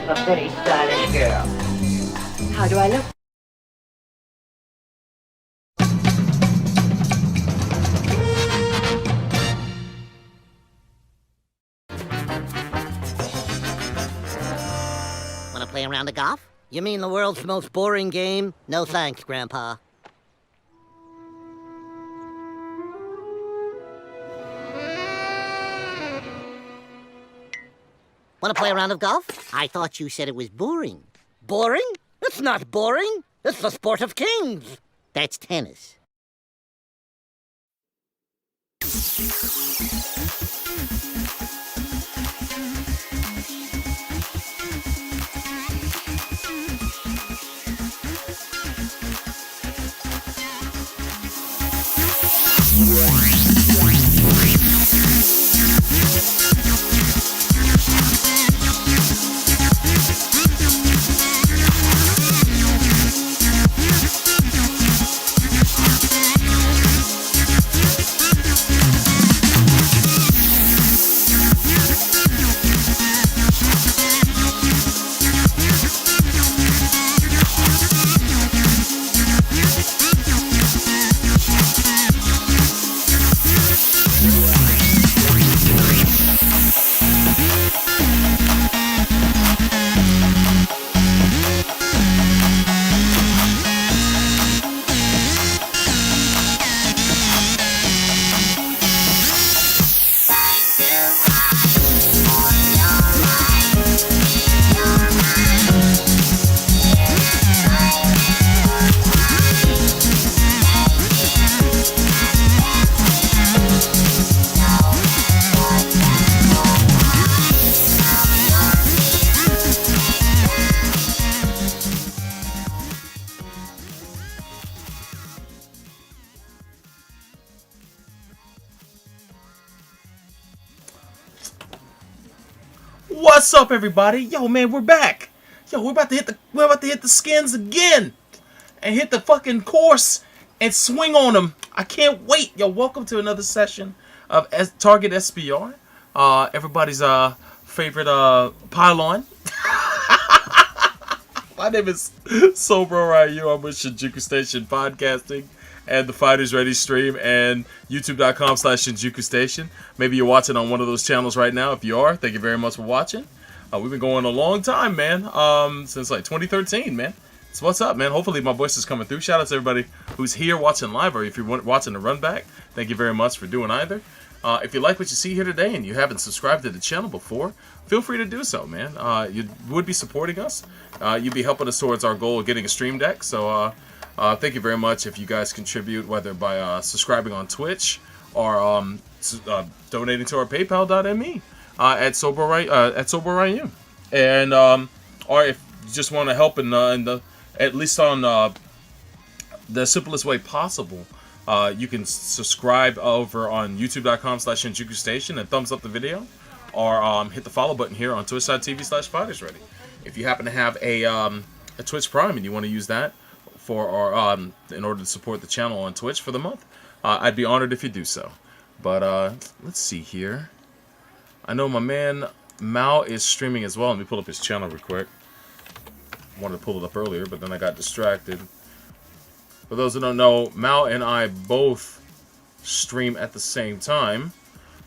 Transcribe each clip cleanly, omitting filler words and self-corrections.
A very stylish girl. How do I look? Want to play a round of golf? You mean the world's most boring game? No thanks, Grandpa. Want to play a round of golf? I thought you said it was boring. Boring? It's not boring. It's the sport of kings. That's tennis. What's up, everybody? Yo, man, we're back. Yo, we're about to hit the skins again, and hit the fucking course and swing on them. I can't wait. Yo, welcome to another session of Target SBR. Everybody's favorite pylon. My name is Sobro Ryu. I'm with Shinjuku Station Podcasting and the Fighters Ready stream and youtube.com/Shinjuku Station. Maybe you're watching on one of those channels right now. If you are, thank you very much for watching. We've been going a long time, man. Since like 2013, man. So what's up, man? Hopefully my voice is coming through. Shout out to everybody who's here watching live, or if you're watching the run back, thank you very much for doing either. If you like what you see here today and you haven't subscribed to the channel before, feel free to do so, man. You would be supporting us. You'd be helping us towards our goal of getting a stream deck. So thank you very much if you guys contribute, whether by subscribing on Twitch or donating to our PayPal.me at SoberRyu. And or if you just want to help in the at least on the simplest way possible, you can subscribe over on youtube.com/Shinjuku Station and thumbs up the video, or hit the follow button here on twitch.tv/FightersReady. If you happen to have a Twitch Prime and you want to use that for in order to support the channel on Twitch for the month, I'd be honored if you do so. But let's see here. I know my man Mao is streaming as well. Let me pull up his channel real quick. Wanted to pull it up earlier, but then I got distracted. For those who don't know, Mao and I both stream at the same time,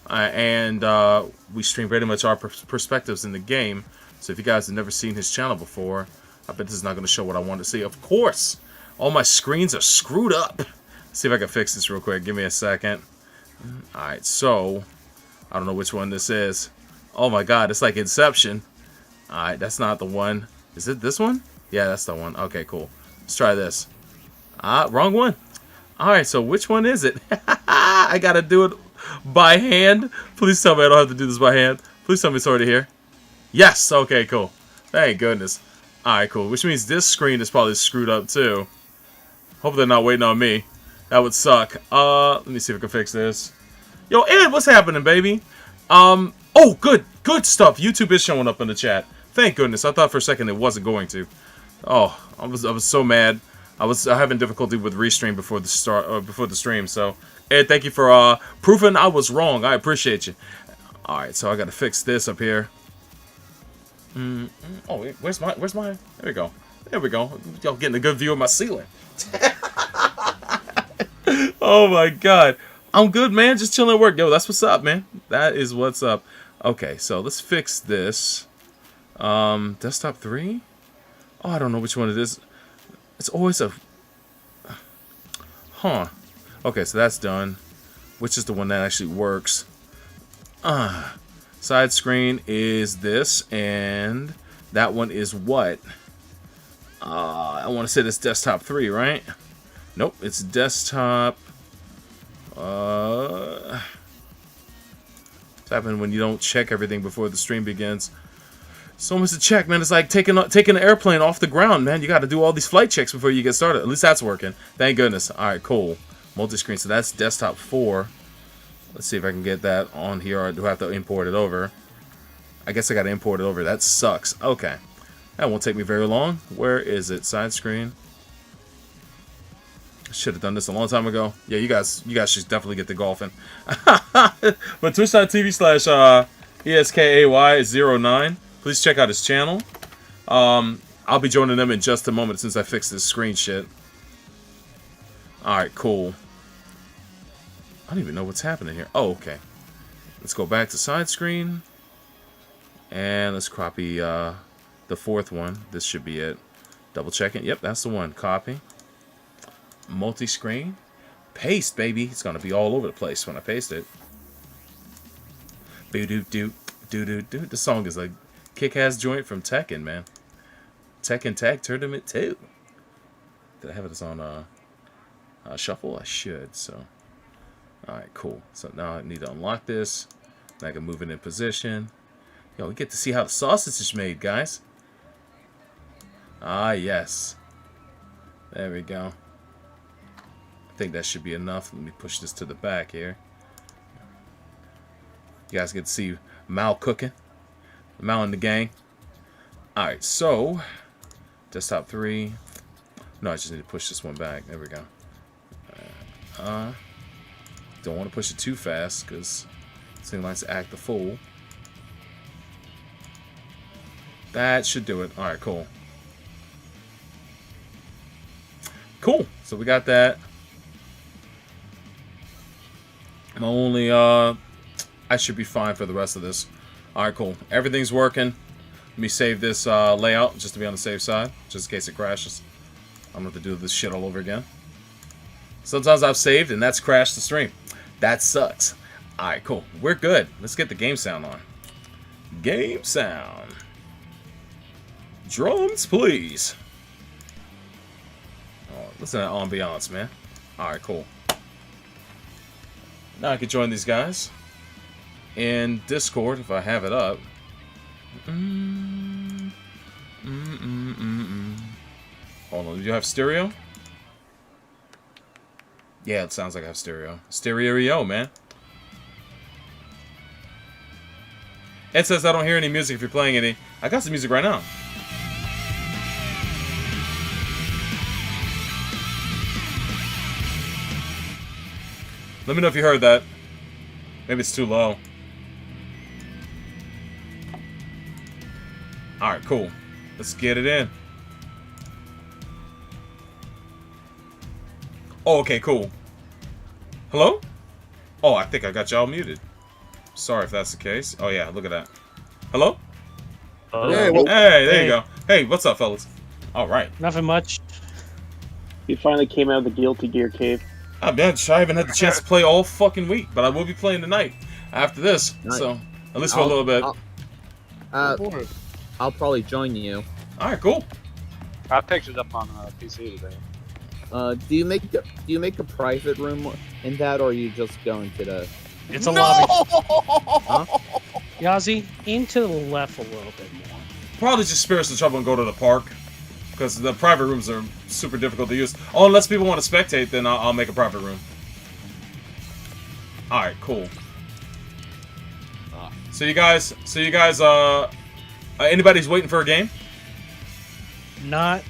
and we stream pretty much our perspectives in the game. So if you guys have never seen his channel before, I bet this is not going to show what I want to see. Of course, all my screens are screwed up. Let's see if I can fix this real quick. Give me a second. Alright, so I don't know which one this is. Oh my god, it's like Inception. Alright, that's not the one. Is it this one? Yeah, that's the one. Okay, cool. Let's try this. Wrong one. Alright, so which one is it? I gotta do it by hand. Please tell me I don't have to do this by hand. Please tell me it's already here. Yes! Okay, cool. Thank goodness. Alright, cool. Which means this screen is probably screwed up too. Hope they're not waiting on me. That would suck. Let me see if I can fix this. Yo, Ed, what's happening, baby? Oh, good stuff. YouTube is showing up in the chat. Thank goodness. I thought for a second it wasn't going to. Oh, I was so mad. I was having difficulty with restream before the stream. So, Ed, thank you for proving I was wrong. I appreciate you. All right, so I got to fix this up here. Oh, wait, where's my? There we go. There we go. Y'all getting a good view of my ceiling. Oh my god. I'm good, man. Just chilling at work. Yo, that's what's up, man. That is what's up. Okay, so let's fix this. Desktop 3? Oh, I don't know which one it is. It's always a... Huh. Okay, so that's done. Which is the one that actually works? Side screen is this, and that one is what? I want to say this desktop 3, right? Nope, it's desktop... What's happening when you don't check everything before the stream begins? So much to check, man. It's like taking an airplane off the ground, man. You got to do all these flight checks before you get started. At least that's working. Thank goodness. All right, cool. Multi-screen. So that's desktop 4. Let's see if I can get that on here, or do I have to import it over? I guess I got to import it over. That sucks. Okay. That won't take me very long. Where is it? Side screen. Should have done this a long time ago. Yeah, you guys should definitely get to golfing. But twitch.tv/ESKAY09. Please check out his channel. I'll be joining them in just a moment since I fixed this screen shit. Alright, cool. I don't even know what's happening here. Oh, okay. Let's go back to side screen. And let's copy the 4th one. This should be it. Double check it. Yep, that's the one. Copy. Multi-screen. Paste, baby. It's going to be all over the place when I paste it. Boo-doo-doo. Do-do-do. The song is a kick-ass joint from Tekken, man. Tekken Tag Tournament 2. Did I have it on shuffle? I should, so. Alright, cool. So now I need to unlock this. And I can move it in position. Yo, we get to see how the sausage is made, guys. Ah, yes. There we go. I think that should be enough. Let me push this to the back here. You guys get to see Mal cooking. Mal and the gang. Alright, so desktop 3. No, I just need to push this one back. There we go. Don't want to push it too fast because this thing likes to act the fool. That should do it. Alright, cool. Cool. So we got that. I'm only I should be fine for the rest of this. Alright, cool. Everything's working. Let me save this layout just to be on the safe side, just in case it crashes. I'm gonna have to do this shit all over again. Sometimes I've saved and that's crashed the stream. That sucks. Alright, cool. We're good. Let's get the game sound on. Game sound. Drums, please. Oh, listen to that ambiance, man. Alright, cool. Now I can join these guys in Discord if I have it up. Hold on, do you have stereo? Yeah, it sounds like I have stereo. Stereo, man. Ed says I don't hear any music if you're playing any. I got some music right now. Let me know if you heard that. Maybe it's too low. Alright, cool. Let's get it in. Oh, okay, cool. Hello? Oh, I think I got y'all muted. Sorry if that's the case. Oh, yeah, look at that. Hello? Hey, there you go. Hey, what's up, fellas? Alright. Nothing much. He finally came out of the Guilty Gear cave. I haven't had the chance to play all fucking week, but I will be playing tonight after this. Nice. So, at least for a little bit. I'll probably join you. Alright, cool. I picked it up on PC today. Do you make a private room in that, or are you just going to the? It's a lobby. Huh? Yazi, aim to the left a little bit more. Probably just spare us the trouble and go to the park. Because the private rooms are super difficult to use. Oh, unless people want to spectate, then I'll make a private room. Alright, cool. So you guys, anybody's waiting for a game? Not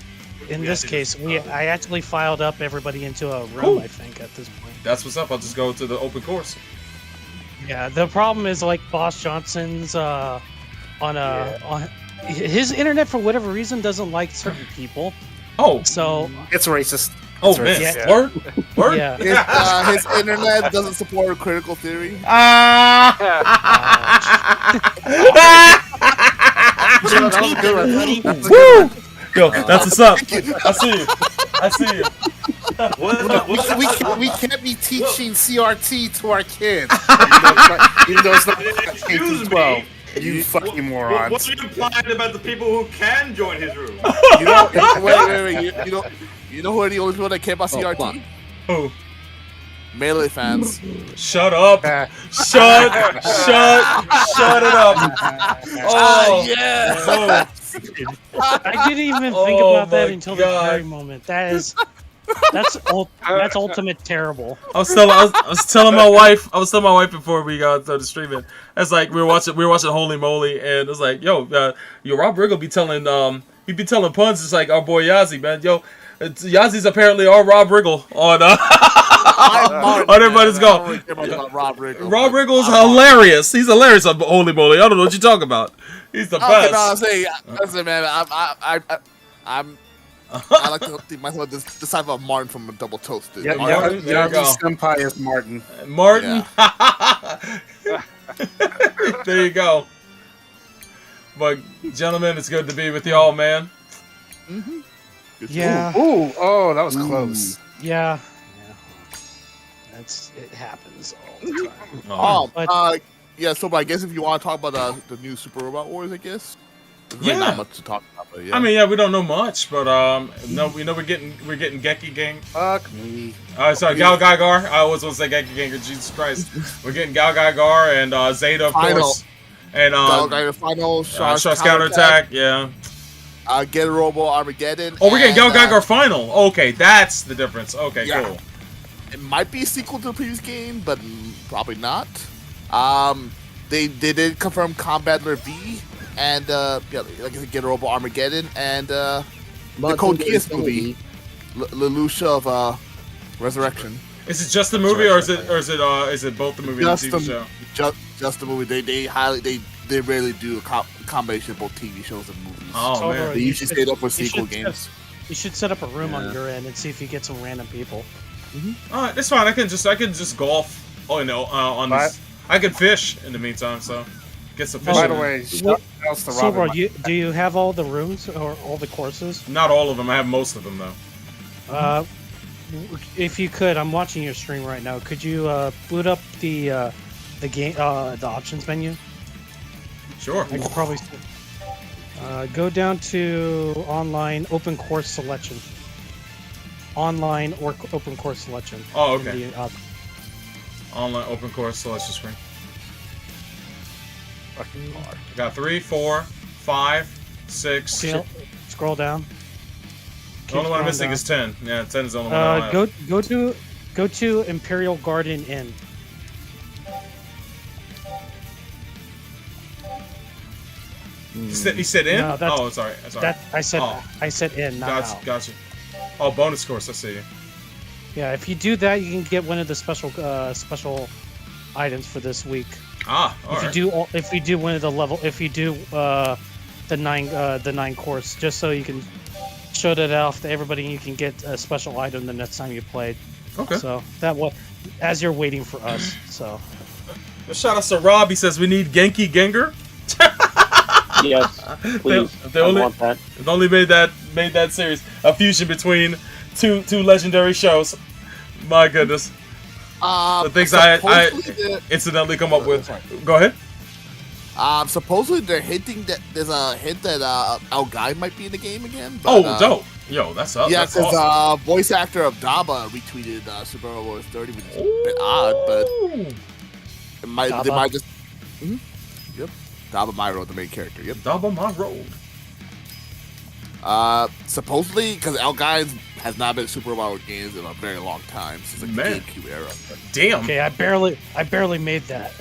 in this case. I actually filed up everybody into a room, Cool. I think, at this point. That's what's up. I'll just go to the open course. Yeah, the problem is like Boss Johnson's on his internet for whatever reason doesn't like certain people. Oh, So It's racist. oh It's man, racist. Yeah. word. yeah, His internet doesn't support critical theory. That was a good one, buddy. That was a good Woo! one. Yo, that's what's up. I see you. I see you. We can't be teaching CRT to our kids. Even though it's not K through 12. You fucking morons. What are you implying about the people who can join his room? You know, wait. You know who are the only people that care about CRT? fuck. Who? Melee fans. Shut up. Shut it up. Oh, yeah. oh. I didn't even think Oh about that my until God. this very moment. That's ultimate terrible. I was telling my wife before we got started streaming. It's like we were watching Holy Moly, and it was like, yo, Rob Riggle be telling puns. It's like our boy Yazzie, man. Yo, Yazzie's apparently our Rob Riggle on on everybody's go. Rob Riggle. Rob Riggle's hilarious. He's hilarious on Holy Moly. I don't know what you're talking about. He's the best. Okay, no, I'm saying, listen, man, I like to think myself this type of Martin from a Double Toasted. There you go. Senpai is Martin. Martin. There you go. But gentlemen, it's good to be with y'all, man. Yeah, Ooh, oh, that was close. yeah. It happens all the time. Oh. But- Yeah, so but I guess if you want to talk about the new Super Robot Wars, I guess. There's really Yeah. not much to talk about, but yeah. I mean, yeah, we don't know much, but no, we know we're getting Geki Gang. Fuck me. Sorry, Gal Gaigar. I always want to say Geki Ganger. Jesus Christ, we're getting Gal Gaigar and Zeta, of Final. course, and Gal Final, Shark's counterattack. Yeah. Get a Robo Armageddon. Oh, we're getting Gal and, Gaigar final. Okay, that's the difference. Okay, Yeah. cool. It might be a sequel to the previous game, but probably not. They did confirm Combattler V and yeah, like I said, Get a Robo Armageddon and the Code Geass movie, Lelouch of Resurrection. Is it just the movie, or is it both the movie and the TV show? Just the movie. They rarely do a combination of both TV shows and movies. Oh So, man. They usually stayed up with you sequel should games. You should set up a room on your end and see if you get some random people. All right, that's fine. I can just golf. Oh, you know, on this. I can fish in the meantime, so get some fish. By in the there. way, shout outs to So, Robin. do you have all the rooms or all the courses? Not all of them. I have most of them though. If you could, I'm watching your stream right now. Could you boot up the game, the options menu? Sure. I could probably go down to online open course selection. Online or open course selection. Oh, in okay. the, Online open course selection screen. Fucking hard. Got 3, 4, 5, 6. Scroll down. The only one I'm missing is 10. Yeah, 10 is the only one I don't have. Go to Imperial Garden Inn. He said in? No, that's- Oh, sorry. I said Oh. I said in, not out. Gotcha. Oh, bonus course. I see you. Yeah, if you do that, you can get one of the special items for this week. Ah, all right. If you do one of the the 9 course, just so you can show that off to everybody, you can get a special item the next time you played. Okay. So that was as you're waiting for us. So Shout out to Rob. He says we need Genki Gengar. Yes, please. They I only want that. they've only made that series a fusion between two legendary shows. My goodness, the things I incidentally come up with. Go ahead. Supposedly they're hinting that there's a hint that Al Guy might be in the game again. Oh, But, dope. Yo, that's up. yeah, that's because awesome. voice actor of Daba retweeted Super Mario Bros. 30, which is a bit odd, but they Daba? might just. Yep, Daba Myro, the main character. Yep. Daba my road. Supposedly, because Al Guy has not been in Super Mario games in a very long time since like, the Man. GameCube era. But, Damn. okay, I barely made that.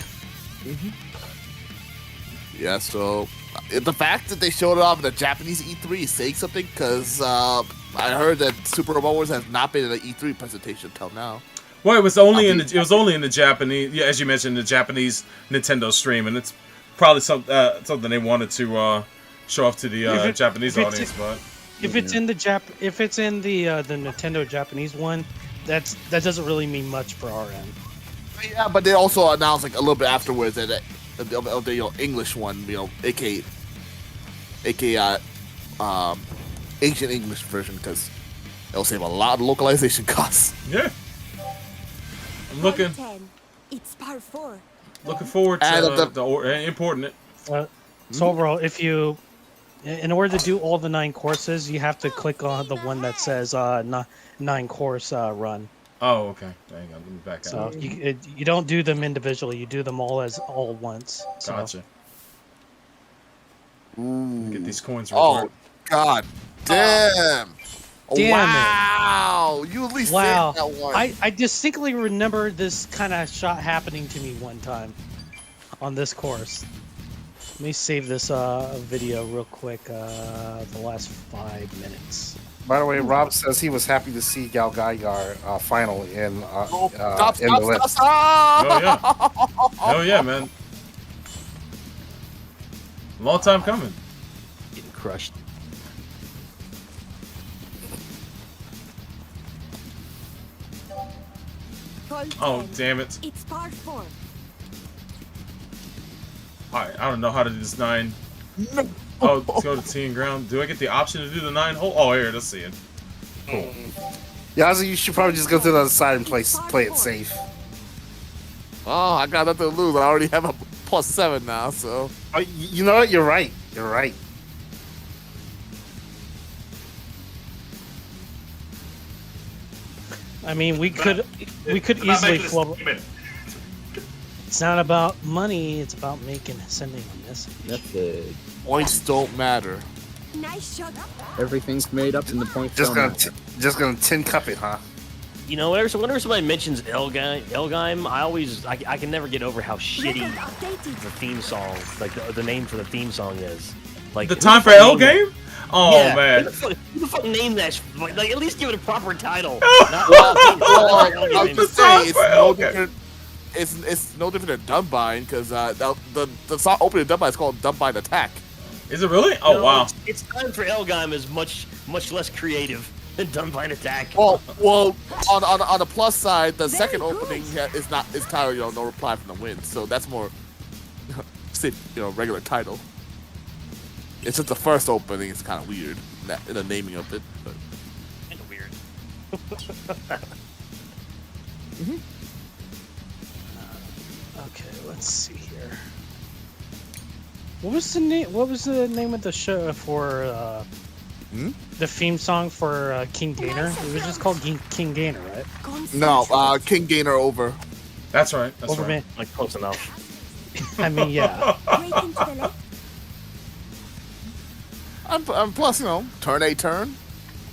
yeah, so the fact that they showed it off in the Japanese E3 is saying something, because I heard that Super Mario Bros. Has not been in an E3 presentation until now. Well, it was only in the Japanese. Yeah, as you mentioned, the Japanese Nintendo stream, and it's probably something they wanted to show off to the Japanese audience, but if it's in the Nintendo Japanese one, that doesn't really mean much for our end. Yeah, but they also announced like a little bit afterwards that the English one, aka Asian English version, because it'll save a lot of localization costs. Yeah. I'm looking It's par 4. looking forward to importing it. So overall, if you, in order to do all the 9 courses, you have to click on the one that says 9 course run. Oh, okay. Hang on, let me back So out. you don't do them individually; you do them all once. So. Gotcha. Ooh. Get these coins real Oh quick. God! Damn! Damn Wow! You at least Wow! saved that one. I distinctly remember this kind of shot happening to me one time on this course. Let me save this video real quick. The last 5 minutes. By the way, Rob says he was happy to see Gal Gaigar final in Stop! in the list. Stop! Oh yeah. Oh yeah, man. Long time coming. Getting crushed. Oh damn it! It's par 4. Alright, I don't know how to do this 9. Oh, let's go to team ground. Do I get the option to do the 9 hole? Oh, here, let's see it. Cool. Yaza, you should probably just go to the other side and play it safe. Oh, I got nothing to lose. I already have a +7 now, so. Oh, you know what? You're right. You're right. I mean, we could easily flow. It's not about money; it's about sending a message. Message. Points don't matter. Nice shot. Everything's made up in the points. Just gonna tin cup it, huh? You know, whenever somebody mentions Elgheim, I can never get over how shitty the theme song, like the name for the theme song is. Like the time for Elgheim? Oh yeah, man! Who the fuck name that? Like, at least give it a proper title. I was just saying, it's no different than Dunbine, because the song opening Dunbine is called Dunbine Attack. Is it really? Oh wow! It's time for Elgheim is much less creative than Dunbine Attack. Well, on the plus side, the second opening is titled No Reply from the Wind, so that's more regular title. It's just the first opening is kind of weird in the naming of it. But. Kind of weird. Okay, let's see here. What was the name? What was the name of the show for the theme song for King Gainer? It was just called King Gainer, right? No, King Gainer over. That's right. That's over right. Like close enough. I mean, yeah. I'm plus, turn a turn.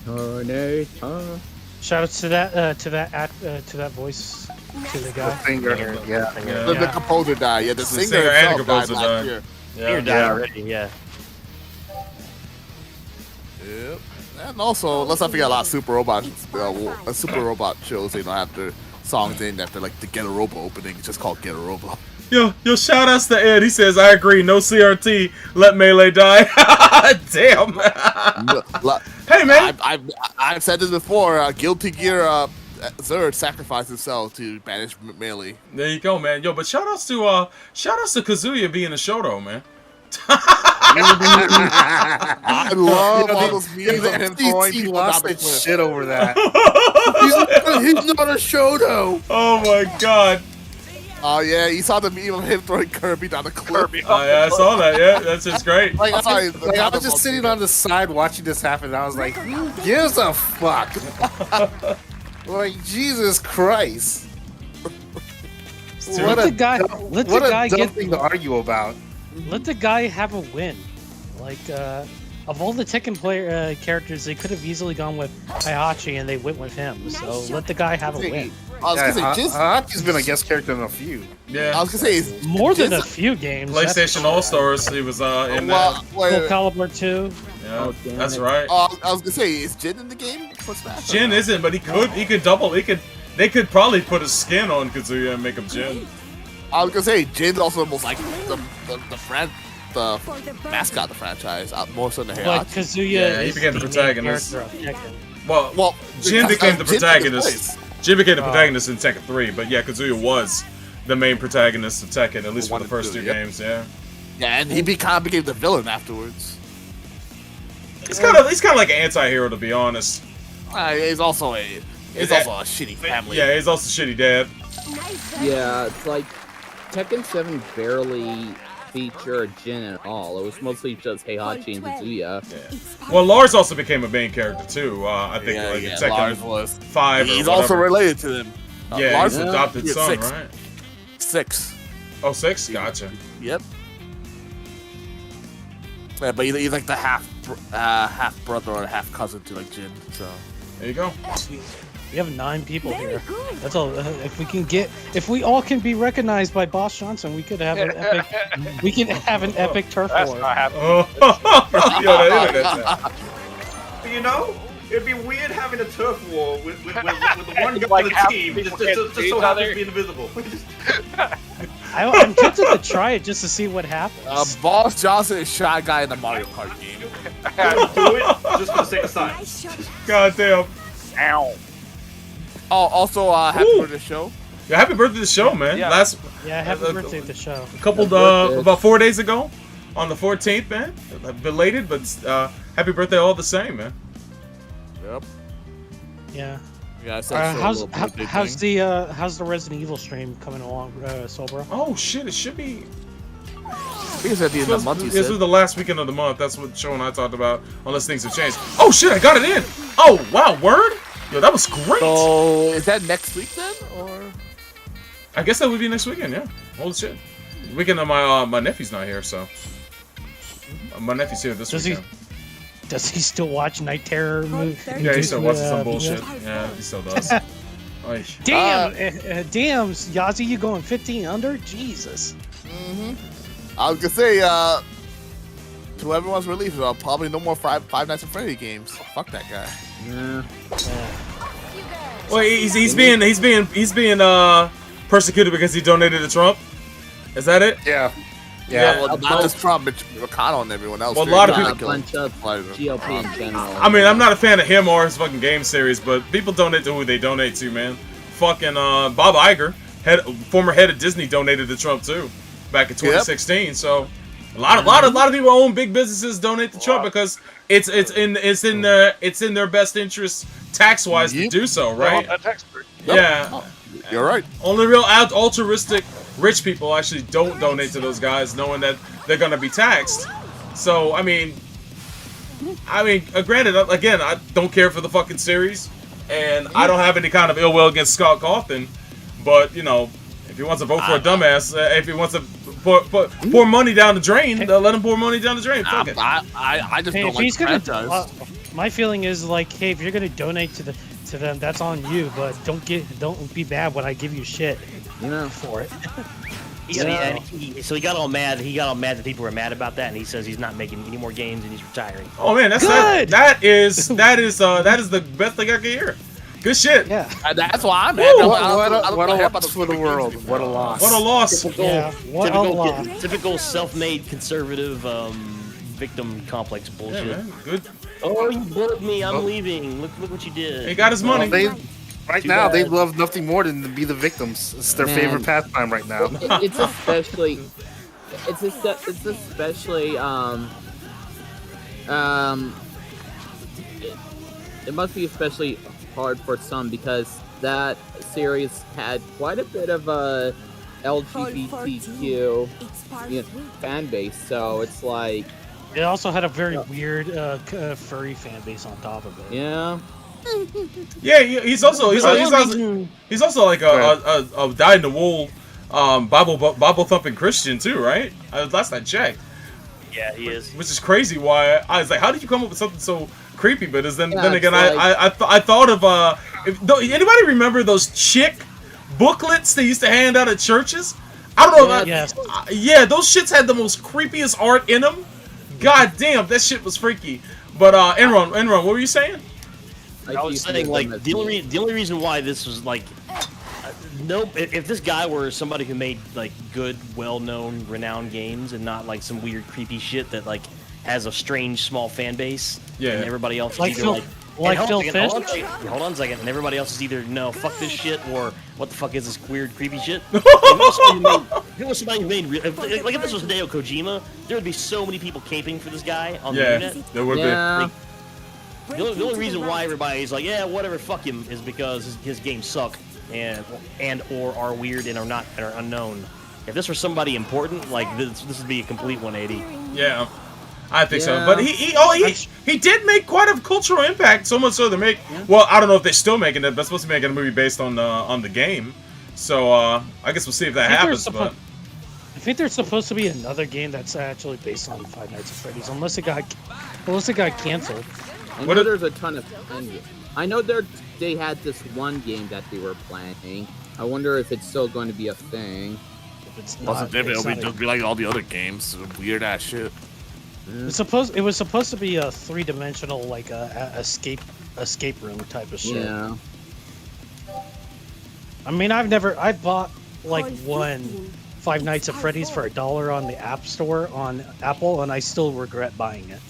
Turn a turn. Shout out to that voice, to the guy. The singer, yeah. The composer died. Yeah, the singer and the himself died composer last died. year. Singer died already. Yeah. Yep. And also, let's not forget a lot of Super Robot shows. After songs in after like the Get a Robo opening, it's just called Get a Robo. Yo, shout outs to Ed. He says, I agree, no CRT, let Melee die. Damn. Hey, man. I've said this before. Guilty Gear Zerd sacrificed himself to banish Melee. There you go, man. Yo, but shout outs to Kazuya being a Shoto, man. I love all those memes of him throwing he people lost down the his cliff. shit over that. He's not a Shoto. Oh my god. Oh yeah, you saw the meme of him throwing Kirby down the cliff. Oh yeah, I saw that. Yeah, that's just great. I was just sitting on the side watching this happen, and I was like, who gives a fuck? Like, Jesus Christ. Let the guy dumb thing to argue about. Let the guy have a win. Like, of all the Tekken player characters, they could have easily gone with Heihachi, and they went with him. So let the guy have a win. I was gonna say, Heihachi's been a guest character in a few. Yeah. I was gonna say, more than a few games. PlayStation All Stars, he was in that. Full Calibur 2. Yeah, that's right. I was gonna say, is Jin in the game for Smash? Jin isn't, but he could double. They could probably put a skin on Kazuya and make him Jin. I was gonna say, Jin's also almost like the the mascot of the franchise, more so than But Heihachi. Kazuya Yeah, he is became the main protagonist. character of Tekken. Well, Jin became the Jin took his protagonist. place. Jin became the protagonist in Tekken 3, but yeah, Kazuya was the main protagonist of Tekken, at least for the first two games. Yeah. Yeah, and he kind of became the villain afterwards. He's kind of like an anti-hero, to be honest. He's also a shitty family. Yeah, he's also a shitty dad. Yeah, it's like Tekken 7 barely featured Jin at all. It was mostly just Heihachi and Kazuya. Yeah. Well, Lars also became a main character too. I think Yeah, like yeah, in Tekken Lars was. 5. He's or also whatever. related to them. Yeah, Lars he's adopted yeah, son, 6. right? 6. Oh, 6? Gotcha. Yep. Yeah, but he's like the half brother or half cousin to like Jin. So there you go. We have 9 people here. That's all. If we all can be recognized by Boss Johnson, we could have an epic. We can have an epic turf war. That's not happening. Yo, the internet's But you know, it'd be weird having a turf war with the one guy Like on the half team the just people can't see so each happens other. to be invisible. I'm tempted to try it just to see what happens. Boss Johnson is Shy Guy in the Mario Kart game. Do it just for the sake of science. God damn. Ow. Oh, also happy birthday to the show. Yeah, happy birthday to the show, man. Yeah. Yeah, happy birthday to the show. A couple about 4 days ago, on the 14th, man. Belated, but happy birthday all the same, man. Yep. Yeah. Yeah, I said How's the Resident Evil stream coming along, Sobra? Oh shit, it should be. He's at the end of the month. You This said. was the last weekend of the month. That's what Joe and I talked about. Unless things have changed. Oh shit, I got it in. Oh wow, word. Yo, that was great. So is that next week then, or? I guess that would be next weekend. Yeah. Holy shit. Weekend of my nephew's not here, so my nephew's here this weekend. Does he still watch Night Terror movies? Yeah, he still watches some bullshit. Yeah, he still does. Oy. Damn, damn, Yazzie, you going 15 under? Jesus. I was gonna say, to everyone's relief, probably no more Five Nights at Freddy games. Fuck that guy. Yeah. Well, he's being persecuted because he donated to Trump. Is that it? Yeah. Yeah, well, not just Trump, but McConnell and everyone else. Well, a lot of Yeah, people. a bunch of GOP in general. I mean, I'm not a fan of him or his fucking game series, but people donate to who they donate to, man. Fucking Bob Iger, former head of Disney, donated to Trump too, back in 2016. So a lot of people who own big businesses donate to Trump because it's in their best interest tax wise to do so, right? Yeah. You're right. Only real altruistic rich people actually don't donate to those guys, knowing that they're gonna be taxed. So I mean, granted, again, I don't care for the fucking series, and I don't have any kind of ill will against Scott Cawthon. But you know, if he wants to vote for a dumbass, if he wants to pour money down the drain, let him pour money down the drain. Fuck it. I just Hey, don't if like he's the gonna, franchise. my feeling is like, hey, if you're gonna donate to them, that's on you. But don't be mad when I give you shit. For it. So he got all mad. He got all mad that people were mad about that, and he says he's not making any more games and he's retiring. Oh man, that is the best thing I can hear. Good shit. Yeah. That's why I'm mad. What a loss for the world. What a loss. What a loss. Typical self-made conservative victim complex bullshit. Yeah, man. Good. Oh, you bullied me. I'm leaving. Look what you did. He got his money. Right now, they love nothing more than to be the victims. It's their favorite pastime right now. It's especially it must be especially hard for some because that series had quite a bit of a LGBTQ fan base, so it's like it also had a very weird furry fan base on top of it. Yeah. Yeah, he's also like a dyed in the wool Bible thumping Christian too, right? Last I checked. Yeah, he is. Which is crazy. Why I was like, how did you come up with something so creepy? But then again, like... I thought of anybody remember those chick booklets they used to hand out at churches? I don't know. Yeah, those shits had the most creepiest art in them. God damn, that shit was freaky. But Enron, what were you saying? I was saying, like, the only reason why this was like Nope. If this guy were somebody who made like good, well-known, renowned games, and not like some weird, creepy shit that like has a strange, small fan base, Yeah. and everybody else Like is either Phil- like Phil Fish? Hold on a second, and everybody else is either no, fuck this shit, or what the fuck is this weird, creepy shit? If it was somebody who made, like if this was Hideo Kojima, there would be so many people caping for this guy on the internet. There would Yeah. The only reason why everybody's like, yeah, whatever, fuck him, is because his games suck and or are weird and are unknown. If this were somebody important, like this would be a complete 180. Yeah, I think so. Yeah. But he did make quite a cultural impact. So much so they make. Well, I don't know if they're still making it. They're supposed to be making a movie based on the game. So I guess we'll see if that happens. But I think there's supposed to be another game that's actually based on Five Nights at Freddy's, unless it got canceled. I know there's a ton of fun games. I know they had this one game that they were planning. I wonder if it's still going to be a thing. If it's Plus, not, it'll it's not just be like all the other games, weird ass shit. It was supposed to be a 3-dimensional like escape room type of shit. Yeah. I mean, I bought like one Five Nights at Freddy's for $1 on the App Store on Apple, and I still regret buying it.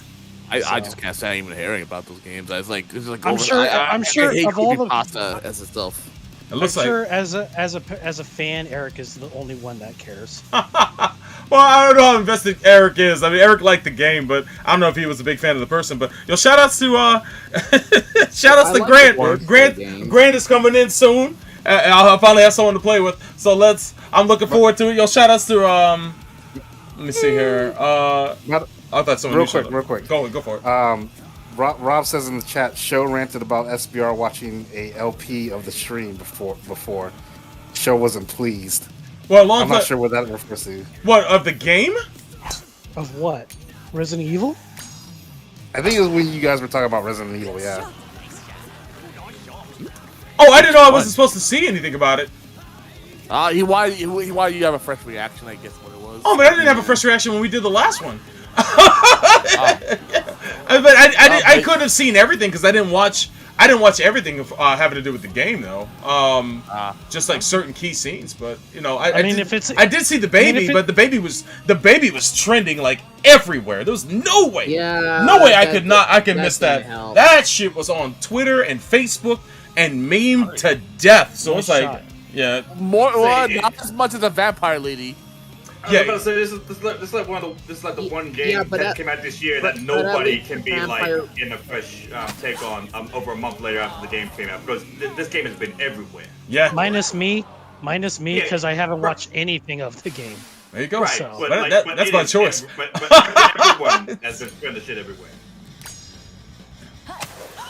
I just can't stand even hearing about those games. I was like, this is like I'm sure I hate of all the creepypasta as itself. it looks I'm like. sure as a fan, Eric is the only one that cares. Well, I don't know how invested Eric is. I mean, Eric liked the game, but I don't know if he was a big fan of the person. But yo, shout outs to Grant. Grant is coming in soon. I'll finally have someone to play with. So I'm looking forward to it. Yo, shout outs to let me see here. I thought someone Real quick. Go for it. Rob says in the chat, show ranted about SBR watching a LP of the stream before. Show wasn't pleased. Well, I'm not sure what that refers to. What, of the game? Of what? Resident Evil? I think it was when you guys were talking about Resident Evil, yeah. Oh, I didn't know I wasn't supposed to see anything about it. He wanted you to have a fresh reaction, I guess what it was. Oh, but I didn't have a fresh reaction when we did the last one. But I couldn't have seen everything because I didn't watch everything having to do with the game though. Just like certain key scenes. But you know, I did see the baby, but the baby was trending like everywhere. There was no way, I could miss that. That shit was on Twitter and Facebook and memed to death. So it's like, yeah, not as much as a vampire lady. I was about to say this is like the one game that came out this year that nobody can be like in a fresh take on over a month later after the game came out, because this game has been everywhere. Yeah. Minus me, because I haven't watched anything of the game. There you go. Right. So. But that's my choice. But everyone has been spreading the shit everywhere.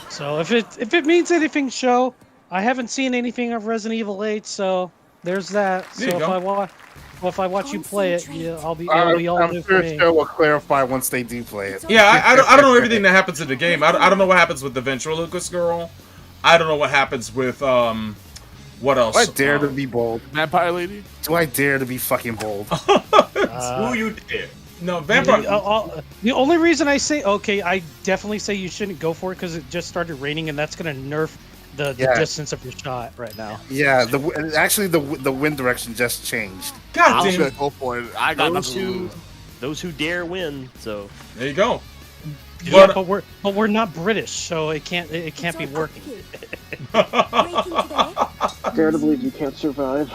So if it means anything, show, I haven't seen anything of Resident Evil 8, so there's that. There So if I watch you play it, I'll be all I'm new sure for me. Show will clarify once they do play it. Yeah, I don't know everything that happens in the game. I don't know what happens with the ventriloquist girl. I don't know what happens with what else? Do I dare to be bold? Vampire lady? Do I dare to be fucking bold? Who you dare? No, vampire. The only reason I say I definitely say you shouldn't go for it because it just started raining and that's gonna nerf the distance of your shot right now. Yeah, the wind direction just changed. God damn it! Go for it. I got nothing to lose. Those who dare win. So there you go. Yeah, but we're not British, so it can't be working. Dare to believe you can't survive.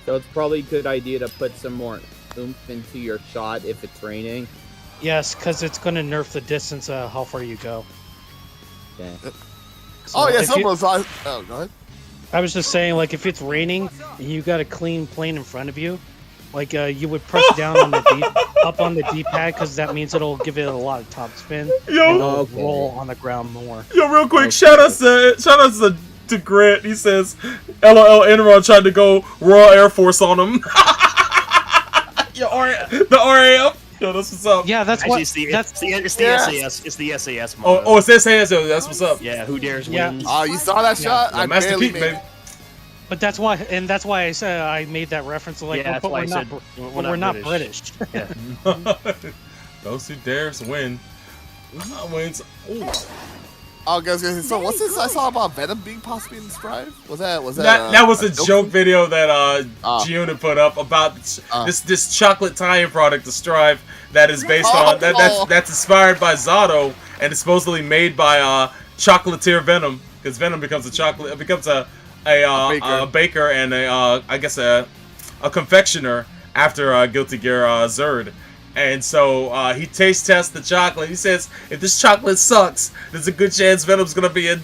So it's probably a good idea to put some more oomph into your shot if it's raining. Yes, because it's going to nerf the distance how far you go. Okay. So go ahead. I was just saying, like, if it's raining and you got a clean plane in front of you, like, you would press down on up on the D-pad because that means it'll give it a lot of top spin and it'll roll on the ground more. Yo, real quick, shout outs to Grant. He says, LOL, Enron tried to go Royal Air Force on him. Yo, the RAF. Yo, that's what's up. Yeah, that's what. It's the SAS. It's the SAS. Oh, it's SAS. That's what's up. Yeah, who dares wins. Oh, you saw that shot? Yeah, Master Pete, baby. But that's why I said I made that reference. Like, yeah, we're not British. Yeah. Those who dares win. Wins. Ooh. Oh, guys, so what's this I saw about Venom being possibly in Strive? Was that that was a joke video that Giona put up about this chocolate tie-in product, the Strive, that is based on that's inspired by Zato and is supposedly made by chocolatier Venom, because Venom becomes a baker and I guess a confectioner after Guilty Gear Zerd. And so he taste tests the chocolate. He says, if this chocolate sucks, there's a good chance Venom's gonna be in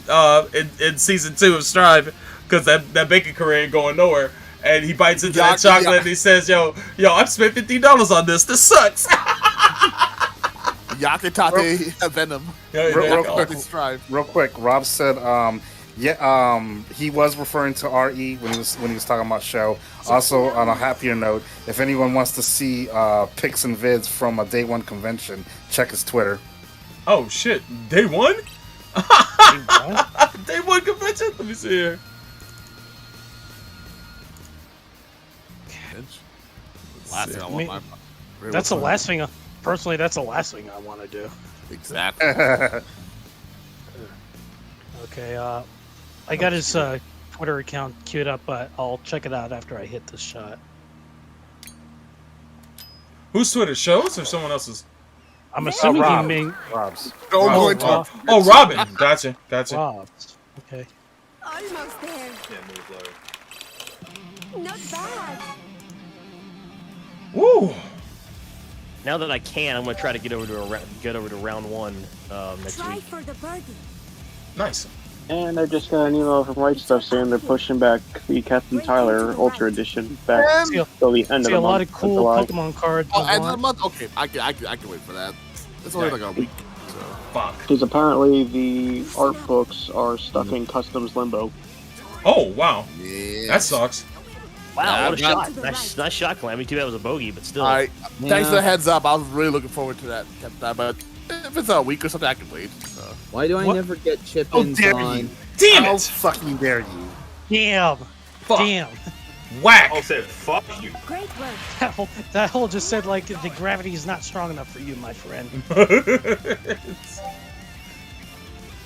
season 2 of Strive, because that baking career ain't going nowhere. And he bites into that chocolate and he says, yo, I've spent $50 on this. This sucks. Yakitate Venom. Real quick, Rob said, he was referring to RE when he was talking about show. Also, on a happier note, if anyone wants to see pics and vids from a Day 1 convention, check his Twitter. Oh shit, Day 1? Day 1 convention? Let me see here. That's the last thing. Personally, that's the last thing I want to do. Exactly. Okay. I got his Twitter account queued up, but I'll check it out after I hit this shot. Whose Twitter? Show's or someone else's? I'm assuming he made Rob's. Robin. Gotcha. Rob's. Okay. Almost there. Not bad. Woo! Now that I can, I'm gonna try to get over to round 1 next Try week. for the birdie. Nice. And I just got an email from White Stuff saying they're pushing back the Captain Tyler Ultra Edition back till the end of the month. See a lot of cool Pokemon cards. Oh, end of the month? Okay, I can wait for that. It's only like a week. So. Fuck. Because apparently the art books are stuck in customs limbo. Oh, wow. Yes. That sucks. Wow, what a shot. Nice shot, Calamity. Too bad it was a bogey, but still. Alright, thanks for the heads up. I was really looking forward to that, but if it's a week or something, I can wait. So. Why do I never get chip-ins on? Damn it! How fucking dare you? Damn. Fuck. Damn. Whack! I'll say fuck you. Great work. That hole just said, like, the gravity is not strong enough for you, my friend.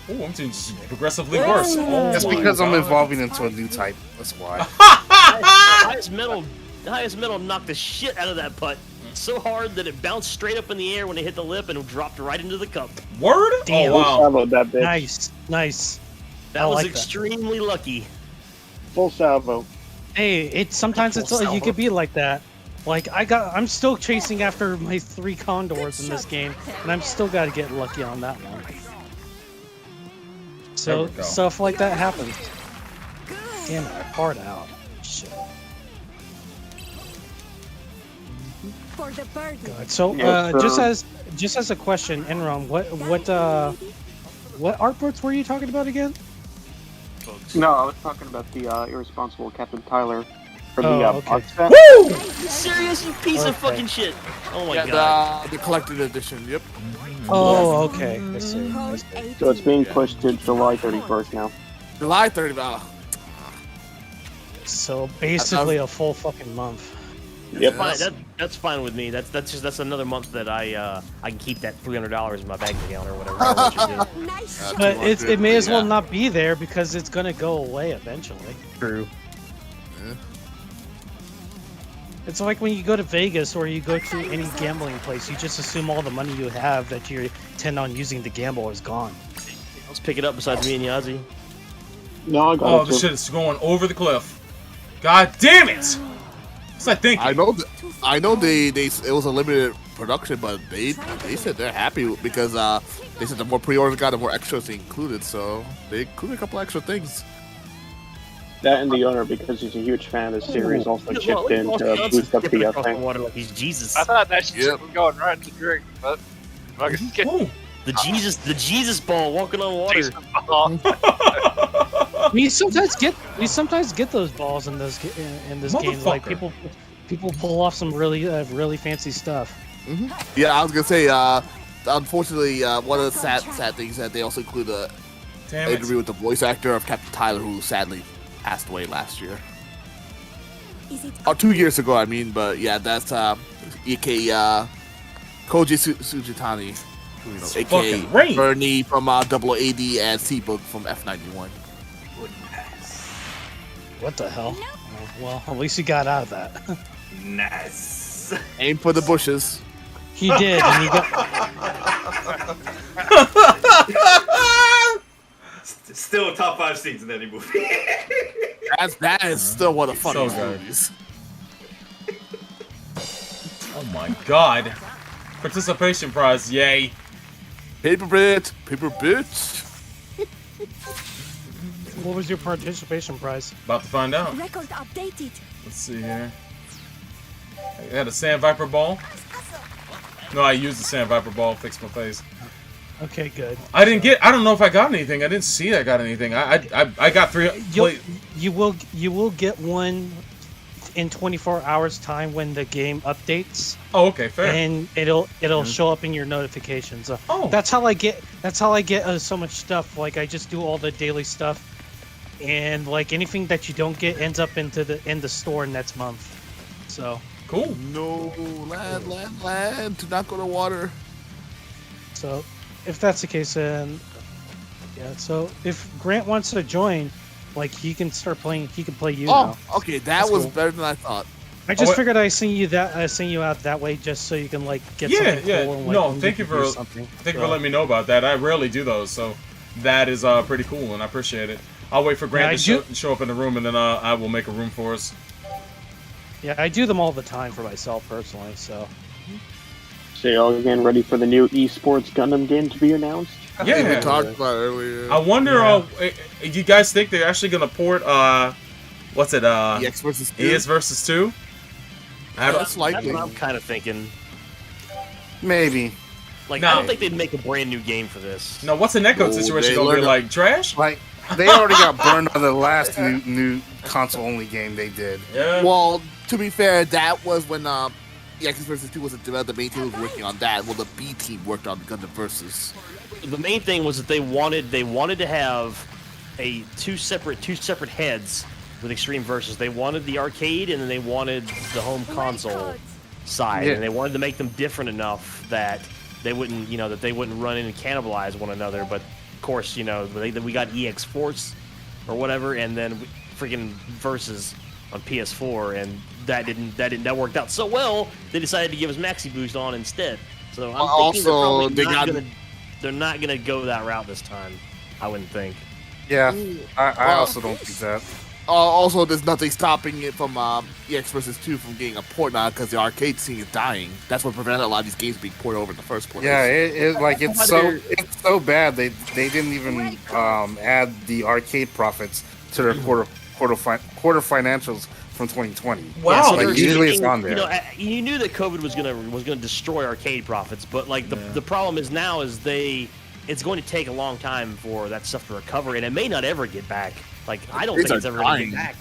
Oh, I'm doing progressively worse. Oh, That's because I'm evolving into a new type. That's why. Highest metal knocked the shit out of that putt so hard that it bounced straight up in the air when it hit the lip and dropped right into the cup. Word? Damn. Oh, wow. Salvo that bitch. Nice. That was extremely lucky. Full salvo. Hey, sometimes you could be like that. Like I'm still chasing after my 3 condors in this game, and I'm still got to get lucky on that one. So stuff like that happens. Damn it, I farted out. Shit. For the birdie. God. So, just as a question, Enron, what artworks were you talking about again? No, I was talking about the irresponsible Captain Tyler for the box set. Woo! Serious, you piece of fucking shit. Oh my god. The collected edition, yep. Oh, okay. I see. So it's being pushed to July 31st now. July 30th. So basically a full fucking month. Yep. That's fine with me. That's another month that I can keep that $300 in my bank account or whatever. I should do. Nice. But it may as well not be there because it's gonna go away eventually. True. It's like when you go to Vegas or you go to any gambling place, you just assume all the money you have that you intend on using to gamble is gone. Let's pick it up besides me and Yazzie. No, I got it. This shit is going over the cliff. God damn it! What's I thinking? I know it was a limited production, but they said they're happy because they said the more pre-orders got, the more extras they included. So they included a couple extra things. That and the owner, because he's a huge fan of the series, also chipped in to boost up the thing. Water like he's Jesus. I thought that shit was going right to drink, but fucking get the Jesus ball walking on water. We sometimes get those balls in this game. Like people pull off some really fancy stuff. Mm-hmm. Yeah, I was gonna say. Unfortunately, one of the sad things that they also include an interview with the voice actor of Captain Tyler, who sadly passed away last year. 2 years ago, I mean. But yeah, that's Koji Sujitani. It's aka fucking rain. Bernie from Double AD and Seabook from F91. What the hell? Oh, well, at least he got out of that. Nice. Aim for the bushes. He did, and he got. Still top 5 scenes in any movie. That is still one of the So funniest good. movies. Oh my god. Participation prize, yay. Paper bitch. What was your participation prize? About to find out. Record updated. Let's see here. I had a Sand Viper ball. No, I used the Sand Viper ball to fix my face. Okay, good. I don't know if I got anything. I didn't see I got anything. I got 3. You will get one in 24 hours time when the game updates. Oh, okay, fair. And it'll show up in your notifications. Oh, that's how I get so much stuff. Like I just do all the daily stuff, and like anything that you don't get ends up in the store next month. So cool. No, land. Do not go to water. So if that's the case, then yeah. So if Grant wants to join, like he can start playing. He can play you now. Okay, That's was cool. better than I thought. I just figured I send you out that way just so you can like get something cool. And, like, no, when thank you for letting me know about that. I rarely do those, so that is pretty cool, and I appreciate it. I'll wait for Grant to show up in the room, and then I will make a room for us. Yeah, I do them all the time for myself personally. So y'all again ready for the new esports Gundam game to be announced? Yeah, we talked about it earlier. I wonder, you guys think they're actually gonna port what's it? EX versus 2? ES versus 2? That's likely. That's what I'm kind of thinking. Maybe. Like, I don't think they'd make a brand new game for this. No, what's the netcode situation gonna be like? Trash? Like, they already got burned on the last new console-only game they did. Yeah. Well, to be fair, that was when EX vs 2 was the main team was working on that. Well, the B team worked on Gundam Versus. The main thing was that they wanted to have two separate heads with Extreme Versus. They wanted the arcade and then they wanted the home console side, and they wanted to make them different enough that they wouldn't run in and cannibalize one another. But of course, we got EX Force or whatever, and then freaking Versus on PS4, and that worked out so well they decided to give us Maxi Boost on instead. So I'm thinking they're not gonna go that route this time. I wouldn't think. Yeah, I also don't think that. Also, there's nothing stopping it from EX vs 2 from getting a port now because the arcade scene is dying. That's what prevented a lot of these games being ported over in the first place. Yeah, it's so bad they didn't even add the arcade profits to their quarter financials from 2020. Wow, yeah, so like usually it's on there. You knew that COVID was gonna destroy arcade profits, but like the problem is now is it's going to take a long time for that stuff to recover, and it may not ever get back. Like I don't think it's ever going to get back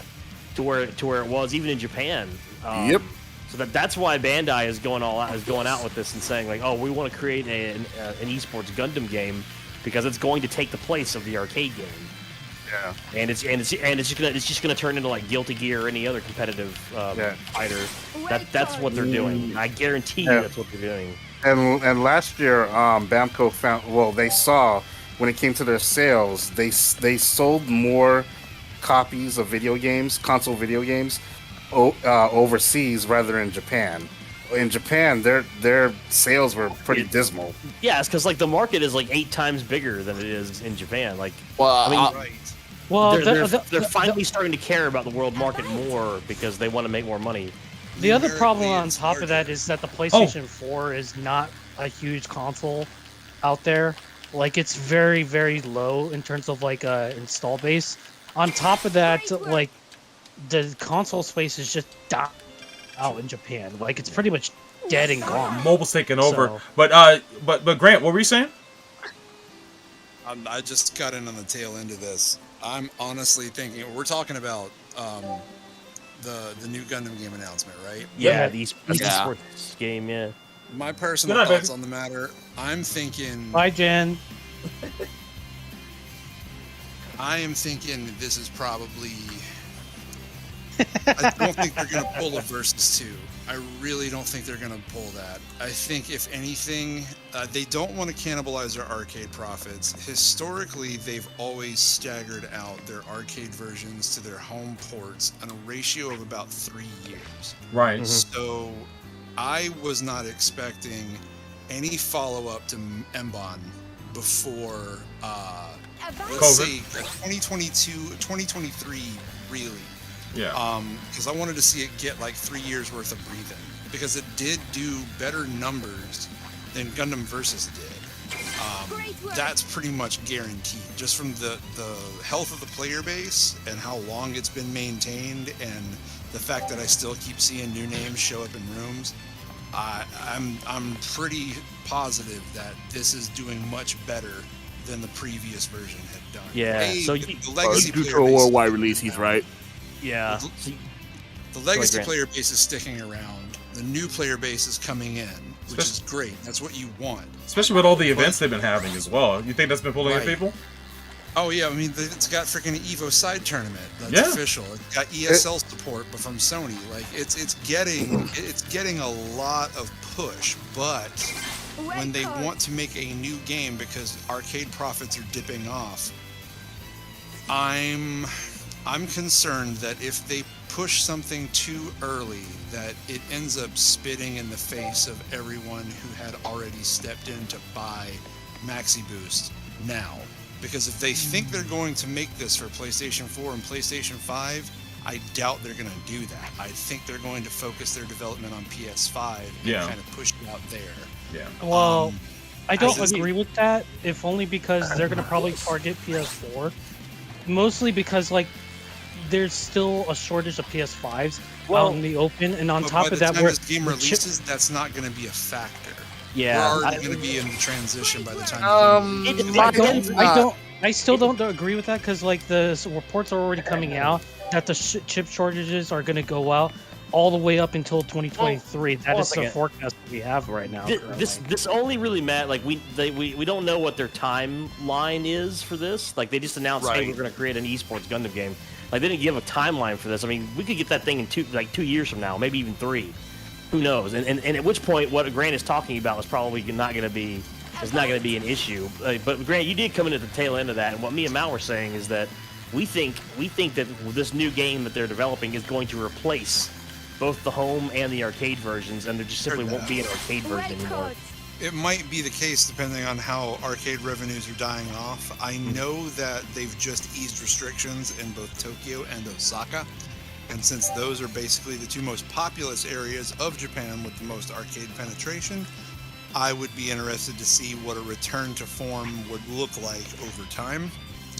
to where it was, even in Japan. Yep. So that's why Bandai is going out with this and saying like, oh, we want to create an esports Gundam game because it's going to take the place of the arcade game. Yeah. And it's just gonna turn into like Guilty Gear or any other competitive fighter. That's what they're doing. I guarantee you that's what they're doing. And last year, Bamco they saw when it came to their sales, they sold more copies of console video games, overseas rather than in Japan. In Japan, their sales were pretty dismal. Yeah, it's because like the market is like 8 times bigger than it is in Japan. Like, they're finally starting to care about the world market more because they want to make more money. The other problem on top of that is that the PlayStation 4 is not a huge console out there. Like it's very, very low in terms of like install base. On top of that, like the console space is just out in Japan. Like it's pretty much dead and gone. Mobile's taking over. But Grant, what were you saying? I just got in on the tail end of this. I'm honestly thinking we're talking about the new Gundam game announcement, right? Yeah, the esports game. Yeah. My personal thoughts on the matter. I'm thinking. Bye, Jen. I am thinking this is probably. I don't think they're gonna pull a versus 2. I really don't think they're going to pull that. I think, if anything, they don't want to cannibalize their arcade profits. Historically, they've always staggered out their arcade versions to their home ports on a ratio of about 3 years. Right. Mm-hmm. So I was not expecting any follow-up to Mbon before, let's say, 2022, 2023, really. Yeah. Because I wanted to see it get like 3 years worth of breathing, because it did do better numbers than Gundam Versus did. That's pretty much guaranteed, just from the health of the player base and how long it's been maintained, and the fact that I still keep seeing new names show up in rooms. I'm pretty positive that this is doing much better than the previous version had done. Yeah. So the legacy player base worldwide release, he's right. Yeah. The legacy player base is sticking around. The new player base is coming in, which is great. That's what you want. Especially with all the events they've been having as well. You think that's been pulling in people? Oh yeah, I mean, it's got freaking Evo side tournament that's official. It's got ESL support, but from Sony. Like it's getting a lot of push, but when they want to make a new game because arcade profits are dipping off, I'm concerned that if they push something too early, that it ends up spitting in the face of everyone who had already stepped in to buy Maxi Boost now. Because if they think they're going to make this for PlayStation 4 and PlayStation 5, I doubt they're going to do that. I think they're going to focus their development on PS5 and kind of push it out there. Yeah. Well, I don't agree with that, if only because they're going to probably target PS4. Mostly because, like, there's still a shortage of PS5s out in the open, and on top of that, by the time this game releases, that's not going to be a factor. Yeah, we're already going to be in the transition by the time. I still don't agree with that, because like the reports are already coming out that the chip shortages are going to go out all the way up until 2023. That is the forecast we have right now. This only really matters. Like we don't know what their timeline is for this. Like they just announced, hey, we're going to create an esports Gundam game. Like they didn't give a timeline for this. I mean, we could get that thing in 2 years from now, maybe even 3. Who knows? And at which point, what Grant is talking about is probably not going to be an issue. But Grant, you did come in at the tail end of that, and what me and Mal were saying is that we think that this new game that they're developing is going to replace both the home and the arcade versions, and there just simply won't be an arcade version anymore. It might be the case depending on how arcade revenues are dying off. I know that they've just eased restrictions in both Tokyo and Osaka. And since those are basically the two most populous areas of Japan with the most arcade penetration, I would be interested to see what a return to form would look like over time.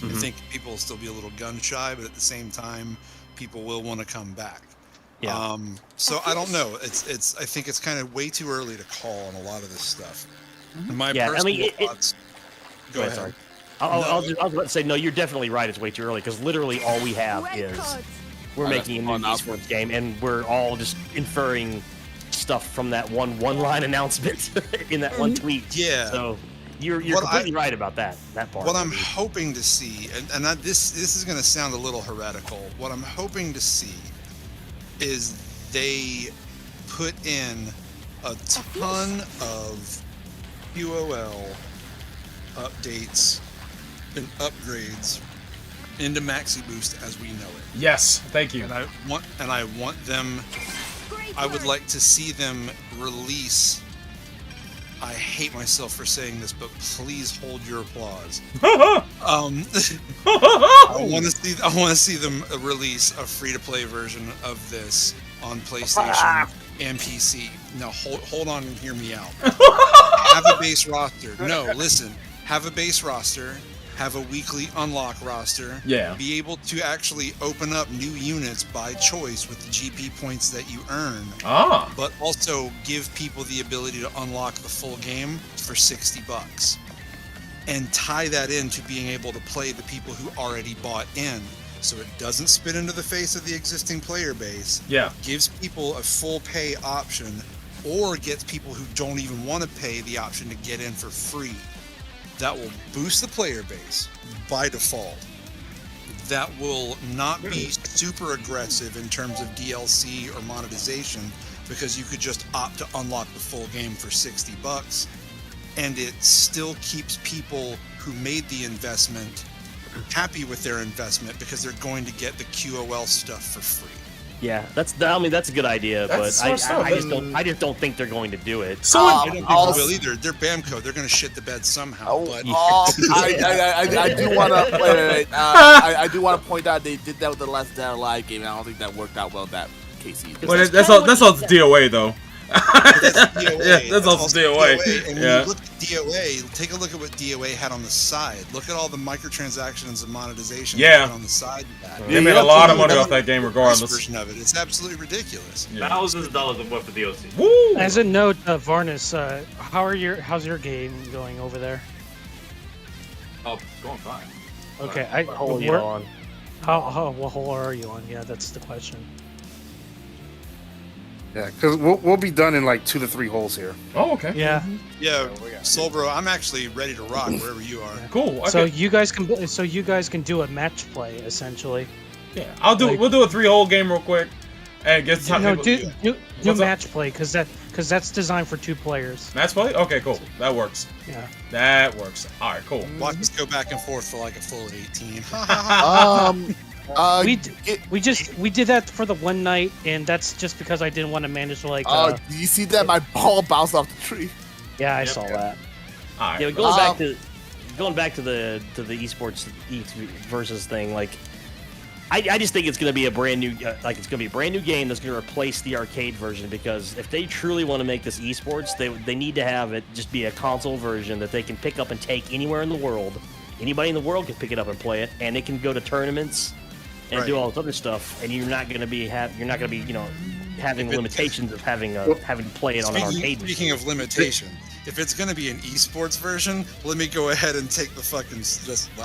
I think people will still be a little gun shy, but at the same time, people will want to come back. Yeah. So I don't know. I think it's kind of way too early to call on a lot of this stuff. My personal thoughts. Go ahead. Sorry. I was about to say, no, you're definitely right. It's way too early, because literally all we have is we're making a new esports game, and we're all just inferring stuff from that one-line announcement in that one tweet. Yeah. So you're completely right about that part. What I'm hoping to see, and this is going to sound a little heretical. What I'm hoping to see is they put in a ton of QOL updates and upgrades into Maxi Boost as we know it. Yes, thank you. And I want them. I would like to see them release. I hate myself for saying this, but please hold your applause. I want to see them release a free-to-play version of this on PlayStation and PC. Now hold on and hear me out. Have a base roster. No, listen. Have a base roster. Have a weekly unlock roster. Yeah. Be able to actually open up new units by choice with the GP points that you earn. But also give people the ability to unlock the full game for $60. And tie that into being able to play the people who already bought in. So it doesn't spit into the face of the existing player base. Yeah. Gives people a full pay option, or gets people who don't even want to pay the option to get in for free. That will boost the player base by default. That will not be super aggressive in terms of DLC or monetization, because you could just opt to unlock the full game for $60, and it still keeps people who made the investment happy with their investment because they're going to get the QOL stuff for free. Yeah, that's a good idea, That's but smart stuff. I just don't think they're going to do it. So I don't think they will either. They're Bamco. They're going to shit the bed somehow. But I do want to wait. I do want to point out they did that with the Last Dead Alive game. And I don't think that worked out well. That case either. Well, that's all the DOA though. That's DOA. Yeah, that's also DOA. And when you look at DOA, take a look at what DOA had on the side. Look at all the microtransactions and monetization they had on the side of that. They made a lot of money off that game regardless. Version of it. It's absolutely ridiculous. Thousands of dollars of worth of DLC. Woo! As a note, Varnus, how's your game going over there? Oh, it's going fine. Okay, What hole are you on? What hole are you on? Yeah, that's the question. Yeah, because we'll be done in like 2 to 3 holes here. Oh, okay. Yeah. Yeah, Soul Bro, I'm actually ready to rock wherever you are. Cool. Okay. So you guys can do a match play essentially. Yeah, we'll do a 3-hole game real quick, and get some. No, do match play because that's designed for 2 players. Match play? Okay, cool. That works. Yeah. That works. All right, cool. Watch us go back and forth for like a full 18. We did that for the one night, and that's just because I didn't want to manage like. Oh, do you see that? My ball bounced off the tree. Yeah, I saw that. All right. Yeah, but going back to the esports versus thing, like I just think it's going to be a brand new game that's going to replace the arcade version, because if they truly want to make this esports, they need to have it just be a console version that they can pick up and take anywhere in the world. Anybody in the world can pick it up and play it, and it can go to tournaments and do all this other stuff, and you're not going to be having the limitations of having to play it on an arcade. Speaking of limitation, if it's going to be an esports version, let me go ahead and take the fucking.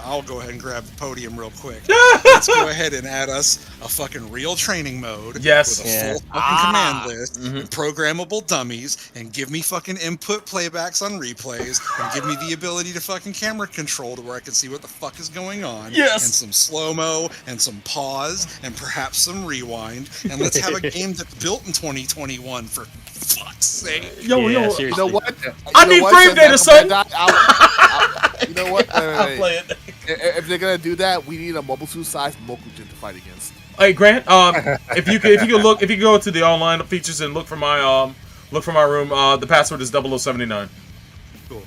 I'll go ahead and grab the podium real quick. Let's go ahead and add us a fucking real training mode. Yes. With a full fucking command list, and programmable dummies, and give me fucking input playbacks on replays, and give me the ability to fucking camera control to where I can see what the fuck is going on. Yes. And some slow mo, and some pause, and perhaps some rewind, and let's have a game that's built in 2021 for fuck's sake. Yo, You know what? I need frame data, son. You know what? I'll play it. If they're gonna do that, we need a mobile suit-sized Mokujin to fight against. Hey Grant, if you could go to the online features and look for my room, the password is 0079. Cool.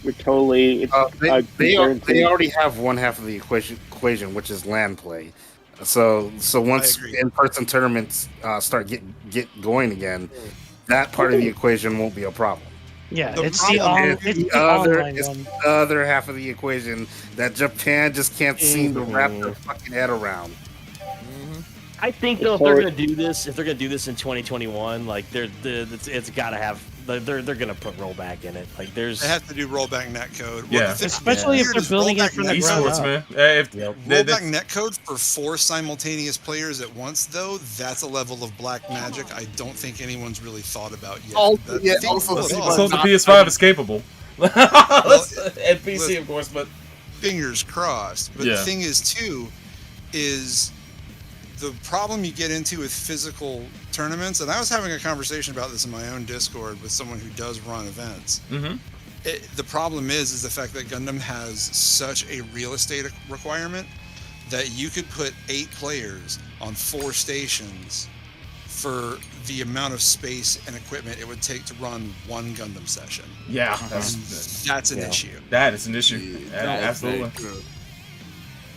We're totally. They already have one half of the equation, which is LAN play. So once in-person tournaments start get going again, that part of the equation won't be a problem. Yeah, It's the other half of the equation that Japan just can't seem to wrap their fucking head around. I think though, if they're gonna do this in 2021, like it's gotta have. They're gonna put rollback in it. Like They have to do rollback netcode. Yeah. Especially if they're building it from the ground Esports, up. man. Rollback netcode for 4 simultaneous players at once, though, that's a level of black magic I don't think anyone's really thought about yet. So the PS5 is capable. And PC, of course, but fingers crossed. But the thing is, too, is the problem you get into with physical tournaments, and I was having a conversation about this in my own Discord with someone who does run events. The problem is the fact that Gundam has such a real estate requirement that you could put 8 players on 4 stations for the amount of space and equipment it would take to run one Gundam session. Yeah, that's an issue. That is an issue. Absolutely.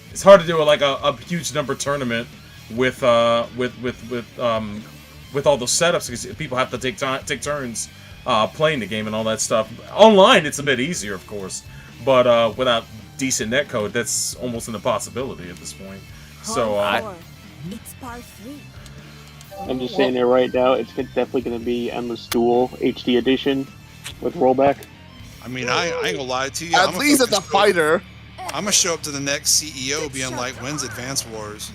It's hard to do a huge number tournament with all those setups, because people have to take turns playing the game and all that stuff. Online, it's a bit easier, of course, but without decent netcode, that's almost an impossibility at this point. So It's part 3. I'm just saying it right now. It's definitely going to be Endless Duel HD edition with rollback. I mean, I ain't gonna lie to you. At least as a fighter. I'm gonna show up to the next CEO being like, "When's Advance Wars?"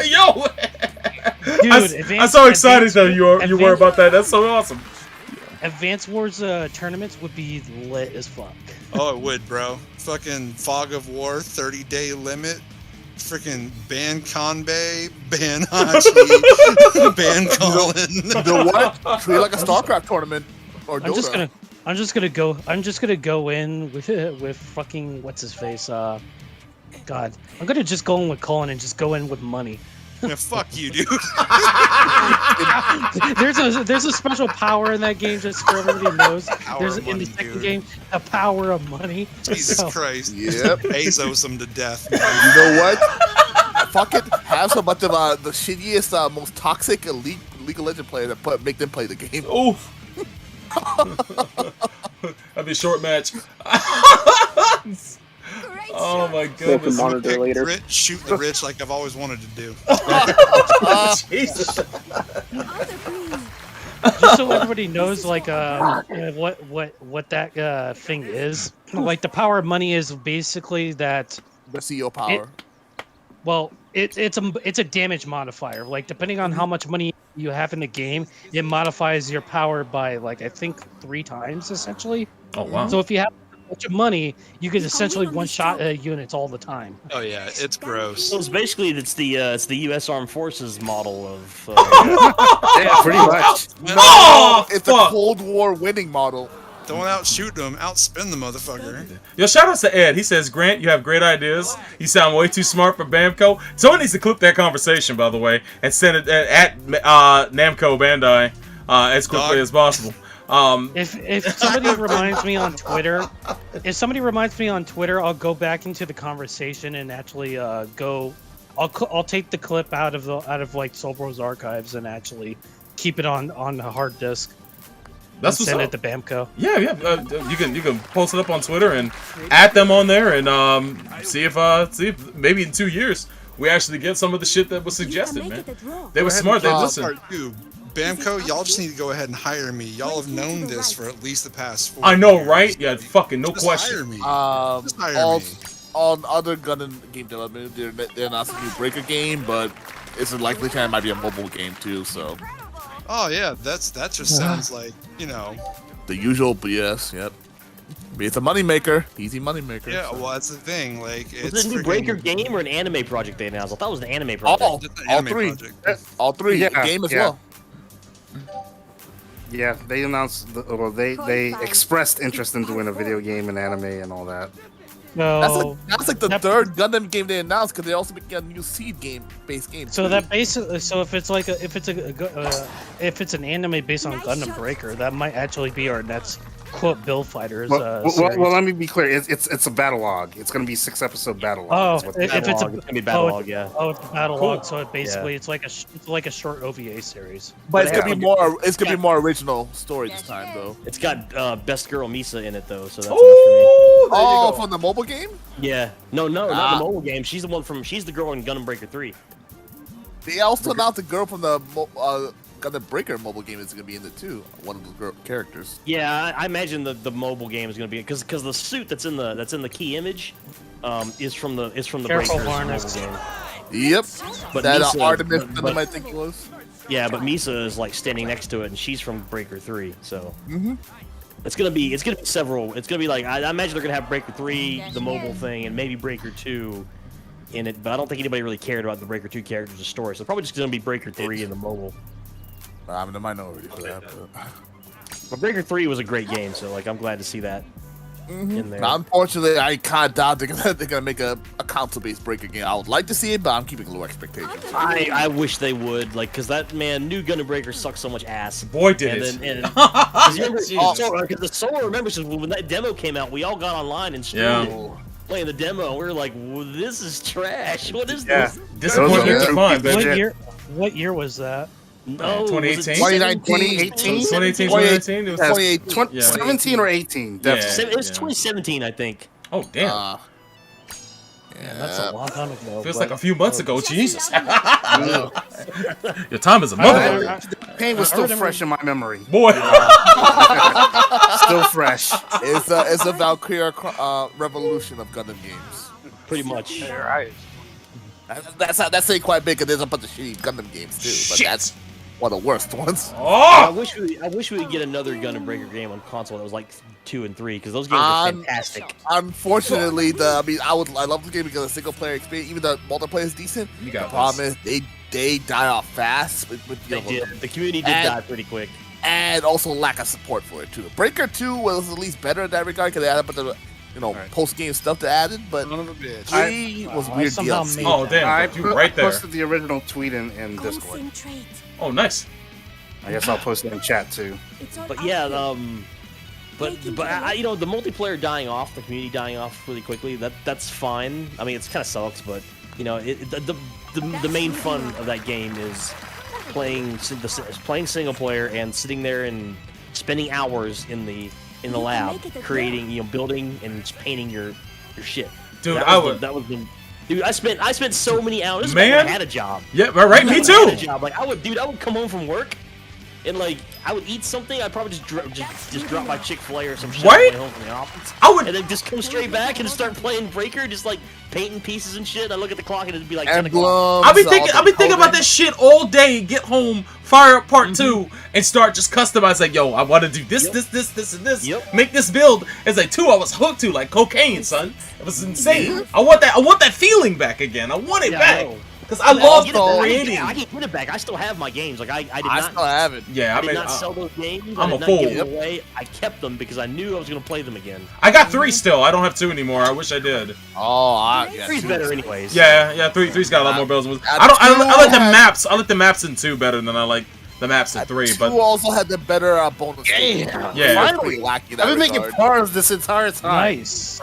Yo, Dude, I'm so excited though. You were about that. That's so awesome. Advance Wars tournaments would be lit as fuck. Oh, it would, bro. Fucking Fog of War, 30-day limit. freaking ban Kanbei, ban Hachi, ban Colin. You know what? Treat it like a StarCraft tournament or Dota. I'm just gonna go in with fucking what's his face. God, I'm gonna just go in with Colin and just go in with money. Yeah, fuck you, dude. there's a special power in that game, just for everybody knows. There's of in money, the second dude. game the power of money. Jesus So- Christ. Yep. Bezos him to death. You know what? Fuck it. Have some bunch of the shittiest, most toxic League of Legends players that make them play the game. Oof. That'd be a short match. Oh my goodness. monitor Pick later. Rich, shoot the rich like I've always wanted to do. Jesus. Just so everybody knows, like, what that thing is. Like, the power of money is basically that. The CEO power. It's a damage modifier. Like, depending on how much money you have in the game, it modifies your power by, like, I think 3 times essentially. Oh wow. So if you have a bunch of money, you can essentially one-shot units all the time. Oh yeah, it's gross. So it's basically it's the U.S. Armed Forces model of. Yeah, pretty much. No, it's a Cold War winning model. Don't outshoot them, outspin the motherfucker. Yo, shout out to Ed. He says, Grant, you have great ideas. You sound way too smart for Bamco. Someone needs to clip that conversation, by the way, and send it at Namco Bandai as quickly as possible. If somebody reminds me on Twitter, I'll go back into the conversation and actually go. I'll take the clip out of like Solbro's archives and actually keep it on the hard disk. That's and what's send up. it to Bamco. Yeah. You can post it up on Twitter and add them on there and see if maybe in 2 years we actually get some of the shit that was suggested, man. They were smart. They listened. Bamco, y'all just need to go ahead and hire me. Y'all have known this for at least the past 4 I know, years. right? Yeah, fucking no Just question. hire me. Just hire me. On other Gundam game development, they're announcing a new Breaker game, but it's a likely chance it might be a mobile game too. So. Oh yeah, that just sounds like, you know, the usual BS. Yep. It's a moneymaker, easy moneymaker. Yeah, well that's the thing. Like, Was it's it a new freaking- Breaker game or an anime project they announced? I thought it was an anime project. All three. All three. Yeah, Game as yeah. well. Yeah, they announced. They expressed interest in doing a video game and anime and all that. No. That's like the third Gundam game they announced because they also making a new Seed based game. So that basically, if it's an anime based on Gundam Breaker, that might actually be our next quote Bill Fighters. Well, let me be clear. It's a battle log. It's going to be 6-episode battle log. Oh, if it's gonna be battle log, yeah. Oh, it's a battle Cool. log. So it basically it's like a short OVA series. But it's gonna be more. It's gonna be more original story this time, though. It's got Best Girl Misa in it though, so that's enough for me. Oh, from the mobile game? Yeah, no, not the mobile game. She's the girl in Gundam Breaker 3. They also announced the girl from the Gundam Breaker mobile game is gonna be in it too. One of the characters. Yeah, I imagine the mobile game is going to be because the suit that's in the key image is from the Careful, Breaker's Varnus. mobile game. Yep. But That Misa- Artemis but- Gundam, I think it was. Yeah, but Misa is like standing next to it, and she's from Breaker 3. So it's gonna be several. It's gonna be like I imagine they're gonna have Breaker 3, the mobile thing, and maybe Breaker 2 in it. But I don't think anybody really cared about the Breaker 2 characters or story. So probably just gonna be Breaker 3 in the mobile. I'm in the minority for that. But Breaker 3 was a great game, so like I'm glad to see that in there. Now, unfortunately, I kind of doubt they're gonna make a console-based Breaker game. I would like to see it, but I'm keeping low expectations. I wish they would, like, cause that new Gundam Breaker sucks so much ass. Boy, did and it. Then, cause you remember, Jesus. because the Solar remembers when that demo came out, we all got online and streamed it, playing the demo. We were like, well, "This is trash. What is this?" Disappointment defined, baby. What year was that? No, 2018? 2018? 2018, 2019? It was 2018, 17 or 18, definitely. It was 2017, I think. Oh, damn. That's a long time ago. Feels but- like a few months ago. Jesus. Your time is a motherfucker. Pain was still fresh in my memory. Boy. Still fresh. It's a Valkyria revolution of Gundam games. Pretty much. Right. That's saying quite big because there's a bunch of shitty Gundam games too. But Shit. that's one of the worst ones. I wish we could get another Gundam Breaker game on console that was like 2 and 3 because those games are fantastic. Unfortunately, I love the game because the single player experience, even the multiplayer is decent. The problem is they die off fast. The community did die pretty quick. And also lack of support for it too. Breaker 2 was at least better in that regard because they had a bunch of post-game stuff to add it, but 3 was weird DLC. Oh damn! I right there. posted the original tweet in Discord. Oh nice. I guess I'll post it in chat too. But yeah, but the multiplayer dying off, the community dying off really quickly. That's fine. I mean, it's kind of sucks, but the main fun of that game is playing single player and sitting there and spending hours in the lab creating, building and painting your shit. Dude, I spent so many hours. Man, I had a job. Yeah, right. Me too. I had a job. Like I would come home from work. And like I would eat something, I'd probably just drop my Chick-fil-A or some shit on the way home from the office. And then just come straight back and start playing Breaker, just like painting pieces and shit. I look at the clock and it'd be like 10 o'clock. I'll be thinking about that shit all day. Get home, fire up part 2, and start just customizing. Like, yo, I want to do this, this, and this. Make this build. It's like 2 I was hooked to, like cocaine, son. It was insane. I want that feeling back again. I want it back. Because I love creating. I can get it back. I still have my games. Like I still have it. Yeah, I did not sell those games. I'm a fool. Give them away. I kept them because I knew I was going to play them again. I got 3 still. I don't have 2 anymore. I wish I did. Oh, 3's better anyways. Yeah. 3's got a lot more bells. I like the maps. I like the maps in 2 better than I like the maps in 3. But 2 also had the better bonus. Yeah. Finally, wacky. I've been making bars this entire time. Nice.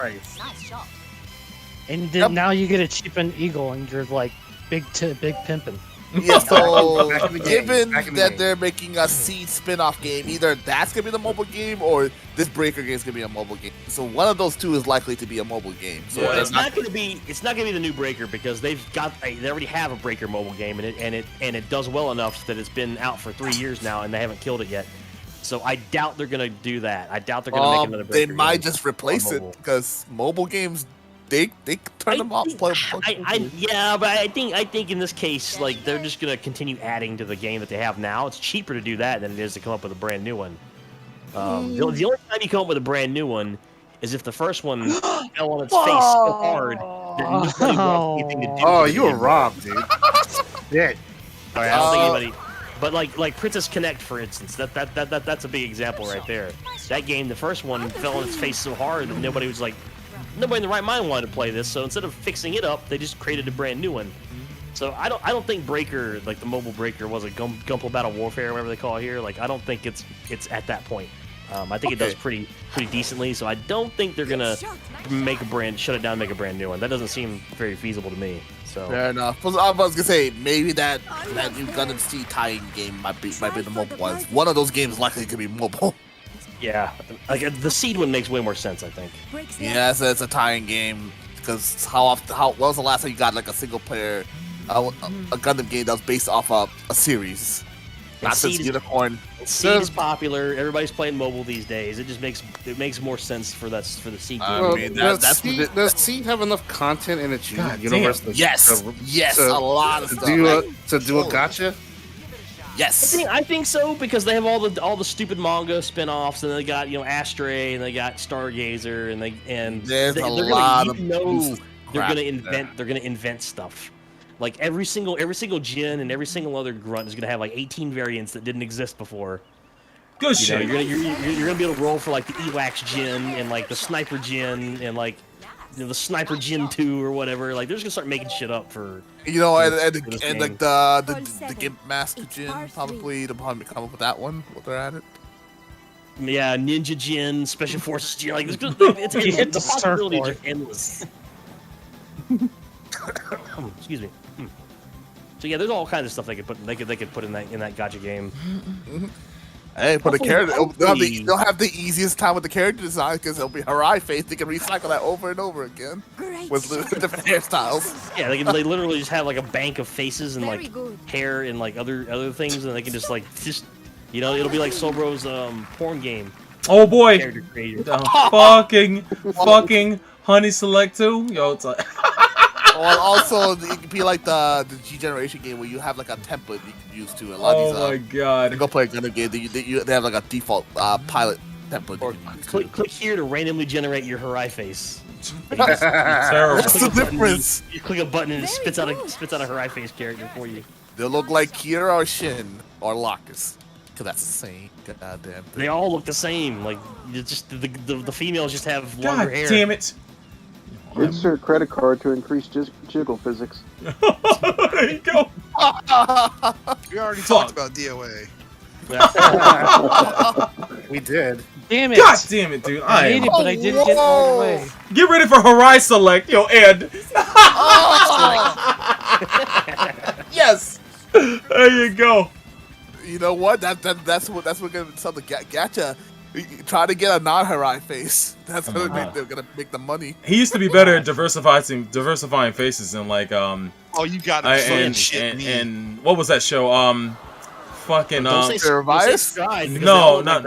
And then now you get a cheapened Eagle, and you're like big pimpin'. Yeah, so given that they're making a Seed spin-off game, either that's gonna be the mobile game or this Breaker game is gonna be a mobile game. So one of those 2 is likely to be a mobile game. So it's not gonna be the new Breaker because they already have a Breaker mobile game and it does well enough that it's been out for 3 years now and they haven't killed it yet. So I doubt they're gonna do that. I doubt they're gonna make another Breaker. They might just replace it because mobile games. They turn them off. But I think in this case, like they're just gonna continue adding to the game that they have now. It's cheaper to do that than it is to come up with a brand new one. The only time you come up with a brand new one is if the first one fell on its face so hard that nobody wants anything to do. Oh, you were robbed, dude. Yeah. I don't think anybody. But like Princess Connect, for instance, that's a big example right there. That game, the first one, fell on its face so hard that nobody in the right mind wanted to play this, so instead of fixing it up, they just created a brand new one. So I don't think Breaker, like the mobile Breaker, was a Gunpla Battle Warfare, or whatever they call it here. Like I don't think it's at that point. I think it does pretty decently. So I don't think they're gonna shut it down, and make a brand new one. That doesn't seem very feasible to me. So fair enough. I was gonna say maybe that new Gundam Seed tying game might be the mobile one. One of those games likely could be mobile. Yeah, like the Seed one makes way more sense, I think. Yeah, it's a tying game because when was the last time you got like a single player a Gundam game that was based off of a series? Not since Unicorn. Seed is popular. Everybody's playing mobile these days. It just makes more sense for the Seed game. I mean, does Seed have enough content in its universe? Yes, a lot of stuff. To do a gacha. Yes, I think so because they have all the stupid manga spin-offs and they got Astray and they got Stargazer and there's a lot of they're gonna invent stuff. Like every single Jin and every single other grunt is gonna have like 18 variants that didn't exist before. Good shit. You're gonna be able to roll for like the Elax Jin and like the Sniper Jin and like the Sniper Jin 2 or whatever. Like they're just gonna start making shit up for and like the Gimp Master Jin probably come up with that one while they're at it. Yeah, Ninja Jin, Special Forces Jin. Like the possibilities are endless. Excuse me. So yeah, there's all kinds of stuff they could put in that gacha game. Hey, but the character they'll have the easiest time with the character design because it'll be Harai face. They can recycle that over and over again with different hairstyles. Yeah, they literally just have like a bank of faces and like hair and like other things, and they can just it'll be like Sobro's porn game. Oh boy, fucking Honey Select 2. Yo, it's like Or also, it could be like the G Generation game where you have like a template you can use to. A lot of these, my god! Go play a Gundam game. They have like a default pilot template. Or click here to randomly generate your Harai face. Terrible. What's the difference? You click a button and it spits out a Harai face character for you. They look like Kira or Shin or Locus. Cause that's the same goddamn thing. They all look the same. Like just the females just have longer hair. God damn it! Insert credit card to increase jiggle physics. There you go. We already talked about DOA. We did. Damn it! God damn it, dude! I hate it, but I didn't get all the way. Get ready for Harai Select, yo, Ed. Yes. There you go. You know what? That's what gonna tell the gacha. Try to get a non-Harai face. That's what they're gonna make the money. He used to be better at diversifying faces and like Oh, you got it. And what was that show? Fucking Don't say Revice? No, not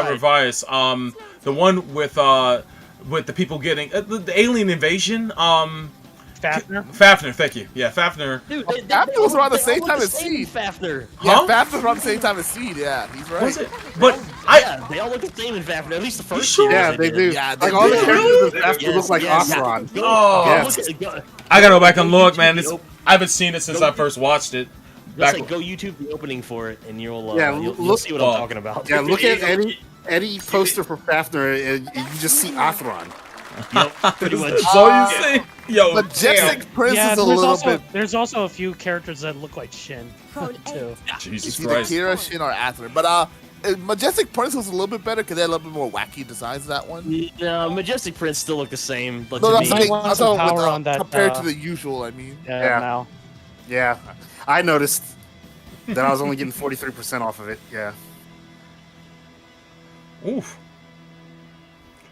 Revice. The one with the people getting the alien invasion. Fafnir, thank you. Yeah, Fafnir. Dude, Fafnir was around the same time as Seed. Fafnir. Yeah, Fafnir was around the same time as Seed. Yeah, he's right. Was it? But they all look the same in Fafnir. At least the first. Sure? Yeah, they do. Yeah, Like all the characters in Fafnir look like Oseron. Oh, Yes. I gotta go back and look, man. I haven't seen it since I first watched it. Go YouTube the opening for it, and you'll see what I'm talking about. Yeah, look at Eddie poster for Fafnir, and you just see Oseron. Yep, pretty much. So you see, yo, Majestic Prince is a little bit. There's also a few characters that look like Shin too. Jesus It's either Christ. Kira, Shin, or Atherin. But Majestic Prince was a little bit better because they had a little bit more wacky designs. That one. Yeah, Majestic Prince still look the same. But No, to I'm me, saying, wants some power on that, compared to the usual. I mean. Yeah. Now. Yeah, I noticed that I was only getting 43% off of it. Yeah. Oof.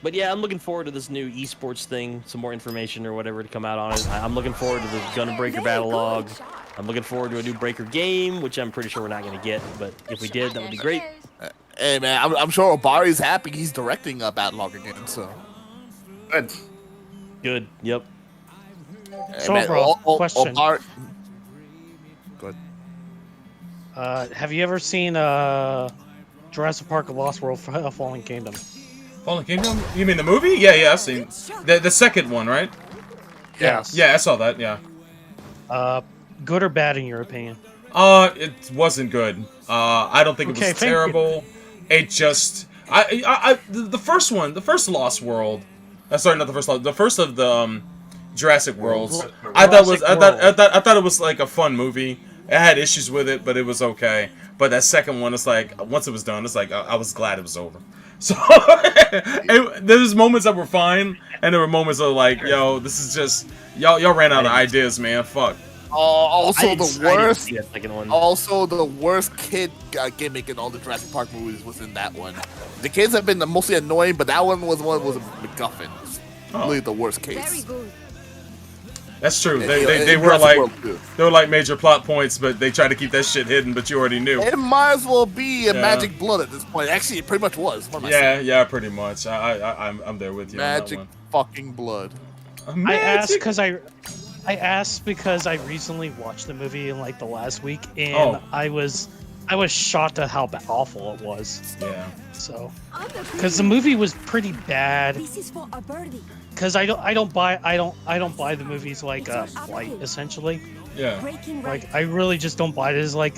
But yeah, I'm looking forward to this new esports thing. Some more information or whatever to come out on it. I'm looking forward to the Gundam Breaker battle log. I'm looking forward to a new Breaker game, which I'm pretty sure we're not going to get. But if we did, that would be great. Hey man, I'm sure Obari's happy. He's directing a battle log again. So. Good. Yep. So, man, bro, question. Good. Have you ever seen Jurassic Park: A Lost World: Fallen Kingdom? Fallen Kingdom? You mean the movie? Yeah, I've seen the second one, right? Yes. Yeah, I saw that. Yeah. Good or bad in your opinion? It wasn't good. I don't think it was terrible. It just, the first one, the first Lost World. Sorry, not the first Lost. The first of the Jurassic Worlds. I thought it was like a fun movie. It had issues with it, but it was okay. But that second one, it's like once it was done, it's like I was glad it was over. So there's moments that were fine, and there were moments of like, yo, this is just y'all ran out of ideas, man. Fuck. Also the worst kid gimmick in all the Jurassic Park movies was in that one. The kids have been mostly annoying, but that one was a MacGuffin. Really the worst case. That's true. They were like major plot points, but they tried to keep that shit hidden. But you already knew. It might as well be a Magic Blood at this point. Actually, it pretty much was. Yeah, pretty much. I'm there with you. Magic fucking Blood. I asked because I recently watched the movie in like the last week, and I was shocked at how awful it was. Yeah. So, because the movie was pretty bad. Because I don't buy the movies like Flight essentially. Yeah. Like I really just don't buy it. It's like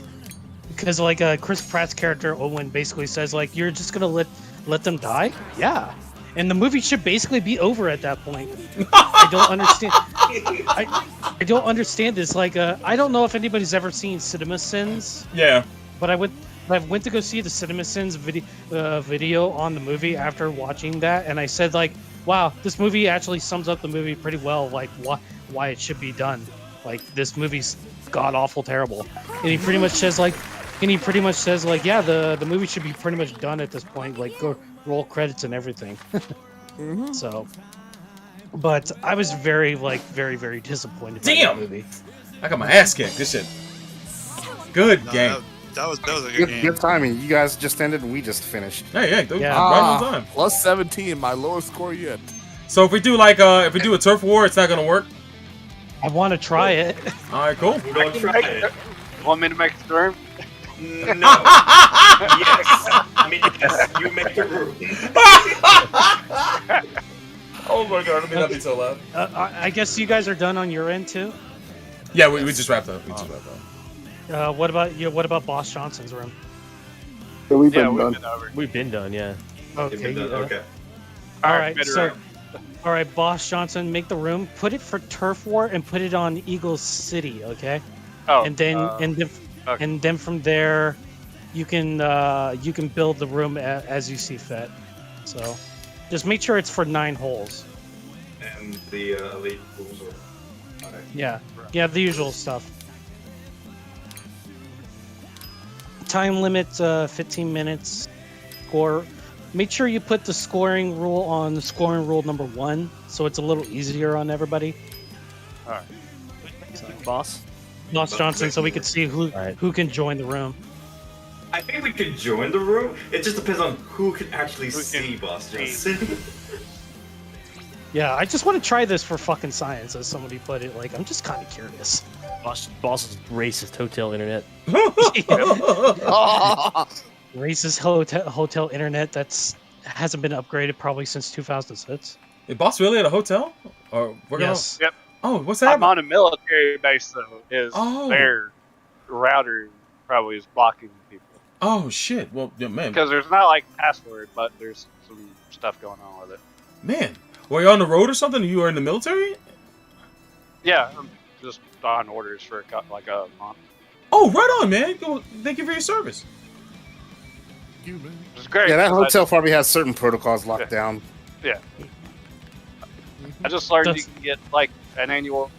because like Chris Pratt's character Owen basically says like you're just gonna let them die. Yeah. And the movie should basically be over at that point. I don't understand. I don't understand this. Like, I don't know if anybody's ever seen Cinema Sins. Yeah. But I went to go see the Cinema Sins video on the movie after watching that, and I said like, wow, this movie actually sums up the movie pretty well. Like, why it should be done. Like, this movie's god awful terrible. And he pretty much says like, yeah, the movie should be pretty much done at this point. Like, go roll credits and everything. So, but I was very disappointed by the movie. I got my ass kicked. This shit. Good game. That was a good game. Good timing. You guys just ended and we just finished. Hey, right on time. Plus 17, my lowest score yet. So if we do like a turf war, it's not gonna work. I want to try it. All right, cool. We're gonna try it. Want me to make the room? No. Yes. I mean, yes. You make the room. Oh my god, that'd be so loud. I guess you guys are done on your end too. Yeah, we just wrapped up. What about you? What about Boss Johnson's room? Yeah, we've Yeah, been we've done. been over. We've been done, yeah. Okay. Okay. All Alright, right. better So, room. all right, Boss Johnson, make the room. Put it for Turf War and put it on Eagle City. Okay. Oh, And then okay. and then from there, you can build the room as you see fit. So, just make sure it's for 9 holes. And the elite rules are. Okay. Yeah. Yeah, the usual stuff. Time limit 15 minutes. Score. Make sure you put the scoring rule on the scoring rule number 1, so it's a little easier on everybody. All right. Boss? Boss Johnson, so we can see who can join the room. I think we could join the room. It just depends on who can actually see Boss Johnson. Yeah, I just want to try this for fucking science, as somebody put it. Like, I'm just kind of curious. Boss's racist hotel internet. Racist hotel internet hasn't been upgraded probably since 2006. Is Boss really at a hotel? Or we're Yes. Yep. Oh, what's I'm happening? on a military base though. Oh. Their router probably is blocking people Oh shit! Well, yeah, man, because there's not like password, but there's some stuff going on with it. man, were you on the road or something? You were in the military? Yeah, I'm just on orders for like a month. Oh, right on, man. Go, thank you for your service. It's great. Yeah, that but- hotel probably has certain protocols locked down. Yeah. I just learned you can get like an annual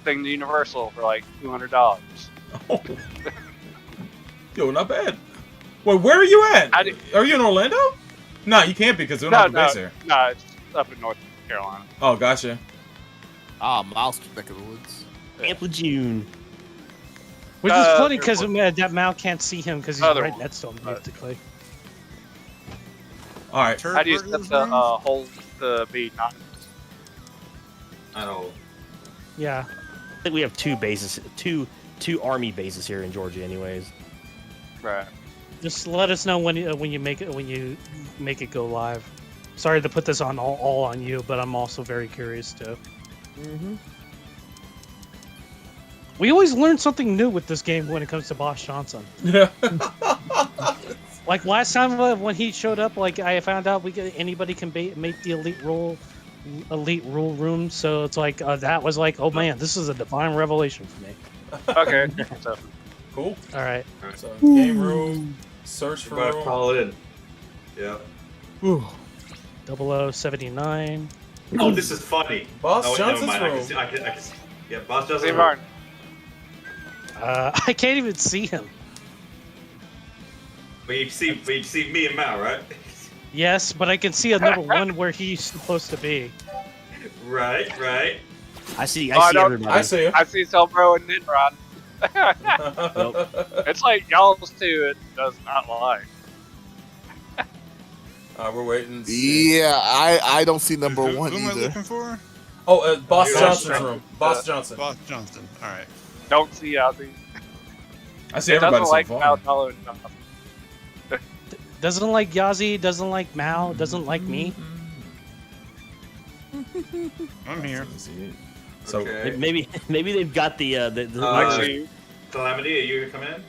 thing to Universal for like $200. Oh. Yo, not bad. Well, where are you at? Are you in Orlando? No, you can't because we don't have a base there. No, it's up in North Carolina. Oh, gotcha. Miles neck of the woods. Amplitude. Which is funny because that Mal can't see him because he's Other right one. next to him, basically. All right. How do you set the holes to be not? I don't. Yeah. I think we have 2 bases, two army bases here in Georgia, anyways. Right. Just let us know when you make it go live. Sorry to put this on all on you, but I'm also very curious too. Mm-hmm. We always learn something new with this game when it comes to Boss Johnson. Yeah. Like last time when he showed up, like I found out anybody can make the elite rule room. So it's like that was like, oh man, this is a divine revelation for me. Okay. Cool. All right. So game room, search for We're room. call it in. Yeah. 0079. Oh, this is funny. Boss never Johnson's mind. I room. can see. Yeah, Boss Johnson's Steve room. Martin. I can't even see him. But you see me and Mal, right? Yes, but I can see a number 1 where he's supposed to be. Right. I see everybody. I see him. I see Celbro and Ninron. Nope. It's like y'all's too. It does not lie. We're waiting. Yeah, I don't see number Who 1 am I either. looking for? Oh, Boss Yeah. Johnson's room. Boss Johnson. Boss Johnson. All right. Don't see Ozzy. I see It everybody doesn't so like far. Malcolm and John. Doesn't like Yazi, doesn't like Mal, doesn't like me. I'm here. So Okay. Maybe they've got the Actually, Calamity, are you coming in?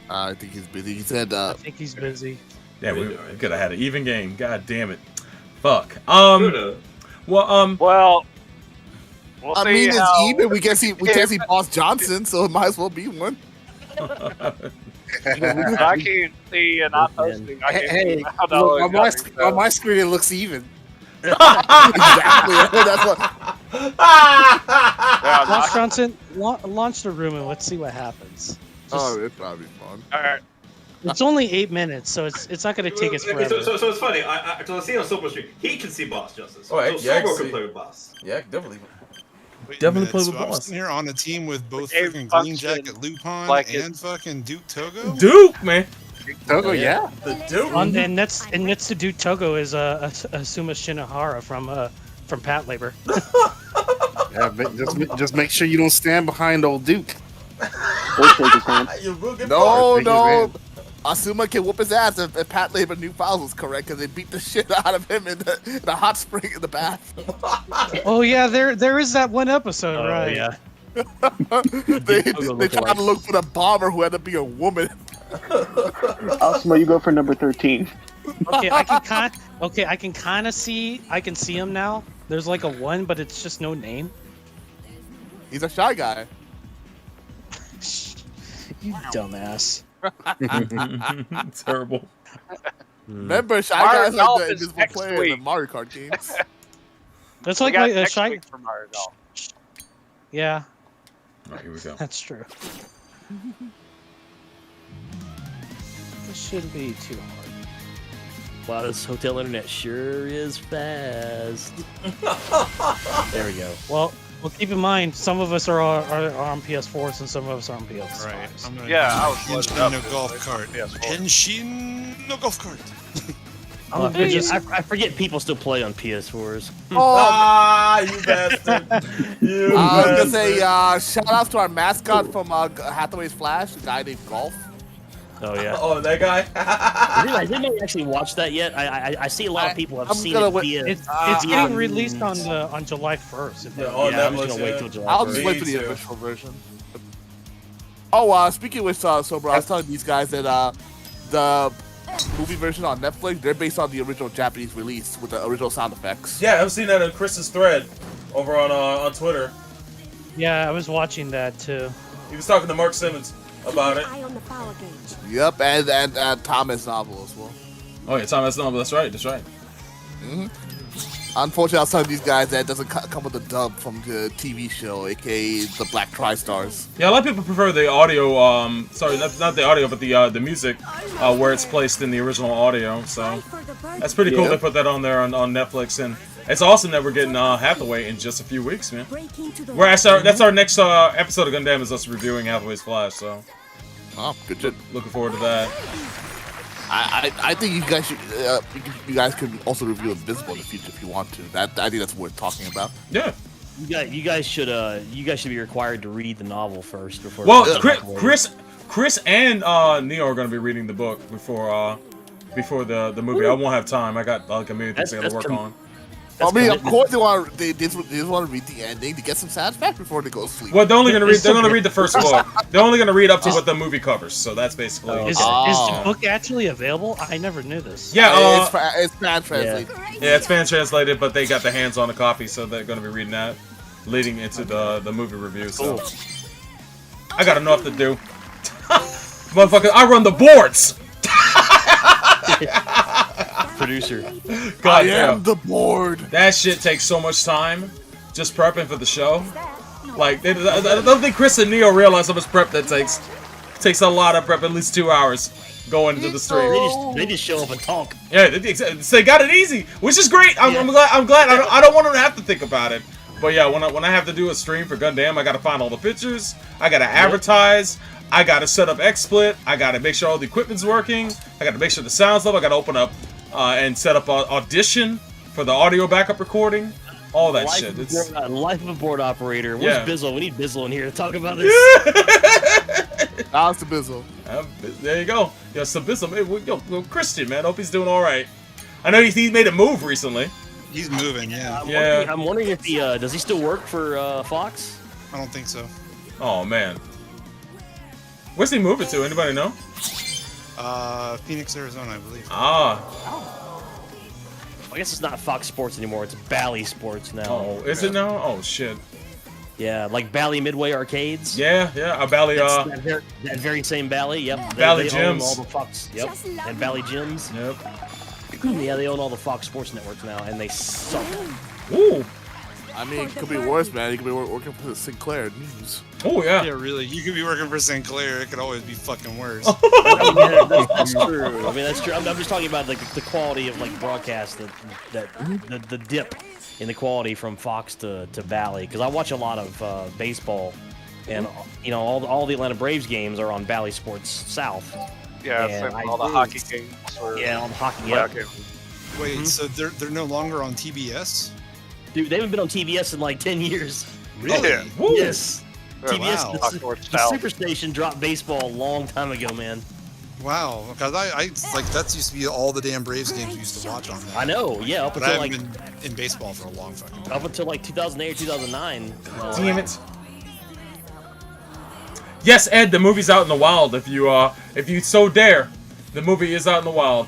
I think he's busy. He said, I think he's busy. yeah, we could have had an even game. God damn it. Fuck. Coulda. Well, Well, we'll I see mean, it's how- even. We can't see Boss Johnson, so it might as well be one. I can't see and not posting. I can't Hey, see how look, on, my, so- on my screen it looks even. Exactly. That's what. Yeah, Boss Johnson, launch the room and let's see what happens. Oh, it's probably fun. all right. It's only 8 minutes, so it's not going to take us Okay, forever. so it's funny. I see on Silver Street, he can see Boss Justice. Oh, yeah, so I can Silver see. can play with Boss. yeah, definitely. Wait a Definitely minute, play so with I'm Boss. sitting here on a team with both It freaking Green functions Jacket Lupin like and it- fucking Duke Togo. Duke, man. Togo, yeah. The Duke. And next to Duke Togo is Asuma Shinohara from Pat Labor. Just make sure you don't stand behind old Duke. No. Asuma can whoop his ass if Pat Labor New Files was correct because they beat the shit out of him in the hot spring in the bath. Oh yeah, there is that one episode, right? Yeah. they tried to look for the bomber who ended up being a woman. Asuma, you go for number 13. Okay, I can kind of see him now. There's like a 1, but it's just no name. He's a shy guy. You dumbass. Terrible. Remember, Shy Guy's like the invisible player in the Mario Kart games. That's like my next Shy. week for Mario Golf. Yeah. Oh, here we go. That's true. This shouldn't be too hard. Wow, this hotel internet sure is fast. There we go. Well, keep in mind, some of us are on PS4s and some of us are on PS5s. Right. I'm gonna I was Genshin no golf cart. Genshin no golf cart. I forget people still play on PS4s. You bastard! You I was bastard. gonna say shout out to our mascot from Hathaway's Flash, the guy named Golf. Oh yeah. Oh, that guy. I didn't actually watch that yet. I see a lot of people have seen it via. It's getting released on July 1st. I'm just gonna wait till July 1st. I'll just wait for the official version. Oh, speaking of which, bro, I was telling these guys that the movie version on Netflix, they're based on the original Japanese release with the original sound effects. Yeah, I've seen that in Chris's thread over on Twitter. Yeah, I was watching that too. He was talking to Mark Simmons about it. Yep, and Thomas Novel as well. Oh yeah, Thomas Novel. That's right. That's right. Mm-hmm. Unfortunately, I was telling these guys that it doesn't come with a dub from the TV show, aka the Black Tri-Stars. Yeah, a lot of people prefer the audio. Sorry, not the audio, but the music, where it's placed in the original audio. So that's pretty cool. They put that on there on Netflix, and it's awesome that we're getting Hathaway in just a few weeks, man. That's our next episode of Gundam is us reviewing Hathaway's Flash. So, good shit. Looking forward to that. I think you guys could also review Invisible in the future if you want to. I think that's worth talking about. Yeah. You guys should be required to read the novel first before. Well, Chris and Neo are going to be reading the book before the movie. I won't have time. I got like a million things I got to work on. I mean, of course they just want to read the ending to get some satisfaction before they go to sleep. Well, they're only gonna read the first book. They're only gonna read up to what the movie covers. So that's basically. Is the book actually available? I never knew this. Yeah, it's fan translated. Yeah, it's fan translated, but they got the hands on a copy, so they're gonna be reading that, leading into the movie review. So I got enough to do. Motherfucker, I run the boards. Producer. God I am the board. That shit takes so much time, just prepping for the show. Like, I don't think Chris and Neo realize how much prep that takes. It takes a lot of prep, at least 2 hours going into the stream. They just show up and talk. Yeah, they got it easy, which is great. I'm glad. I don't want them to have to think about it. But yeah, when I have to do a stream for Gundam, I gotta find all the pictures. I gotta advertise. I gotta set up XSplit. I gotta make sure all the equipment's working. I gotta make sure the sound's level. I gotta open up and set up Audition for the audio backup recording. All that shit. It's life of a board operator. Where's Bizzle? We need Bizzle in here to talk about this. How's the Bizzle? There you go. Yo, so Bizzle, yo, Christian, man. Hope he's doing all right. I know he made a move recently. He's moving, yeah. I'm wondering if he does he still work for Fox? I don't think so. Oh man. Where's he moving to? Anybody know? Phoenix, Arizona, I believe. I guess it's not Fox Sports anymore. It's Bally Sports now. Oh, is it now? Oh shit. Yeah, like Bally Midway Arcades. Yeah, a Bally. That very same Bally. Yep. Bally they Gyms. own all the Fox. Yep. And Bally Gyms. Yep. Yeah, they own all the Fox Sports networks now, and they suck. Ooh. I mean, it could be worse, man. You could be working for Sinclair News. Oh yeah. Yeah, really. You could be working for Sinclair. It could always be fucking worse. That's true. I mean, that's true. I'm just talking about like the quality of like broadcast, the dip in the quality from Fox to Bally. Because I watch a lot of baseball, and you know all the Atlanta Braves games are on Bally Sports South. Yeah, and all the hockey games. Yeah, all the hockey. Yeah. Okay. Wait, so they're no longer on TBS? Dude, they haven't been on TBS in like 10 years. Really? Yeah. Yes. Wow. TBS, the Superstation dropped baseball a long time ago, man. Wow, because I like that's used to be all the damn Braves games we used to watch on that. I know, yeah, up But until I like haven't been in baseball for a long fucking time. up until like 2008 or 2009. Damn it. Yes, Ed, the movie's out in the wild. If you so dare, the movie is out in the wild.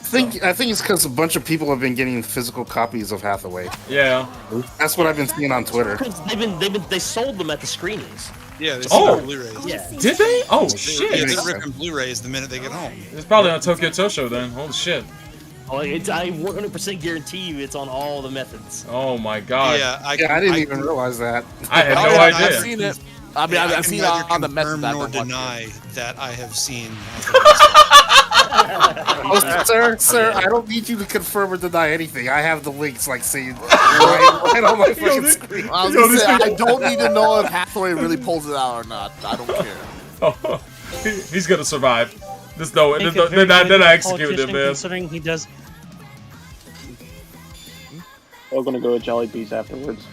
I think it's because a bunch of people have been getting physical copies of Hathaway. Yeah, that's what I've been seeing on Twitter. They sold them at the screenings. Yeah, they sold Blu-rays. Yeah. Did they? Oh shit! Yeah, they rip in Blu-rays the minute they get home. It's probably on Tokyo Tosho then. Holy shit! Oh, I 100% guarantee you it's on all the methods. Oh my god! Yeah, I didn't even realize that. I had no idea. I've seen it. I mean, I've seen it on the method. Nor deny that I have seen. Sir, I don't need you to confirm or deny anything. I have the links, like, saying right on my fucking screen. I was gonna say, I don't need to know if Hathaway really pulls it out or not. I don't care. Oh, he's gonna survive. They're not executing him, man. Considering he does. I'm gonna go with Jolly Bees afterwards.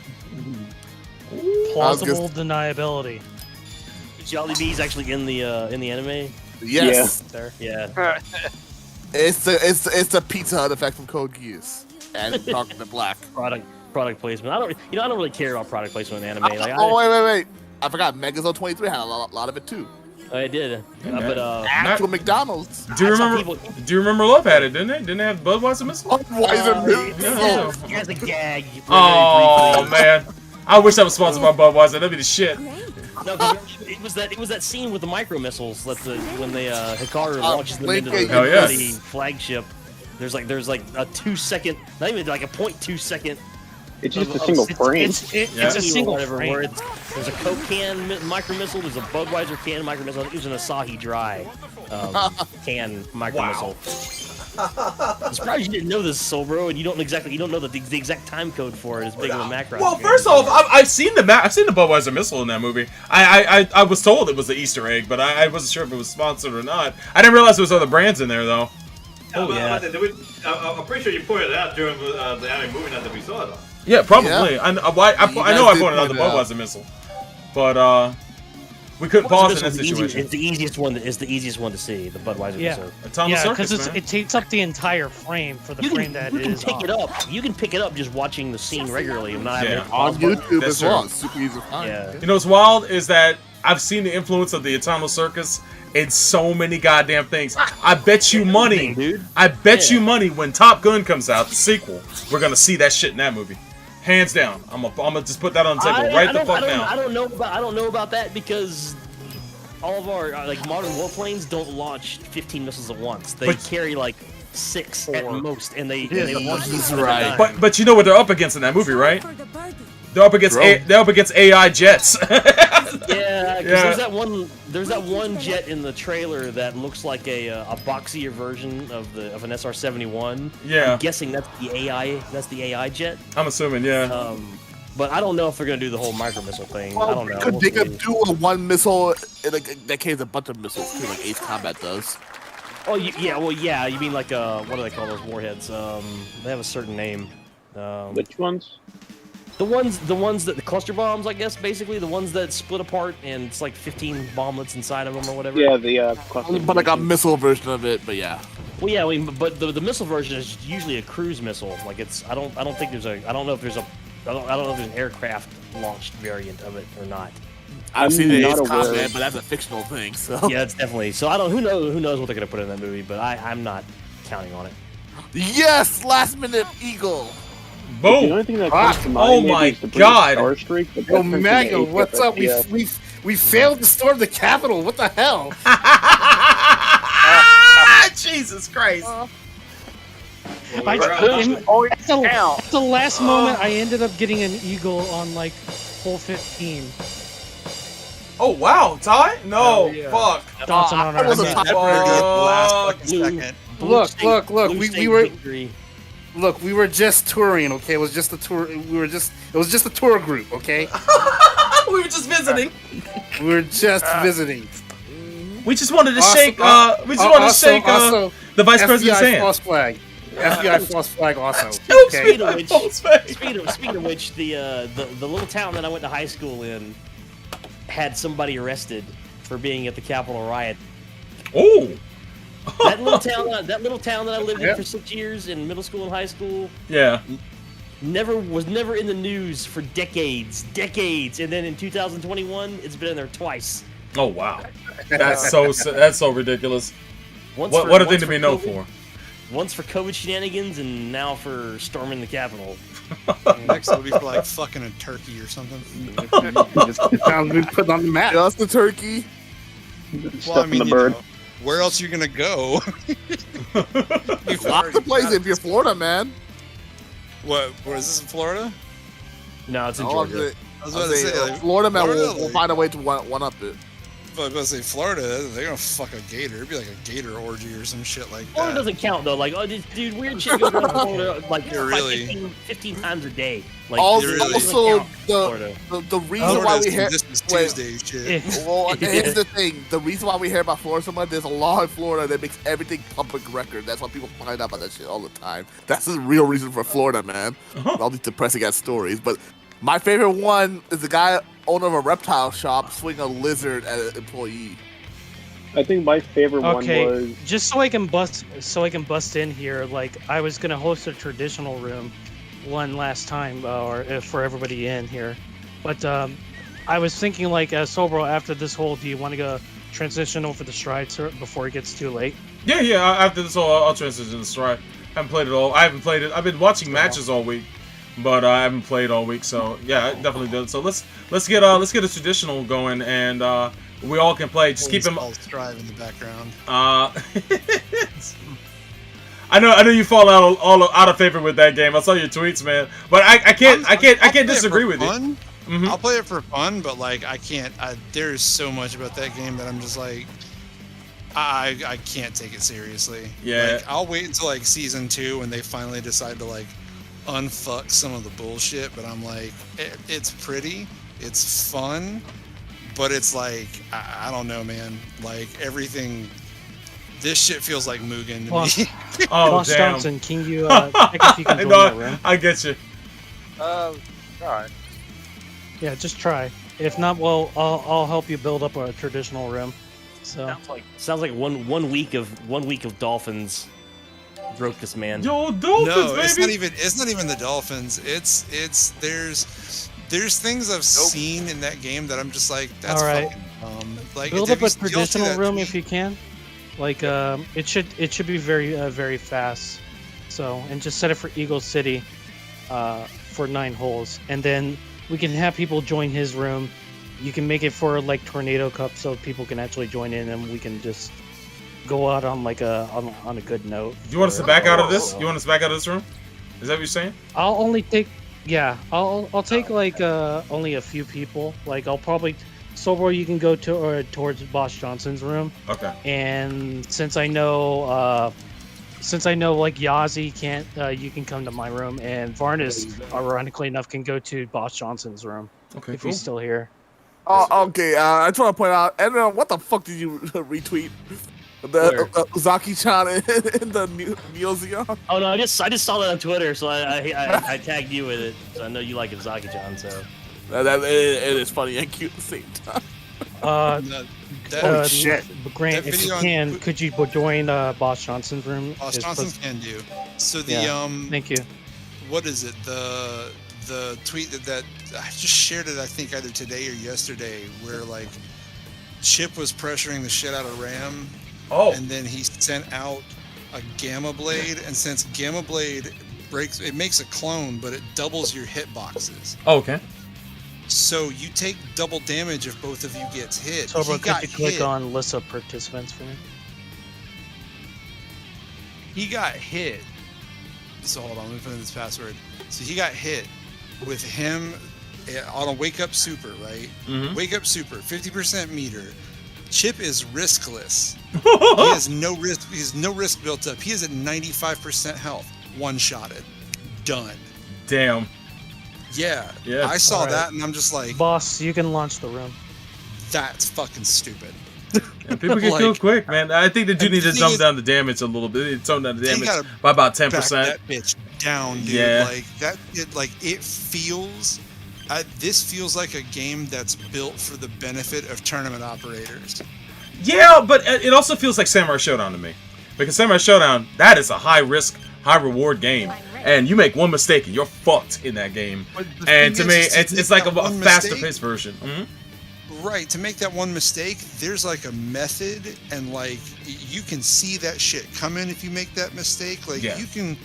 Plausible deniability. Jolly Bee's actually in the anime. Yes. There. Yeah. It's the Pizza Hut effect from Code Geass and Dark the Black. Product placement. I don't really care about product placement in anime. Wait! I forgot. Megazone 23 had a lot of it too. I did. Actual McDonald's. Do you remember Love had it? Didn't they have Budweiser missile? Budweiser missile. Here's a gag. Oh man, I wish I was sponsored by Budweiser. That'd be the shit. No, it was that scene with the micro missiles that when they Hikaru launches them into the bloody flagship. There's like a 2 second, not even like a 0.2 second. It's just a single frame. It's a single frame. Where there's a Coke can micro missile. There's a Budweiser can micro missile. It was an Asahi Dry can micro missile. I'm surprised you didn't know this, Soul Bro, and you don't know the exact time code for it. As big of a macro. Well, first off, I've seen the Budweiser missile in that movie. I was told it was the Easter egg, but I wasn't sure if it was sponsored or not. I didn't realize there was other brands in there though. Oh yeah. I'm pretty sure you pointed it out during the anime movie night that we saw it on. Yeah, probably. Yeah. I know I pointed out the Budweiser missile, but we couldn't pause in that situation. It's the easiest one. It's the easiest one to see. The Budweiser missile. Because it takes up the entire frame for the frame that you can is. Pick it up. You can pick it up just watching the scene regularly and not having on YouTube as well. It's super easy to find. Yeah. You know what's wild is that I've seen the influence of the Eternal Circus in so many goddamn things. I bet you money, dude. I bet you money when Top Gun comes out, the sequel, we're gonna see that shit in that movie. Hands down. I'm gonna just put that on the table right the fuck now. I don't know about that because all of our like modern warplanes don't launch 15 missiles at once. They carry like 6 at most, and they launch these right. But you know what they're up against in that movie, right? They're up against AI jets. Yeah, because there's that one jet in the trailer that looks like a boxier version of an SR-71. Yeah. I'm guessing that's the AI jet. I'm assuming, yeah. But I don't know if they're gonna do the whole micro missile thing. Well, I don't know. They could do a one missile that carries a bunch of missiles too, like Ace Combat does. Oh yeah. You mean like what do they call those warheads? They have a certain name. Which ones? The ones that the cluster bombs, I guess, basically the ones that split apart and it's like 15 bomblets inside of them or whatever. Yeah, the cluster. But like a missile version of it, but yeah. Well, yeah, I mean, but the missile version is usually a cruise missile. Like I don't know if there's an aircraft launched variant of it or not. I've seen it as Combat, but that's a fictional thing. So yeah, it's definitely. So I don't. Who knows what they're gonna put in that movie? But I'm not counting on it. Yes, last minute Eagle. Boom! The only thing that comes to mind oh my god! Yo, Mago, what's up? We failed to storm the Capitol. What the hell? Jesus Christ! At the last moment, I ended up getting an eagle on like hole 15. Oh wow, Ty? No, fuck. Johnson on our Look, we were just touring, okay? It was just a tour. It was just a tour group, okay? We were just visiting. We were just visiting. We just wanted to shake. The vice president's hand. False flag. FBI false flag also. Speaking of which, the little town that I went to high school in had somebody arrested for being at the Capitol riot. Oh. That little town that I lived in for 6 years in middle school and high school. Yeah. Was never in the news for decades, and then in 2021, it's been in there twice. Oh wow, that's so ridiculous. What a thing to be known for. Once for COVID shenanigans, and now for storming the Capitol. Next it'll be for like fucking a turkey or something. It's time to be put on the map. Just the turkey. Well, I mean, where else are you gonna go? Lots of places if you're Florida, man. What? Where is this in Florida? No, it's in Georgia. I was about to say, like, Florida man will find a way to one up it. But I was about to say Florida, they're gonna fuck a gator. It'd be like a gator orgy or some shit like that. Florida doesn't count though. Like, oh, dude, weird shit goes on in Florida like 15 times a day. Like, also, the reason why we hear this is Tuesday shit. Well, here's the thing: the reason why we hear about Florida so much, there's a law in Florida that makes everything public record. That's why people find out about that shit all the time. That's the real reason for Florida, man. All these depressing ass stories, but. My favorite one is the guy owner of a reptile shop swinging a lizard at an employee. I think my favorite one was just so I can bust in here. Like I was gonna host a traditional room one last time, or for everybody in here, but I was thinking like Sobro, after this whole, do you want to go transition over the Stride before it gets too late? Yeah. After this whole, I'll transition to the Stride. I haven't played it all. I haven't played it. I've been watching matches all week. But I haven't played all week, so yeah, it definitely did. So let's get a traditional going, and we all can play. Just keep him. Strive in the background. I know you fall out of favor with that game. I saw your tweets, man. But I can't disagree with you. Mm-hmm. I'll play it for fun, but like I can't. There's so much about that game that I'm just like. I can't take it seriously. Yeah. Like, I'll wait until like season 2 when they finally decide to like. Unfuck some of the bullshit, but I'm like, it's pretty, it's fun, but it's like, I don't know, man. Like everything, this shit feels like Mugen to me. Oh, Boss damn. Johnson, can you check if you can join the room? I get you. All right. Yeah, just try. If not, well, I'll help you build up a traditional room. So sounds like one week of Dolphins. Broke this man. Yo, Dolphins, no, baby. it's not even the Dolphins. There's things I've seen in that game that I'm just like, that's all right. fucking dumb. Like, build up a traditional room if you can. Like it should be very fast. So, and just set it for Eagle City for 9 holes, and then we can have people join his room. You can make it for like Tornado Cup so people can actually join in, and we can just go out on like on a good note. Do you want us to back out of this? You want us to back out of this room? Is that what you're saying? I'll only take, I'll take like only a few people. Like I'll probably, Sobro, you can go to towards Boss Johnson's room. Okay. And since I know like Yazi can't, you can come to my room, and Varnas, ironically enough, can go to Boss Johnson's room. Okay, if cool. he's still here. Oh, okay. I just want to point out, and what the fuck did you retweet? The Zaki-chan in the museum. Oh no, I just saw that on Twitter, so I tagged you with it. So I know you like Zaki-chan, so. It is funny and cute at the same time. Holy shit! Grant, if you can, could you join Boss Johnson's room? Boss Johnson can do. So the Thank you. What is it? The tweet that I just shared it, I think either today or yesterday, where like Chip was pressuring the shit out of Ram. Oh. And then he sent out a Gamma Blade, and since Gamma Blade it makes a clone, but it doubles your hitboxes. Oh, okay. So you take double damage if both of you gets hit. So, could you click on list of participants for me? He got hit. So hold on, let me put in this password. So he got hit with him on a Wake Up Super, right? Mm-hmm. Wake Up Super, 50% meter. Chip is riskless. He has no risk. He has no risk built up. He is at 95% health. One-shotted. Done. Damn. Yeah. Yeah. I saw that, and I'm just like, Boss, you can launch the room. That's fucking stupid. And people get killed quick, man. I think they do need to dumb down the damage a little bit. They need to tone down the damage by about 10%. That bitch down, dude. Yeah. Like that. It feels. This feels like a game that's built for the benefit of tournament operators. Yeah, but it also feels like Samurai Showdown to me, because Samurai Showdown, that is a high risk, high reward game, and you make one mistake and you're fucked in that game. And to me, it's like a faster paced version. Mm-hmm. Right, to make that one mistake, there's like a method, and like you can see that shit coming if you make that mistake. Like you can,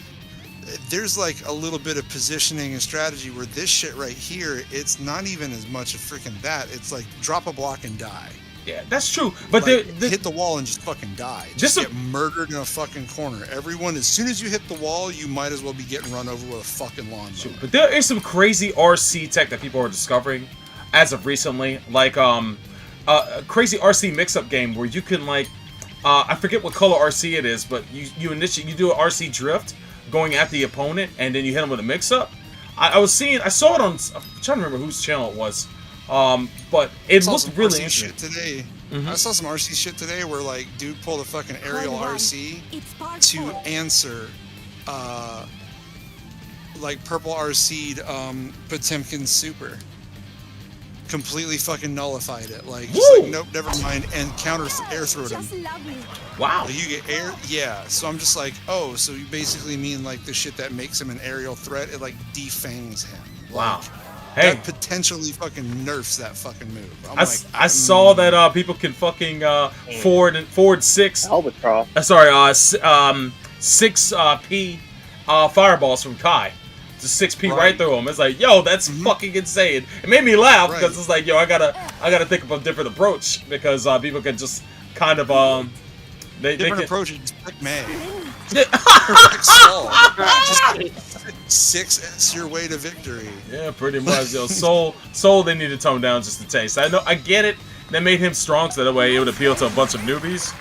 there's like a little bit of positioning and strategy where this shit right here, it's not even as much a freaking that. It's like drop a block and die. Yeah, that's true. But like, hit the wall and just fucking die. Just get murdered in a fucking corner. Everyone, as soon as you hit the wall, you might as well be getting run over with a fucking lawnmower. But there is some crazy RC tech that people are discovering as of recently, like a crazy RC mix-up game where you can like, I forget what color RC it is, but you do an RC drift going at the opponent, and then you hit them with a mix-up. I saw it on, I'm trying to remember whose channel it was, but it looked really interesting. Shit today. Mm-hmm. I saw some RC shit today where like dude pulled a fucking aerial RC to answer, like purple RC'd Potemkin's super. Completely fucking nullified it. Like, just like, nope, never mind, and counter air throwed him. Wow. Like, you get air, yeah. So I'm just like, oh, so you basically mean like the shit that makes him an aerial threat, it like defangs him. Like, wow. Hey. That potentially fucking nerfs that fucking move. I saw that people can fucking forward 6. Albatross. Sorry, 6p fireballs from Kai. Just 6p right through him. It's like, yo, that's fucking insane. It made me laugh because it's like, yo, I gotta think of a different approach, because people can just kind of different approach is pick May. Perfect Soul. Just 6's your way to victory. Yeah, pretty much. Yo, Soul they need to tone down just a taste. I get it. They made him strong so that way it would appeal to a bunch of newbies.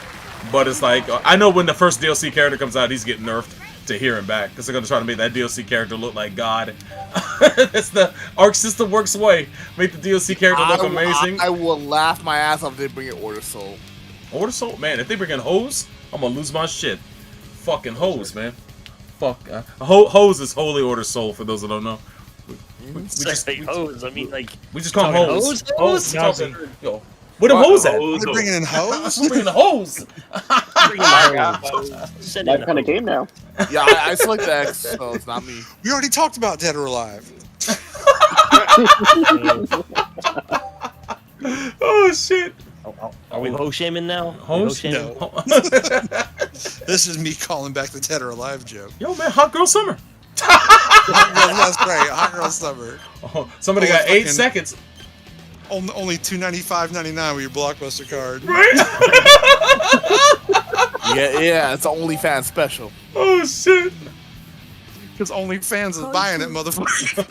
But it's like, I know when the first DLC character comes out, he's getting nerfed to hear him back, because they're going to try to make that DLC character look like God. That's the Arc System works way. Make the DLC character look amazing. I will laugh my ass off if they bring in Order Soul. Order Soul? Man, if they bring in Hose, I'm going to lose my shit. Fucking Hose, man. Fuck. Hose is Holy Order Soul, for those that don't know. We just Hose. I mean, like, we just call him Hose. Hose? Yo, where the Hose at? We're bringing in Hose? We're bringing the Hose. Live kind of game now. Yeah, I select the X, so it's not me. We already talked about Dead or Alive. Oh shit! Are we Ho shaming now? Hose? No. This is me calling back the Dead or Alive joke. Yo, man, Hot Girl Summer. That's right, Hot Girl Summer. Oh, somebody got 8 seconds. Only $295.99 with your Blockbuster card. Right? Yeah, it's an OnlyFans special. Oh shit! Because OnlyFans is buying it, motherfucker.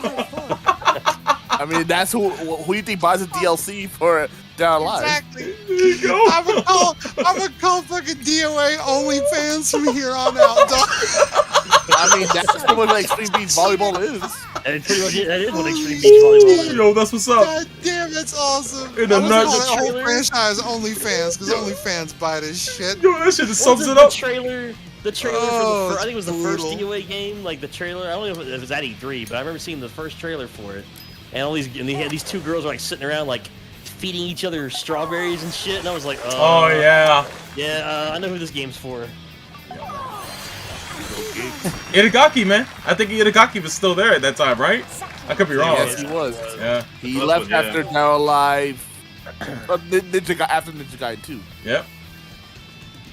I mean, that's who you think buys a DLC for Down Alive. Exactly. There you go. I'm gonna call fucking DOA OnlyFans from here on out, dog. I mean, that's what like Extreme Beach Volleyball is. And pretty much that is what Extreme Beach Volleyball is. Yo, that's what's up. God damn, that's awesome. In a I'm gonna call that nutshell. whole franchise OnlyFans, because OnlyFans buy this shit. Yo, that shit just sums Wasn't it up. The trailer for the I think it was the first brutal. DOA game, like the trailer. I don't know if it was at E3, but I remember seeing the first trailer for it. And all these, and they had these two girls like sitting around like feeding each other strawberries and shit. And I was like, Oh yeah. Yeah, I know who this game's for. Itagaki, man. I think Itagaki was still there at that time, right? I could be wrong. Yes, he was. Yeah. He left after Down Alive. Ninja Gaiden 2. Yep.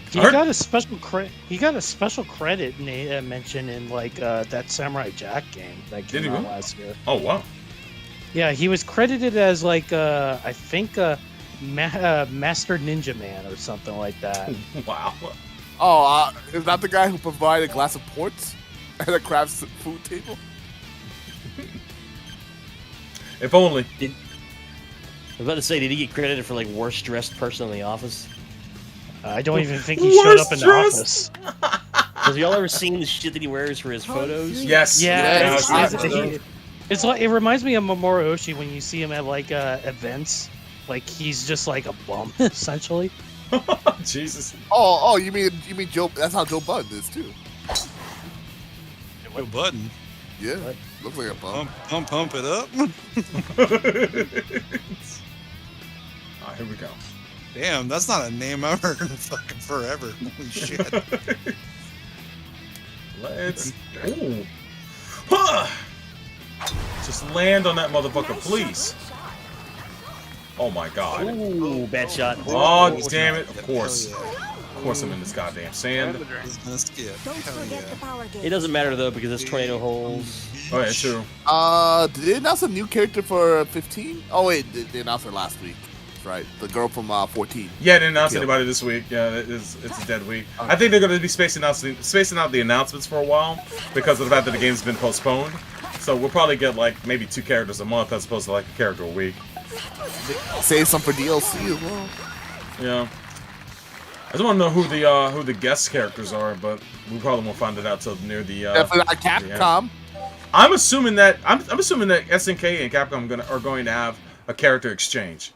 He got a special credit mention in like that Samurai Jack game that came out last year. Oh wow. Yeah, he was credited as like I think Master Ninja Man or something like that. Wow. Oh, is that the guy who provided a glass of ports at a craft food table? If only. I was about to say, did he get credited for like worst dressed person in the office? I don't even think he showed up in the office. Have y'all ever seen the shit that he wears for his photos? Yes. Yeah. It's like it reminds me of Mamoru Oshii when you see him at like events. Like he's just like a bum essentially. Jesus. Oh, you mean Joe? That's how Joe Budden is too. Joe Budden. Yeah, looks like a bum. Pump it up. All right, here we go. Damn, that's not a name I've heard in fucking forever. Holy shit. Let's. Ooh. Huh. Just land on that motherfucker, please. Oh my god. Ooh, bad shot. Oh, damn it. Of course. Of course I'm in this goddamn sand. It doesn't matter though because it's tornado holes. Oh yeah, true. Did they announce a new character for 15? Oh wait, they announced her last week. Right, the girl from 14. Yeah, they didn't announce anybody this week. Yeah, it's a dead week. I think they're going to be spacing out the announcements for a while because of the fact that the game's been postponed. So we'll probably get like maybe 2 characters a month as opposed to like a character a week. Save some for DLC as well. Yeah. I just want to know who the guest characters are, but we probably won't find it out till near the. Definitely not Capcom. I'm assuming that SNK and Capcom are going to have a character exchange.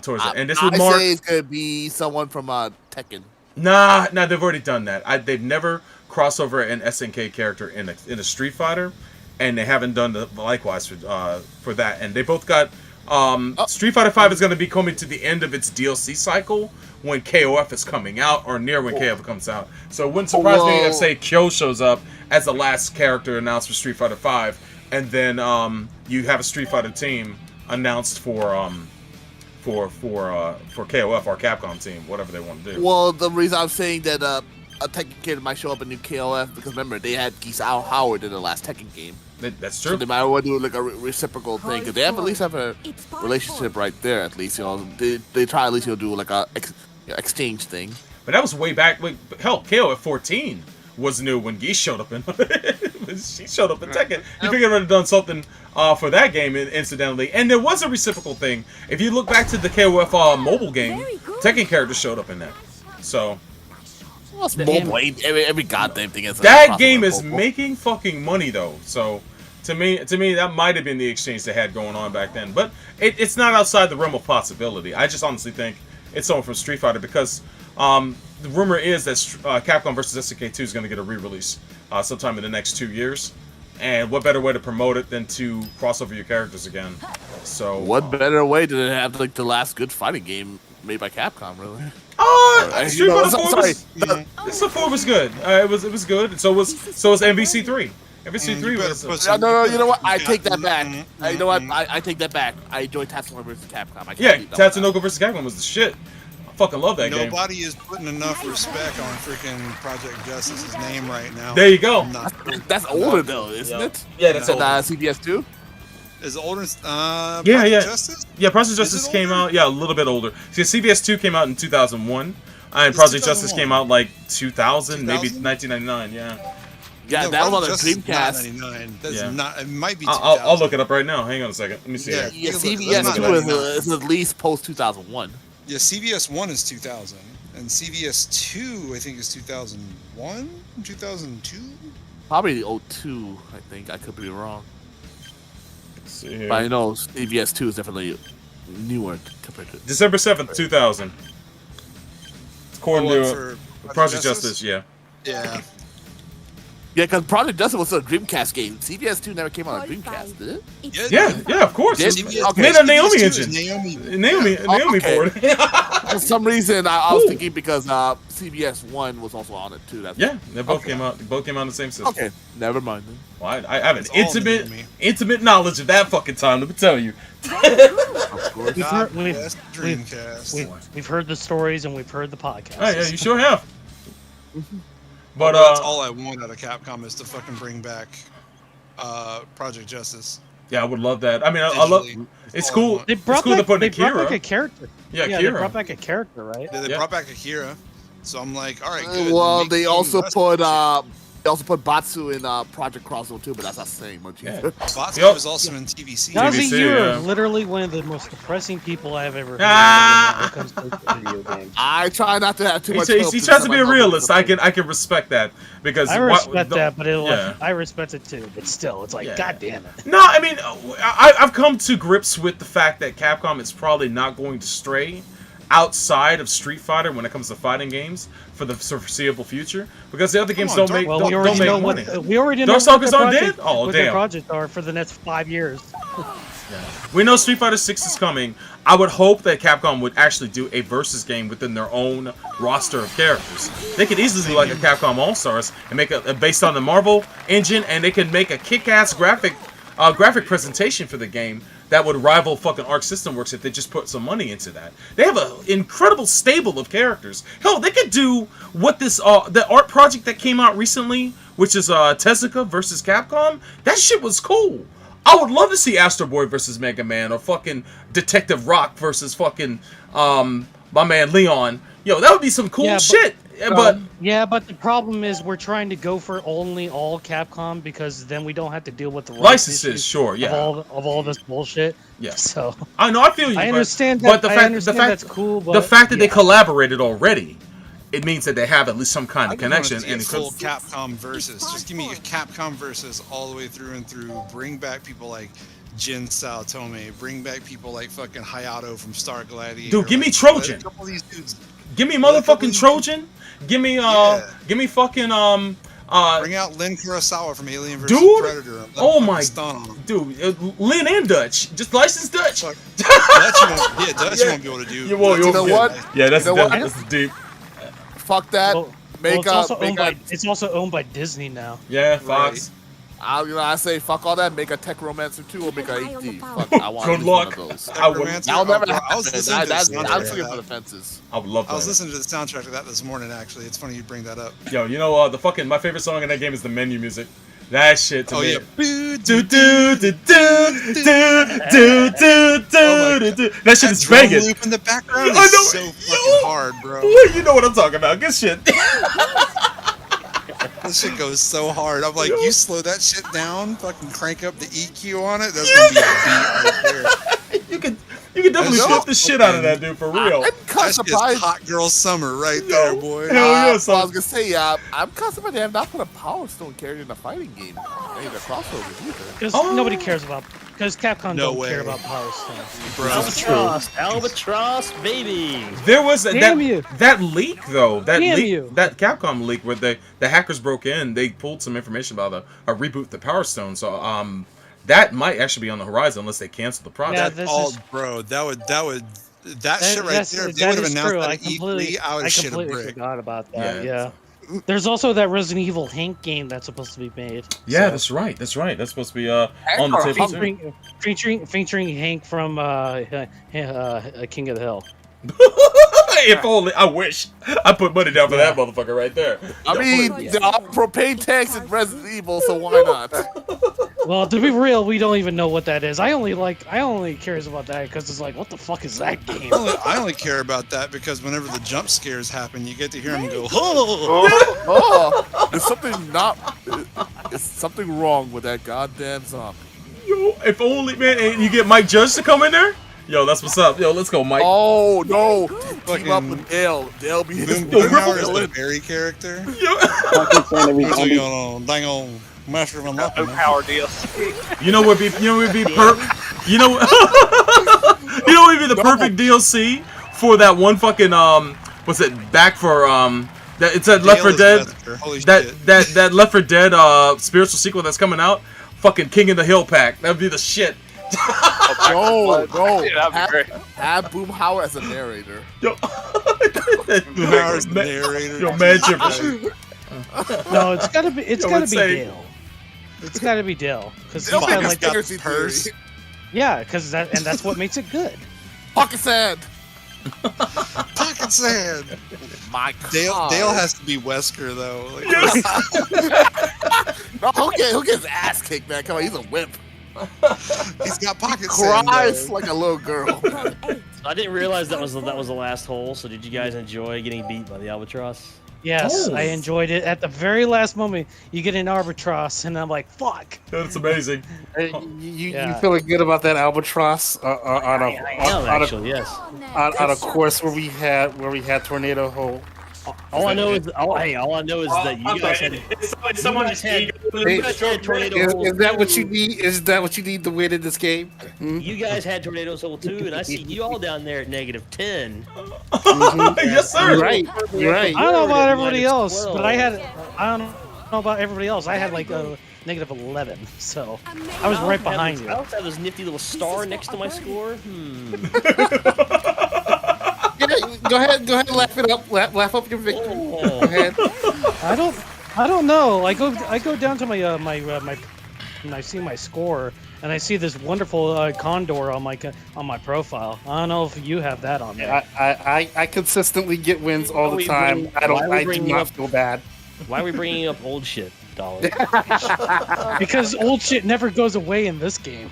Towards it. And this would mark. Say it's gonna be someone from Tekken. Nah, they've already done that. They've never crossed over an SNK character in a Street Fighter, and they haven't done the likewise for that. And they both got Street Fighter V is going to be coming to the end of its DLC cycle when KOF is coming out or near when KOF comes out. So it wouldn't surprise me if say Kyo shows up as the last character announced for Street Fighter V, and then you have a Street Fighter team announced for KOF or Capcom team, whatever they want to do. Well, the reason I'm saying that a Tekken character might show up in new KOF because remember they had Gisao Howard in the last Tekken game. That's true. So they might want to do like a reciprocal thing because they at least have a relationship right there. At least they try at least do like a exchange thing. But that was way back. Hell, KOF 14 was new when Geese showed up in. She showed up in Tekken. You figured would have done something for that game, incidentally. And there was a reciprocal thing. If you look back to the KOF mobile game, Tekken characters showed up in that. So. Well, mobile. Every goddamn thing is. That game is making fucking money though. So. To me, that might have been the exchange they had going on back then. But it's not outside the realm of possibility. I just honestly think it's someone from Street Fighter because the rumor is that Capcom vs. SNK 2 is going to get a re-release sometime in the next 2 years. And what better way to promote it than to cross over your characters again? So what better way to have like the last good fighting game made by Capcom, really? Street Fighter 4 was good. It was good. And so was MVC3. MVC3 was. No, you know what? I take that back. You know what? I take that back. I enjoyed Tatsunoko vs. Capcom. Tatsunoko vs. Capcom was the shit. I fucking love that game. Nobody is putting enough respect on freaking Project Justice's name right now. There you go. That's older though, isn't it? Yeah, that's older. CBS 2? Is it older? Project Justice? Yeah, Project Justice came out. Yeah, a little bit older. See, CBS 2 came out in 2001, and Project Justice came out like 2000, maybe 1999. Yeah. Yeah, that was on the Dreamcast. That's not. It might be. I'll look it up right now. Hang on a second. Let me see. Yeah, CBS 2 is at least post 2001. Yeah, CVS 1 is 2000, and CVS 2 I think is 2001, 2002. Probably 02. I think I could be wrong. Let's see here. But I know CVS 2 is definitely newer compared to December 7th, 2000. According to Project Justice, yeah. Yeah. Yeah, because Project Justice was a Dreamcast game. CVS 2 never came out on Dreamcast, did it? Yeah, of course. Made on Naomi engine. Naomi board. For some reason, I was thinking because CVS 1 was also on it too. They both came out. Both came out on the same system. Okay, never mind then. Well, I have an intimate knowledge of that fucking time. Let me tell you. Of course. We've heard the stories and we've heard the podcast. Oh, yeah, you sure have. But that's all I want out of Capcom is to fucking bring back Project Justice. Yeah, I would love that. I mean, I love. It's cool. They brought back a character. Yeah, Kira. They brought back a character, right? Yeah, they brought back Akira. So I'm like, all right, good. Well, they also put Batsu in Project Crossover too, but that's not the same. Batsu was also in TVC. Nazi, you're literally one of the most depressing people I've ever heard when it comes to video games. I try not to have too much. He tries to be a realist. I can respect that because I respect that, but I respect it too. But still, it's like, god damn it. No, I mean, I've come to grips with the fact that Capcom is probably not going to stray outside of Street Fighter when it comes to fighting games for the foreseeable future, because the other games don't make money. We already know Darkstalkers aren't dead? Oh, what damn. their projects are for the next 5 years. We know Street Fighter 6 is coming. I would hope that Capcom would actually do a versus game within their own roster of characters. They could easily do like a Capcom All-Stars and make a based on the Marvel engine, and they can make a kick-ass graphic presentation for the game that would rival fucking Arc System Works if they just put some money into that. They have an incredible stable of characters. Hell, they could do what this the art project that came out recently, which is Tezuka versus Capcom. That shit was cool. I would love to see Astro Boy versus Mega Man, or fucking Detective Rock versus fucking my man Leon. Yo, that would be some cool shit. But the problem is we're trying to go for only all Capcom, because then we don't have to deal with the licenses. Sure, yeah. Of all this bullshit. Yeah. So I know, I feel you. I understand but that. the fact, that's cool. But the fact that they collaborated already, it means that they have at least some kind of connection. And full Capcom versus. Just give me a Capcom versus all the way through and through. Bring back people like Jin Saotome. Bring back people like fucking Hayato from Star Gladiator. Dude, give me Trojan. A couple of these dudes. Give me motherfucking Trojan. Give me give me fucking bring out Lin Kurosawa from Alien vs. Predator. Oh my, dude, Lin and Dutch, just licensed Dutch. Dutch you won't be able to do. You know what? Yeah, that's deep. Fuck that. It's also owned by Disney now. Yeah, Fox. I say fuck all that. Make a Tech Romancer 2 or make a 8D. Fuck, I want Good luck. one of those. I'll never I'm swinging for the fences. I would love that. I was listening to the soundtrack of that this morning. Actually, it's funny you bring that up. Yo, you know the fucking my favorite song in that game is the menu music. That shit to me. Yeah. That shit is banging. Loop in the background is so fucking hard, bro. You know what I'm talking about. Good shit. This shit goes so hard. I'm like, you slow that shit down, fucking crank up the EQ on it. That's gonna be a beat right there. You can definitely flip the shit out of that dude for real. I'm kind of surprised. Hot girl summer right there, boy. Hell yeah, I was gonna say, I'm kind of surprised they have not put a Power Stone character in a fighting game. Any of the crossovers either. Because nobody cares about. Because Capcom don't care about Power Stone. Albatross, baby. There was that leak though. That Capcom leak where the hackers broke in. They pulled some information about a reboot the Power Stone. So that might actually be on the horizon unless they cancel the project. That shit right there. If they would have announced that at E3, I would have shit a brick. Forgot about that. Yeah. There's also that Resident Evil Hank game that's supposed to be made. Yeah, that's right. That's supposed to be on the table featuring Hank from King of the Hill. If only I wish I put money down for that motherfucker right there. I mean, the propane tanks in Resident Evil, so why not? Well, to be real, we don't even know what that is. I only cares about that because it's like, what the fuck is that game? I only care about that because whenever the jump scares happen, you get to hear them go, There's something wrong with that goddamn zombie. Yo, if only, man, and you get Mike Judge to come in there. Yo, that's what's up. Yo, let's go, Mike. Oh no! Team up with Dale. Dale be Boomhauer is the Barry character. Dang on, Master of Unlocking. Power DLC. You know what would be the perfect DLC for that one fucking what's it back for that it's a Left 4 Dead that Left 4 Dead spiritual sequel that's coming out. Fucking King of the Hill pack. That would be the shit. No. That'd be great. Have Boomhauer as a narrator. Yo, Boomhauer as the narrator. Yo, man, No, it's gotta be Dale. It's gotta be Dale because he's got like the purse. Yeah, because that's what makes it good. Pocket sand. Pocket sand. My God. Dale has to be Wesker though. Like, no, he'll get his ass kicked, man. Come on, he's a wimp. He's got pocket cries sand, like a little girl. I didn't realize that was the last hole. So did you guys enjoy getting beat by the Albatross? Yes, I enjoyed it. At the very last moment, you get an Albatross, and I'm like, "Fuck!" That's amazing. You feeling good about that Albatross on a course where we had Tornado Hole? All I know is that you guys had tornadoes. Is that what you need? Is that what you need to win in this game? You guys had tornadoes level 2, and I see you all down there at -10. Yes, sir. You're right. You're right. I don't know about everybody else, but I don't know about everybody else. I had like a -11, so I was right behind you. I also have this nifty little star next to my score. Go ahead, laugh it up, laugh up your victory. Go ahead. I don't know. I go down to my and I see my score, and I see this wonderful condor on my profile. I don't know if you have that on there. I consistently get wins all the time. I do not feel bad. Why are we bringing up old shit, Dollar? Because old shit never goes away in this game.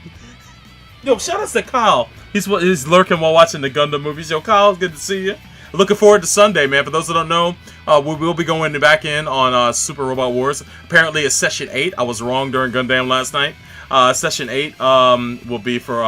Yo, shout out to Kyle. He's lurking while watching the Gundam movies. Yo, Kyle, good to see you. Looking forward to Sunday, man. For those that don't know, we will be going back in on Super Robot Wars. Apparently, it's Session 8. I was wrong during Gundam last night. Session 8 will be for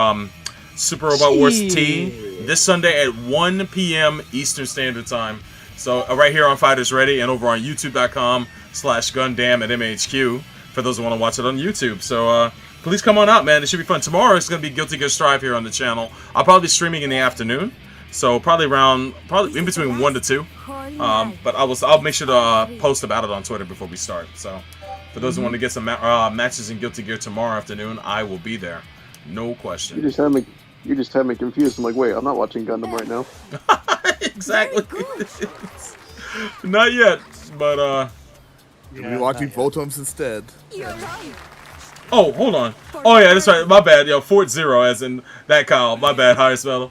Super Robot Wars T this Sunday at 1 p.m. Eastern Standard Time. So right here on Fighters Ready and over on YouTube.com/Gundam at MHQ for those who want to watch it on YouTube. So please come on out, man. It should be fun. Tomorrow it's going to be Guilty Gear Strive here on the channel. I'll probably be streaming in the afternoon. So probably in between 1 to 2. But I'll make sure to post about it on Twitter before we start. So for those who want to get some matches in Guilty Gear tomorrow afternoon, I will be there. No question. You just had me confused. I'm like, wait, I'm not watching Gundam right now. Exactly. Not yet, but You'll be watching Voltums instead. Oh, hold on. Oh yeah, that's right. My bad. Yo, Fort Zero, as in that Kyle. My bad, higher speller.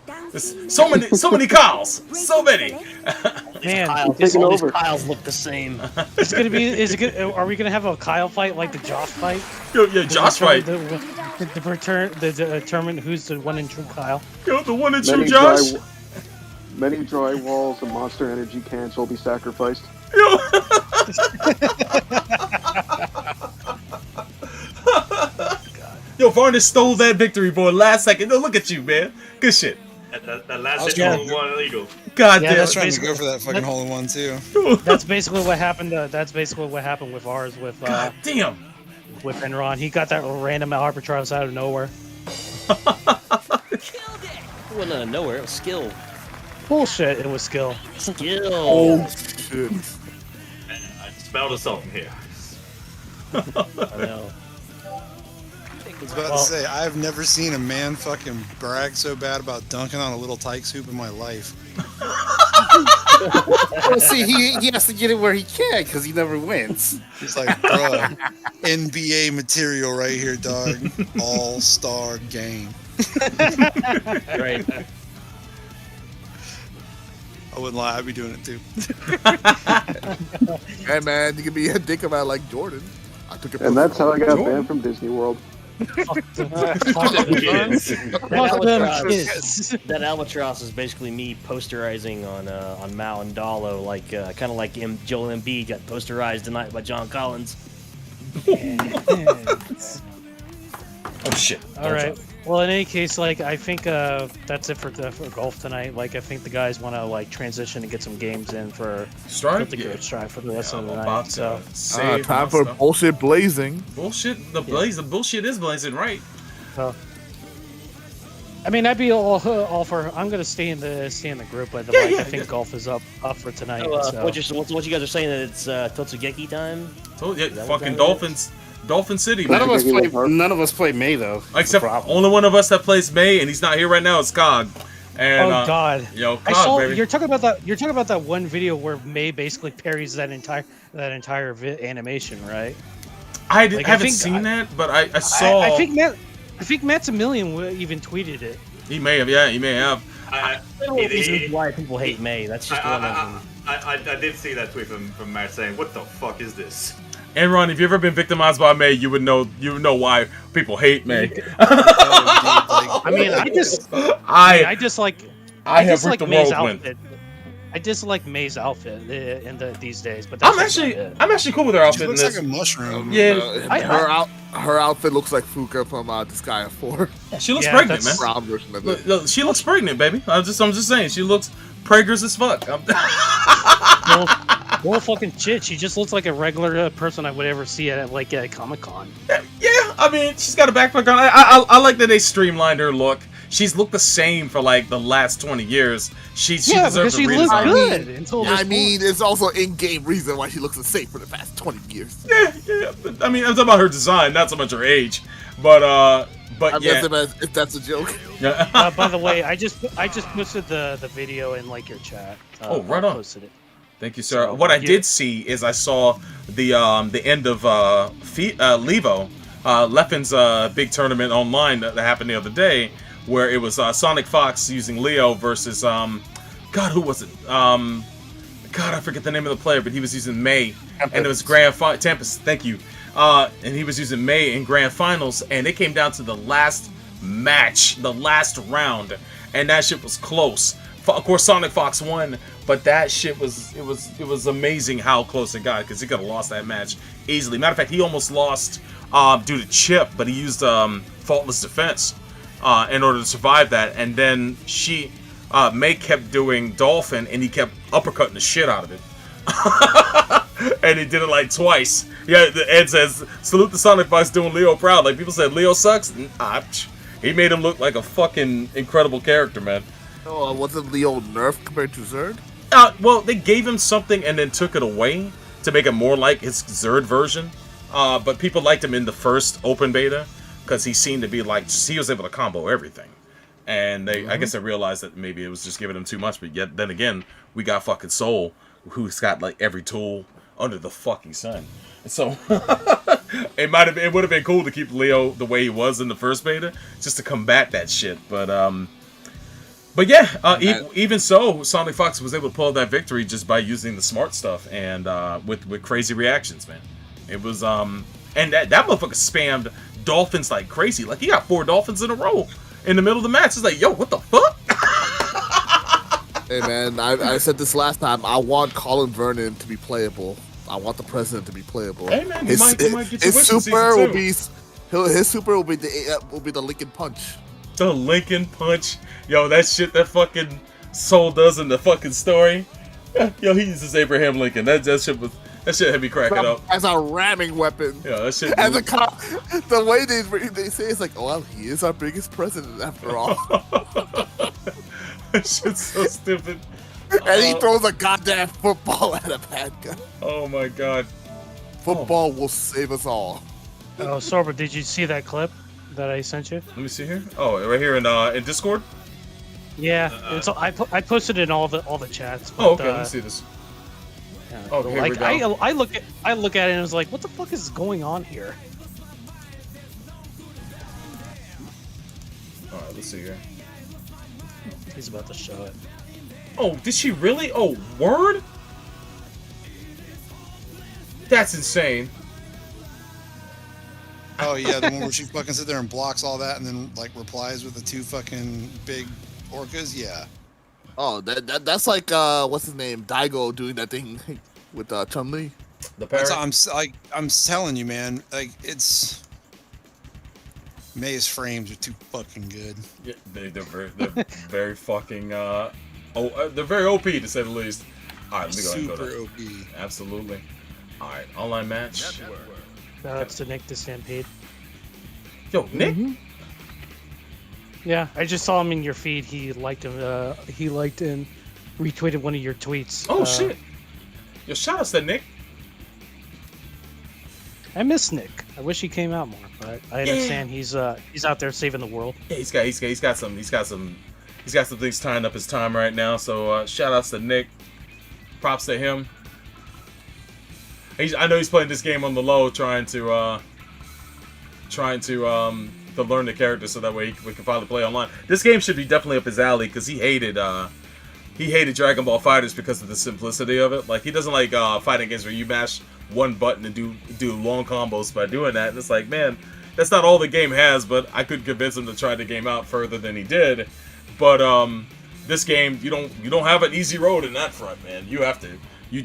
So many Kyles. So many. Man, all these Kyles look the same. It's gonna be. Are we gonna have a Kyle fight like the Josh fight? Yeah, Josh fight. Determine who's the one in true Kyle. Yo, the one in true Josh. Many dry walls and Monster Energy cans will be sacrificed. Yo. Yo, Varnish stole that victory, boy. Last second. No, look at you, man. Good shit. That last hit one illegal. God yeah, damn. I was trying to go for that fucking hole in one too. That's basically what happened. That's basically what happened with ours. With God damn. With Enron, he got that random albatross out of nowhere. It wasn't out of nowhere. It was skill. Bullshit. It was skill. Skill. Oh shit. I smelled something here. I know. I was about to say, I've never seen a man fucking brag so bad about dunking on a little Tykes hoop in my life. Well, see, he has to get it where he can because he never wins. He's like, bro, NBA material right here, dog. All-star game. Right. I wouldn't lie, I'd be doing it too. Hey man, you can be a dick about like Jordan. I took it. And that's how I got banned from Disney World. That albatross is basically me posterizing on Mao and Dalo, like kind of like Joel Embiid got posterized tonight by John Collins. Oh shit! All right. Well, in any case, like I think that's it for golf tonight. Like I think the guys want to like transition and get some games in for Strive for the rest of the night. So time for bullshit blazing. Bullshit. The bullshit is blazing, right? I mean, I'd be all for. I'm gonna stay in the group, but I think golf is up for tonight. So. What you guys are saying that it's Totsugeki time? Fucking Dolphins. Dolphin City. None of us play May though. Except only one of us that plays May, and he's not here right now. It's Cog. And, God! Yo, Cog, I saw baby. you're talking about that. You're talking about that one video where May basically parries that entire animation, right? I haven't seen that, but I saw. I think Maximilian even tweeted it. He may have. Yeah, he may have. Why people hate May? That's just one of them. I did see that tweet from Matt saying, "What the fuck is this?" And Ron, if you've ever been victimized by May, you would know why people hate May. I mean, I dislike May's outfit. I dislike May's outfit these days, but that's I'm actually cool with her outfit. She looks like a mushroom. Yeah, her outfit looks like Fuka from Disgaea 4. She looks pregnant, man. Look, she looks pregnant, baby. I'm just saying, she looks preggers as fuck. Well, fucking shit. She just looks like a regular person I would ever see at like a Comic-Con. Yeah, I mean, she's got a backpack on. I like that they streamlined her look. She's looked the same for like the last 20 years. She deserves a redesign. I mean, it's also in-game reason why she looks the same for the past 20 years. Yeah. But, I mean, I'm talking about her design, not so much her age. But yeah. If that's a joke. By the way, I just posted the video in like your chat. Right on. Posted it. Thank you, sir. What I did see is I saw the end of Levo, Leffen's big tournament online that happened the other day, where it was Sonic Fox using Leo versus God, who was it? God, I forget the name of the player, but he was using May, and it was Tempest. Thank you. And he was using May in grand finals, and it came down to the last match, the last round, and that shit was close. Of course, Sonic Fox won, but that shit was amazing how close it got, because he could have lost that match easily. Matter of fact, he almost lost due to chip, but he used faultless defense in order to survive that. And then May kept doing Dolphin, and he kept uppercutting the shit out of it. And he did it like twice. Yeah, Ed says, salute the Sonic Fox doing Leo proud. Like, people said Leo sucks. He made him look like a fucking incredible character, man. Oh, wasn't Leo nerfed compared to Zerd? Well, they gave him something and then took it away to make it more like his Zerd version. But people liked him in the first open beta because he seemed to be like, he was able to combo everything. And I guess they realized that maybe it was just giving him too much. But yet, then again, we got fucking Soul, who's got like every tool under the fucking sun. So it would have been cool to keep Leo the way he was in the first beta, just to combat that shit. But yeah, even so, Sonic Fox was able to pull that victory just by using the smart stuff and with crazy reactions, man. It was and that motherfucker spammed dolphins like crazy. Like, he got 4 dolphins in a row in the middle of the match. It's like, yo, what the fuck? Hey man, I said this last time. I want Colin Vernon to be playable. I want the president to be playable. Hey man, he might get your his super will be his super will be the Lincoln Punch. The Lincoln Punch, yo, that shit that fucking Soul does in the fucking story. Yo, he uses Abraham Lincoln. That shit had me cracking up as a ramming weapon. Yeah, that shit. As a cop, the way they say it's like, oh well, he is our biggest president after all. That shit's so stupid. And he throws a goddamn football at a bad guy. Oh my god. Football will save us all. Oh, Sorber, did you see that clip that I sent you? Let me see here. Oh, right here in Discord? Yeah, I posted it in all the chats. But, okay, let me see this. Yeah, Okay, like, here we go. I look at it and was like, what the fuck is going on here? Alright, let's see here. He's about to show it. Oh, did she really? Oh, word? That's insane. Oh yeah, the one where she fucking sits there and blocks all that and then like replies with the 2 fucking big orcas. Yeah. Oh, that's like what's his name, Daigo doing that thing with Chun-Li. The parrot. I'm telling you, man. Like, it's May's frames are too fucking good. Yeah, they're very fucking they're very OP to say the least. All right, let me go ahead and go OP. Absolutely. All right, online match. It's to Nick the Stampede. Yo, Nick. Yeah, I just saw him in your feed. He liked him. He liked and retweeted one of your tweets. Oh shit! Yo, shout out to Nick. I miss Nick. I wish he came out more, but I understand he's out there saving the world. Yeah, he's got some things tying up his time right now. So shout outs to Nick. Props to him. I know he's playing this game on the low, trying to learn the character so that way we can finally play online. This game should be definitely up his alley because he hated Dragon Ball FighterZ because of the simplicity of it. Like, he doesn't like fighting games where you mash one button and do long combos by doing that. And it's like, man, that's not all the game has. But I could convince him to try the game out further than he did. But this game, you don't have an easy road in that front, man. You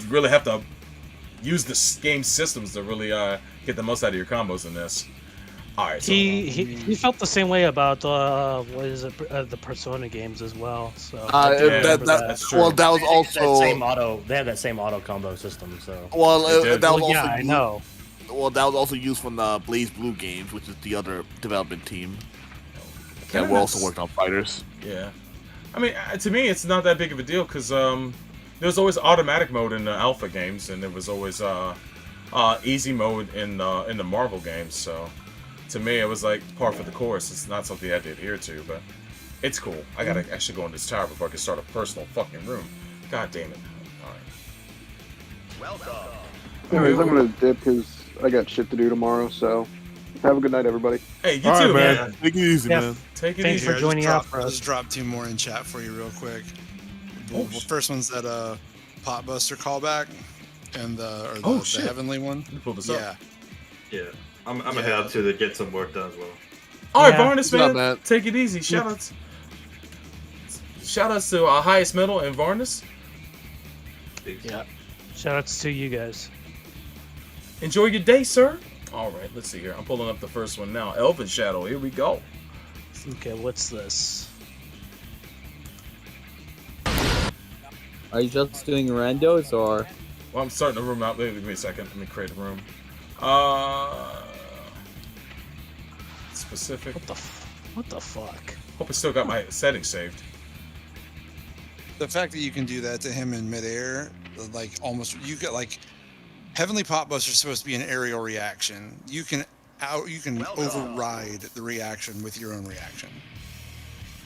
really have to use the game systems to really get the most out of your combos in this. All right. So, he felt the same way about what is it, the Persona games as well. So that's true. Well, that was also that same auto. They have that same auto combo system. So well, that was also I know. Well, that was also used from the Blaze Blue games, which is the other development team. And we're also working on fighters. Yeah. I mean, to me, it's not that big of a deal because there's always automatic mode in the alpha games, and there was always easy mode in the Marvel games. So, to me, it was like par for the course. It's not something I had to adhere to, but it's cool. I gotta actually go in this tower before I can start a personal fucking room. God damn it! All right. Welcome. Anyways, I'm gonna dip because I got shit to do tomorrow. So, have a good night, everybody. Hey, you too, man. Take it easy, man. Take it Thanks easy. for joining out for I'll us. just drop 2 more in chat for you real quick. Well, first one's that Potbuster callback, and the Heavenly one. Pull this up. Yeah. I'm gonna head out to get some work done as well. All right, Varnus, man. Take it easy. Shoutouts to Highest Metal and Varnus. Yeah. Shoutouts to you guys. Enjoy your day, sir. All right, let's see here. I'm pulling up the first one now. Elven Shadow. Here we go. Okay, what's this? Are you just doing randos or? Well, I'm starting the room out. Wait, give me a second. Let me create a room. Specific. What the fuck? Hope I still got my settings saved. The fact that you can do that to him in midair, like almost, you get like Heavenly Potbuster is supposed to be an aerial reaction. You can override the reaction with your own reaction,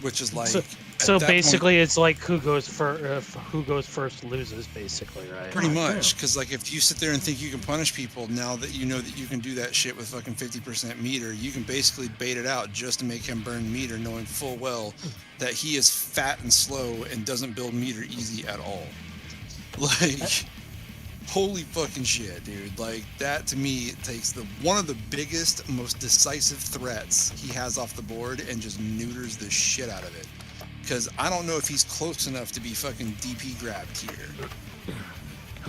which is like. So basically, it's like who goes first loses, basically, right? Pretty much, because like if you sit there and think you can punish people, now that you know that you can do that shit with fucking 50% meter, you can basically bait it out just to make him burn meter, knowing full well that he is fat and slow and doesn't build meter easy at all. Like, holy fucking shit, dude! Like that to me takes one of the biggest, most decisive threats he has off the board and just neuters the shit out of it. Because I don't know if he's close enough to be fucking DP grabbed here.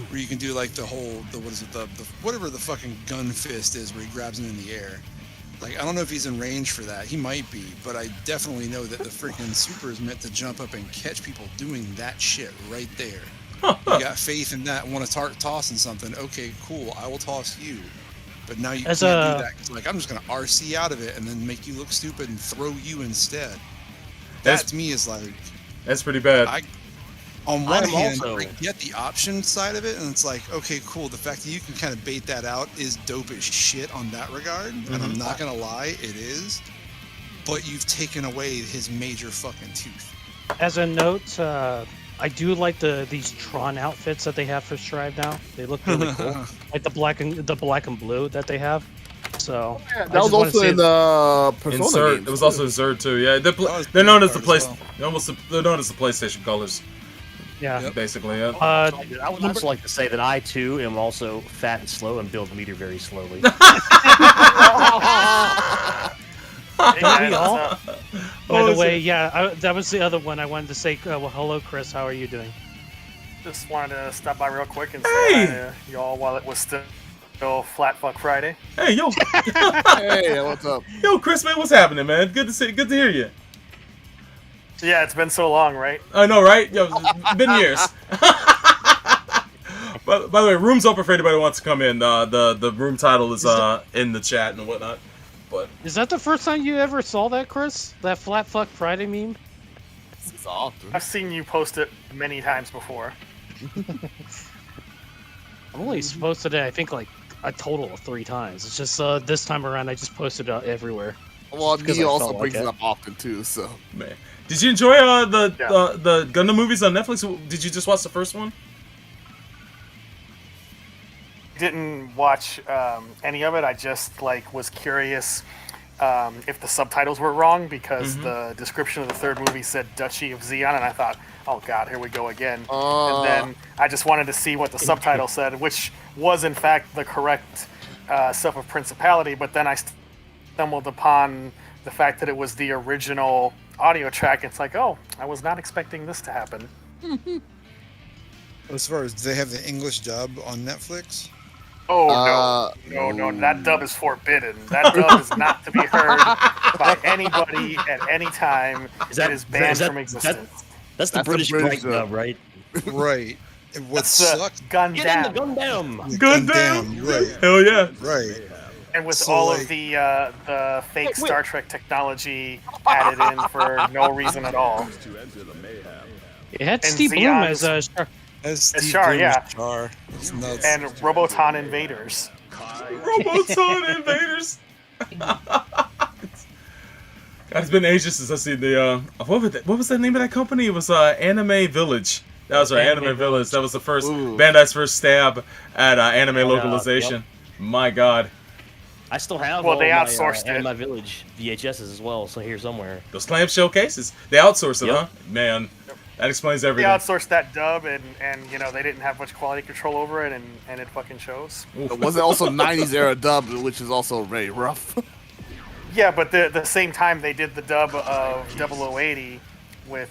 Where you can do like the whatever the fucking gun fist is where he grabs him in the air. Like, I don't know if he's in range for that. He might be, but I definitely know that the freaking super is meant to jump up and catch people doing that shit right there. You got faith in that, want to tossing something, okay, cool, I will toss you. But now you can't do that. Like, I'm just going to RC out of it and then make you look stupid and throw you instead. That to me is like... That's pretty bad. On one hand, I get the option side of it, and it's like, okay, cool. The fact that you can kind of bait that out is dope as shit on that regard, and I'm not going to lie, it is. But you've taken away his major fucking tooth. As a note, I do like these Tron outfits that they have for Strive now. They look really cool. Like the black and blue that they have. So yeah, that was also in the Persona games. It was also in Zerd too. Yeah, they're known as the they're known as the PlayStation colors. Yeah, basically. Yeah. I would also like to say that I too am also fat and slow and build meter very slowly. We all. By the way, that was the other one I wanted to say. Well, hello, Chris. How are you doing? Just wanted to stop by real quick and say hi to y'all while it was still Flat Fuck Friday. Hey, yo. Hey, what's up? Yo, Chris, man, what's happening, man? Good to hear you. Yeah, it's been so long, right? I know, right? Yo, it's been years. By the way, room's open for anybody who wants to come in. The room title is in the chat and whatnot. But is that the first time you ever saw that, Chris? That Flat Fuck Friday meme? It's often. I've seen you post it many times before. I've only posted it, I think, like a total of 3 times. It's just this time around, I just posted it everywhere. Well, he also brings it up often too. So, man, did you enjoy the Gundam movies on Netflix? Did you just watch the first one? Didn't watch any of it. I just was curious if the subtitles were wrong because the description of the third movie said Duchy of Zeon, and I thought, oh god, here we go again. And then I just wanted to see what the subtitle said, which was in fact the correct stuff of Principality, but then I stumbled upon the fact that it was the original audio track. It's like, oh, I was not expecting this to happen. As far as, do they have the English dub on Netflix? Oh no, that dub is forbidden. That dub is not to be heard by anybody at any time. It is banned from existence. That's the British dub, right? Right. And what That's the sucked? Gundam. Get in the Gundam. Gundam. Right. Hell yeah. Right. And with So, all like- of the fake Star Trek technology added in for no reason at all. It had And Steve Bloom Xeon's- as Char. As Steve Char, Bloom yeah. as Char. It's nuts. And Roboton Invaders. Roboton Invaders. God, it's been ages since I've seen the what was the name of that company? It was Anime Village. That was right, Anime Village. That was the first Bandai's first stab at anime localization. Yep. My God. I still have Well, all they my outsourced it. Anime Village VHSs as well, so here somewhere. Those clamshell cases. They outsourced it, Yep. huh? Man, that explains They everything. outsourced that dub, and they didn't have much quality control over it, and it fucking shows. It wasn't also 90s era dub, which is also very rough. Yeah, but the same time they did the dub of 0080 with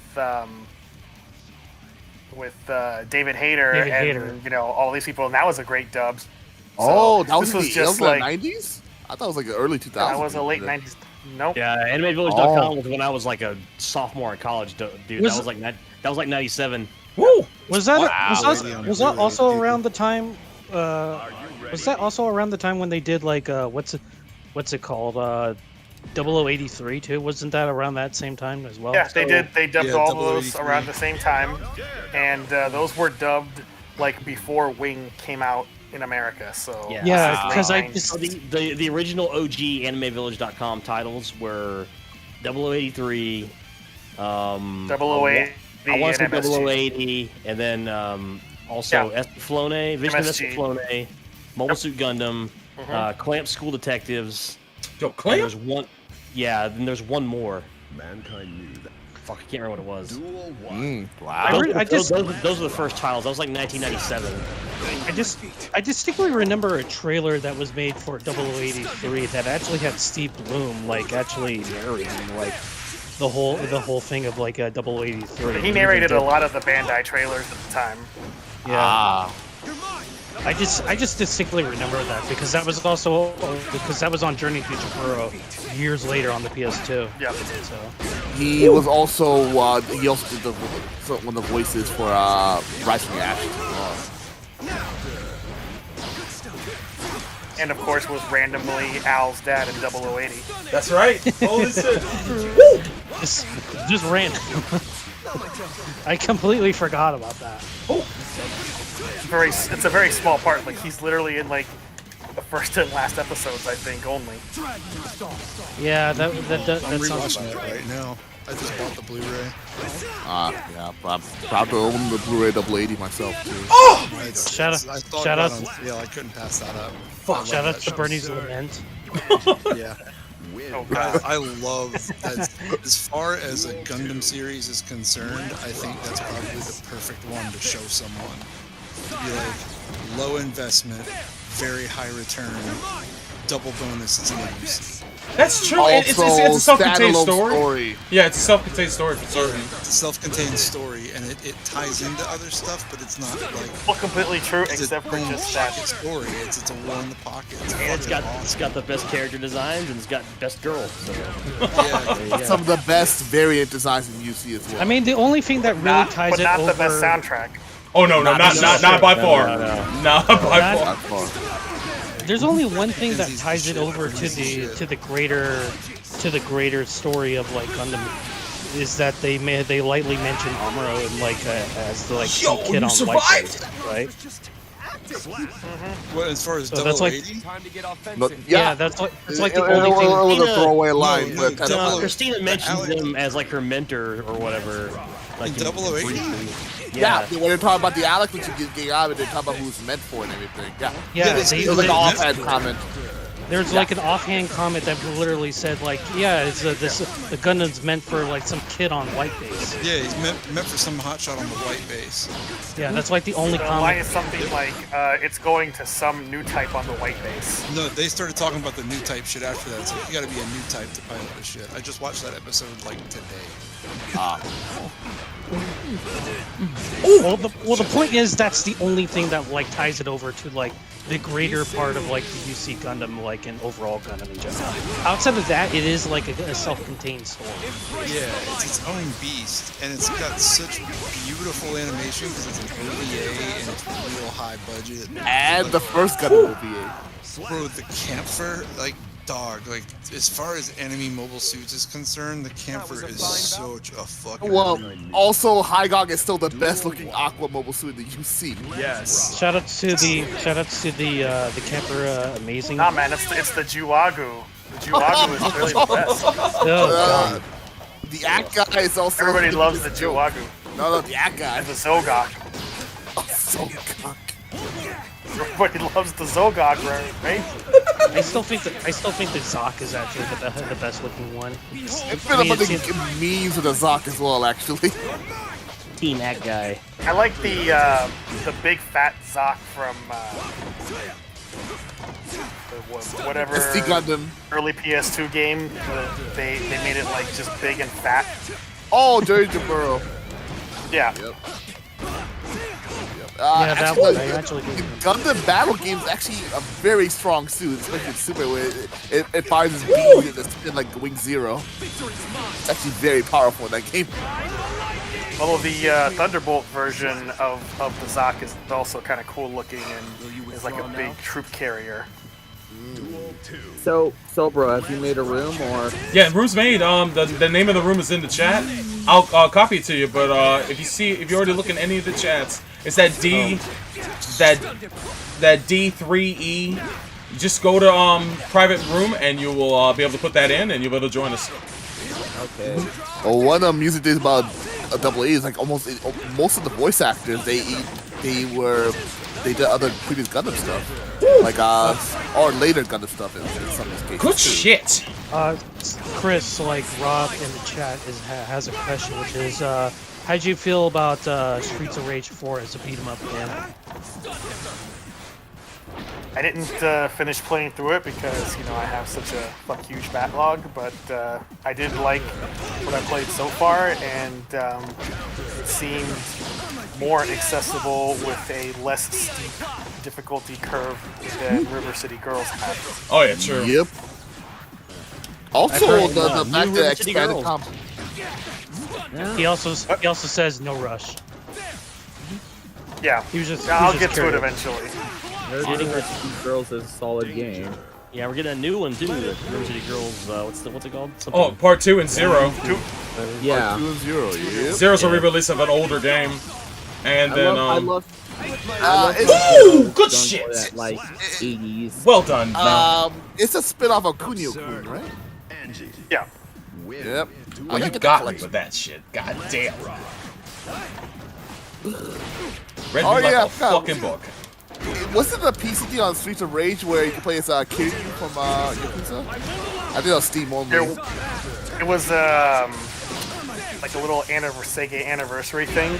David Hayter David and Hayter. all these people, and that was a great dub. Oh, that this was was just the like 90s? I thought it was like the early 2000s. that was a late 90s. Nope. Yeah, AnimeVillage.com was when I was like a sophomore in college, dude. Was- that was like 97. Woo! Was that Wow. was that also around the time? Was that also around the time when they did like what's it called? 0083 too. Wasn't that around that same time as well? Yeah, they did. They dubbed Yeah, all 0083. those around the same time, and those were dubbed like before Wing came out in America. So Yeah, because I late just So the original OG AnimeVillage.com titles were 0083, 0080 I want to say and MSG. 0080, and then also Yeah. Espiflone, Vision of MSG. Espiflone, Mobile Suit Gundam, Clamp School Detectives. Yo, And Clamp? there's one. Yeah, then there's one more. Mankind knew that. Fuck, I can't remember what it was. Wow. Those were the first titles. That was like 1997. I distinctly remember a trailer that was made for 0083 that actually had Steve Bloom like actually narrating like the whole thing of like 0083. He narrated a lot of the Bandai trailers at the time. Yeah. I just distinctly remember that because that was on Journey to Japuro years later on the PS2. Yeah. So He was also he also did one of the voices for Rise from the Ashes as well. And of course was randomly Al's dad in 0080. That's right. Holy shit. just random. I completely forgot about that. It's a very small part. Like he's literally in like the first and last episodes, I think, only. Yeah, that I'm sounds rewatching it about right. right now. I just bought the Blu-ray. Yeah, I'm proud to own the Blu-ray 0080 myself too. Oh! Shout out- I thought shout about out- it. Yeah, I couldn't pass that up. Fuck. Shout out to Bernie's Lament. Yeah. Oh god. I love that. As far as a Gundam series is concerned, I think that's probably the perfect one to show someone. Be like low investment, very high return, double bonus teams. That's true. It's a Also, self-contained standalone story. Yeah, it's a self-contained story for certain. It's a self-contained story, and it ties into other stuff, but it's not like Well, completely true, it's except a for boom just that. pocket story. It's a war in the pocket. It's And it's fucking got the best character designs and it's got best girl. So. Yeah. There you go. Some of the best variant designs in UC as well. I mean, the only thing that really ties but it not over. the best soundtrack. Oh no, not by far. No. Not by Not- far. There's only one thing that ties it over to the greater story of like Gundam is that they lightly mention Amuro and like as the like Yo, kid you on survived! White, right? Well, as far as So that's like 0080, yeah, that's like It the only thing. was a throwaway line, no, but no, Christina mentions Alex- him as like her mentor or whatever. Like In 080? yeah, when they're talking about the Alex, which you get out of it, they talk about who it's meant for and everything. Yeah, Yeah, it was like an offhand comment. There's like an offhand comment that literally said like, yeah, it's the Gundam's meant for like some kid on white base. Yeah, he's meant for some hotshot on the white base. Yeah, that's like the only So why comment. is something like it's going to some new type on the white base? No, they started talking about the new type shit after that. So you got to be a new type to pilot this shit. I just watched that episode like today. Well, the point is that's the only thing that like ties it over to like the greater part of like the UC Gundam, like an overall Gundam in general. Outside of that, it is like a self-contained story. Yeah, it's its own beast, and it's got such beautiful animation because it's an OVA and it's real high budget. And the first Gundam OVA. Bro, the Camphor, like, dog, like, as far as enemy mobile suits is concerned, the Camphor is such a fucking... Well, also, Hygog is still the best looking Aqua mobile suit in the UC. Yes. Shout out to the camper, amazing. Nah, man, it's the Juwagu. The Juwagu is really the best. Oh god. The Act guy is also... Everybody loves the Juwagu. No, the Act guy. And the Zogok. Oh, Zogok. Everybody loves the Zogok, right? I still think the Zoc is actually the best looking one. It's been a bunch of memes with the Zoc as well, actually. Team that guy. I like the big fat Zoc from whatever early PS2 game. They made it like just big and fat. Oh, Jerry Jaburo. Yeah. Yep. Yeah, that one I the actually did. Gundam Battle game is actually a very strong suit, especially in Super, where it fires its beams in like Wing Zero. It's actually very powerful in that game. Although the Thunderbolt version of the Zoc is also kind of cool looking and is like a big troop carrier. So bro, have you made a room or? Yeah, room's made. The name of the room is in the chat. I'll copy it to you. But if you already look in any of the chats, it's that D3E. Just go to private room and you will be able to put that in and you'll be able to join us. Okay. Well, one music thing about AA is like most of the voice actors they did other previous Gundam stuff, like or later Gundam stuff in some cases. Good shit. Chris, like Rob in the chat has a question, which is, how'd you feel about Streets of Rage 4 as a beat 'em up game? I didn't finish playing through it because I have such a huge backlog, but I did like what I played so far, and it seemed more accessible with a less steep difficulty curve than River City Girls had. Oh yeah, true. Yep. Also, the fact that expanded comp. He also says no rush. Yeah, he was just. I'll get to it eventually. River City Girls is a solid game. Yeah, we're getting a new one too. River City Girls. What's it called? Oh, part 2 and 0. Yeah. Part 2 and 0. Yep. Zero's a re-release of an older game, and then I love ooh, good shit. That, like 80s. Well done. It's a spin-off of Kunio-kun, right? Yeah. Yep. Oh, you got me with that shit. God damn. Read me like a fucking book. Wasn't the PCD on Streets of Rage where you can play as Kiryu from Yakuza? I think that was Steam only. It was like a little Sega anniversary thing,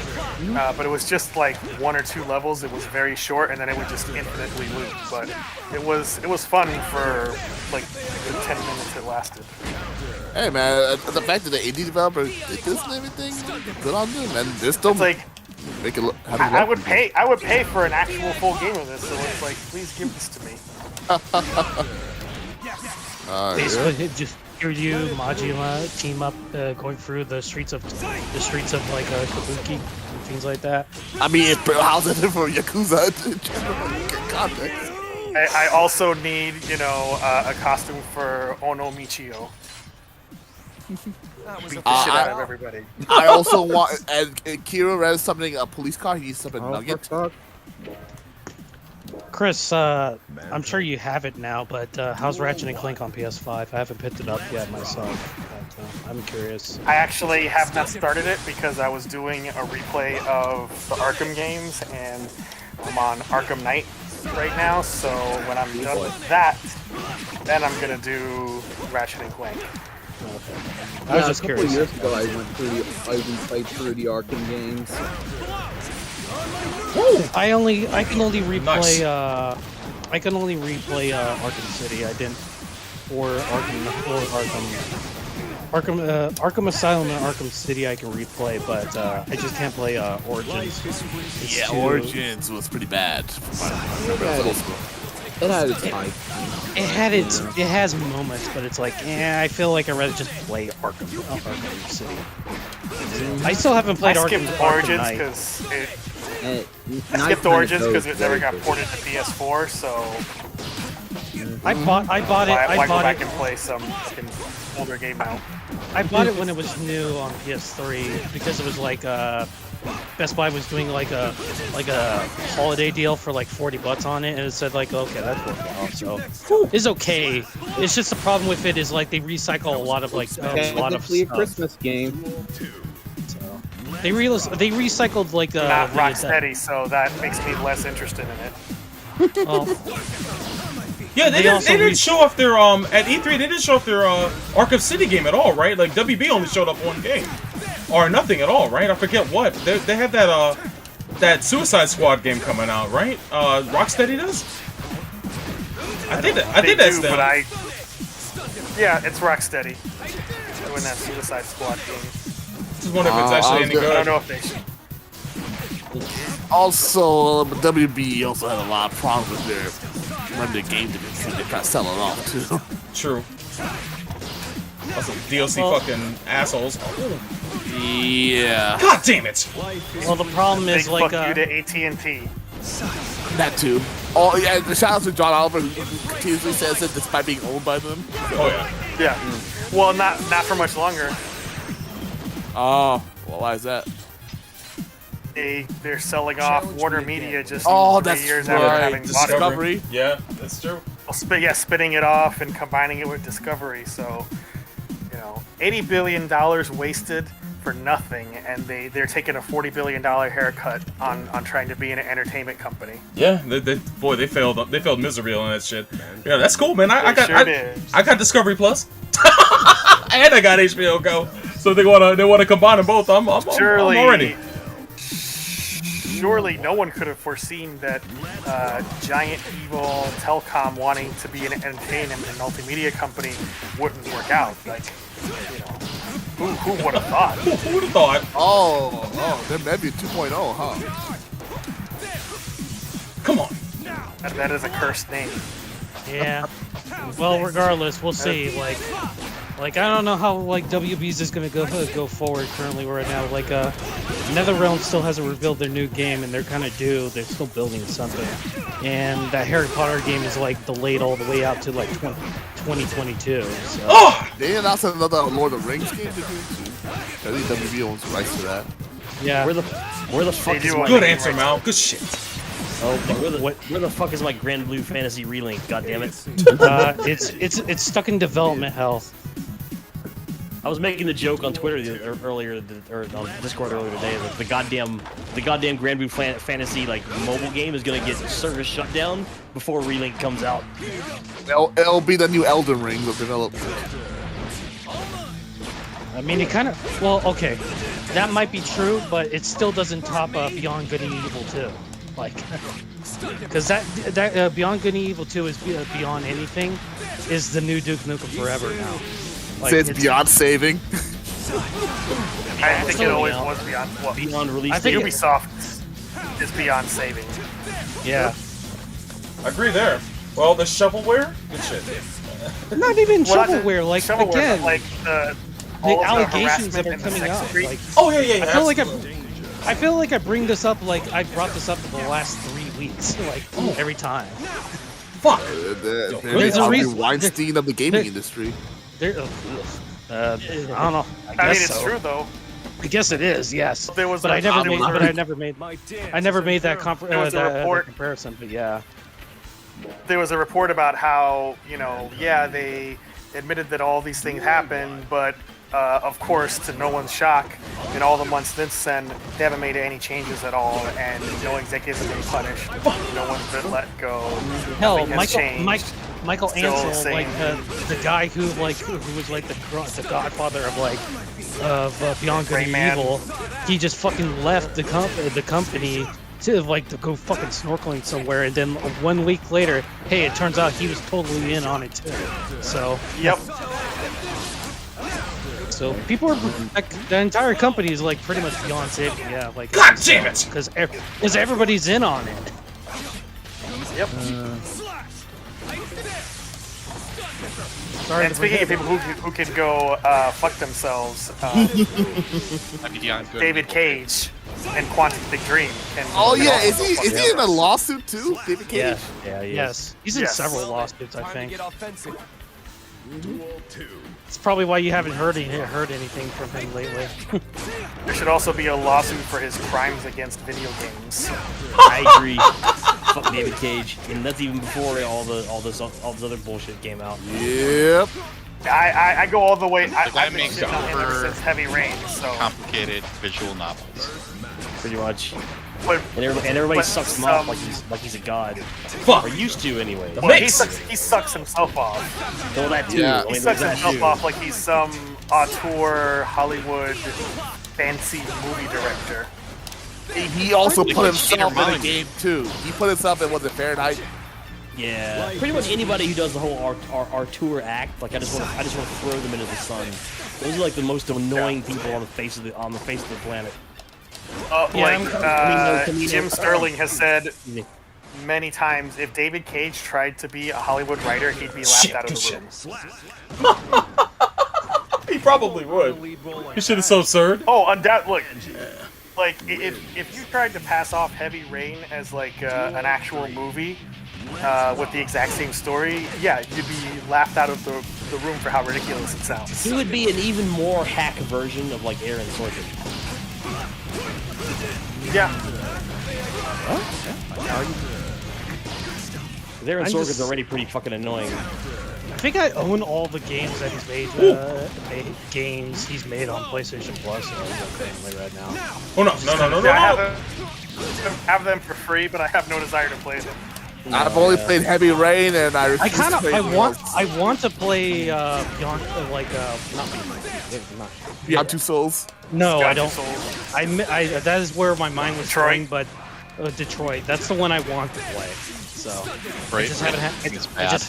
but it was just like 1 or 2 levels. It was very short, and then it would just infinitely loop. But it was fun for like the 10 minutes it lasted. Hey man, the fact that the indie developer did this and everything, good on them, and they're still make it look. I would pay for an actual full game of this. So it's like, please give this to me. Basically, just hear you, Majima, team up, going through the streets of like Kabuki and things like that. I mean, how's it for Yakuza in general context? I also need, a costume for Ono Michio. Beat the shit out of everybody. I also want, and Kira read something, a police car, he needs something nugget. Chris, I'm sure you have it now, but how's Ratchet & Clank on PS5? I haven't picked it up yet myself, but I'm curious. I actually have not started it because I was doing a replay of the Arkham games, and I'm on Arkham Knight right now, so when I'm done with that, then I'm going to do Ratchet & Clank. I was just curious. A couple years ago, I replayed through the Arkham games. I can only replay Arkham City. I didn't or Arkham Arkham Asylum and Arkham City I can replay, but I just can't play Origins. It's Origins was pretty bad. It had its time. It has moments, but it's like, I feel like I'd rather just play Arkham City. I still haven't played skipped Origins because it never got ported to PS4. So I bought it. Why go back and play some older game now? I bought it when it was new on PS3 because it was like Best Buy was doing like a holiday deal for like $40 on it, and it said like, okay, that's worth it. So it's okay. It's just the problem with it is like they recycle a lot of like a lot of stuff. Christmas game. So they recycled like not Rocksteady, so that makes me less interested in it. Yeah, they didn't show off their at E3. They didn't show off their Arkham City game at all, right? Like WB only showed up one game, or nothing at all, right? I forget what they have that Suicide Squad game coming out, right? Rocksteady does. I think that's them. Yeah, it's Rocksteady doing that Suicide Squad game. Just wonder if it's actually any good. I don't know if they should. Also, WB also had a lot of problems with their game division. They kind of sell it off too. True. Also, DLC fucking assholes. Yeah. God damn it! Well, the problem is like fuck you to AT&T. That too. Oh yeah, the shout out to John Oliver who continuously says it despite being owned by them. Oh yeah. Yeah. Well, not for much longer. Oh, well, why is that? They're selling off Warner Media just 3 years after having bought Discovery. Yeah, that's true. Well, spinning it off and combining it with Discovery. So, $80 billion wasted for nothing, and they're taking a $40 billion haircut on trying to be an entertainment company. Yeah, they failed miserably on that shit. Yeah, that's cool, man. I got Discovery Plus, and I got HBO Go. So they want to combine them both. I'm already. Surely no one could have foreseen that giant evil telecom wanting to be an entertainment and multimedia company wouldn't work out. Like, who would have thought? Who would have thought? Oh, then maybe 2.0, huh? Come on. That is a cursed name. Yeah. Well, regardless, we'll see. Like I don't know how like WB's is gonna go forward currently right now. Like NetherRealm still hasn't revealed their new game, and they're kind of due. They're still building something, and that Harry Potter game is like delayed all the way out to like 2022. So. Oh! They announced another Lord of the Rings game to do too. I think WB owns the rights to that. Yeah. Where the fuck is Good answer, Mal. Good shit. Oh, where the fuck is my Grand Blue Fantasy relink? God damn it! It's stuck in development hell. I was making the joke on Twitter earlier, or on Discord earlier today, that the goddamn Grand Blue Fantasy like mobile game is gonna get service shut down before relink comes out. It'll be the new Elden Ring of development. I mean, it kind of okay, that might be true, but it still doesn't top Beyond Good and Evil 2. Like, because that Beyond Good and Evil 2 is beyond anything, is the new Duke Nukem Forever now. Like, it's beyond saving. I think it always was beyond release. I think Ubisoft is beyond saving. Yeah. I agree there. Well, the shovelware, good shit. Not even shovelware. Like shovelware, again, like the allegations that are coming out. Like, oh yeah. I feel like I bring this up. Like I brought this up for the last 3 weeks. Like every time. Fuck. There's a reason. Weinstein of the gaming industry. I don't know. I mean, it's true though. I guess it is, yes. There was I never made that comparison. But yeah, there was a report about how they admitted that all these things happened, but of course, to no one's shock, in all the months since then, they haven't made any changes at all, and no executives have been punished. No one's been let go. Hell, Michael Ansel, like the guy who was like the godfather of Beyond Good and Evil, he just fucking left the company to go fucking snorkeling somewhere, and then 1 week later, hey, it turns out he was totally in on it too. So yep. So people are like, the entire company is like pretty much beyond safety. Yeah, like God damn it! Because everybody's in on it. Yep. Sorry and speaking of people who can go fuck themselves, David Cage and Quantic Dream. Oh yeah, is he in a lawsuit too, David Cage? Yeah, yes. He's in several lawsuits, I think. It's probably why you haven't heard anything from him lately. There should also be a lawsuit for his crimes against video games. I agree. Fuck David Cage, and that's even before all this other bullshit came out. Yep. I go all the way. The guy I've been makes shitting on him ever super since Heavy Rain. So complicated visual novels. Pretty much. But, and everybody sucks him off like he's a god. Fuck. Or used to anyway. Well, he sucks himself off. So that too. Yeah. I mean, He sucks that himself too. off like he's some auteur Hollywood fancy movie director. He also Like put with Cheater himself in a Mind. game too. He put himself in, was it Fahrenheit? Yeah, pretty much anybody who does the whole Artur act, like I just want to throw them into the sun. Those are like the most annoying people on the face of the planet. Jim Sterling has said many times, if David Cage tried to be a Hollywood writer, he'd be laughed out of the room. He probably would. This shit is so absurd. Oh, look. Like, if you tried to pass off Heavy Rain as like an actual movie with the exact same story, yeah, you'd be laughed out of the room for how ridiculous it sounds. He would be an even more hack version of like Aaron Sorkin. Yeah. Aaron I'm Sorkin's just- already pretty fucking annoying. I think I own all the games that he's made. Games he's made on PlayStation Plus currently right now. Oh no! I have them for free, but I have no desire to play them. I've only played Heavy Rain, and I want to play Beyond, Beyond Two Souls. No, Beyond I don't. Two Souls. That is where my mind was Detroit. going, but Detroit. That's the one I want to play. So Right. I just haven't had. I think it's bad.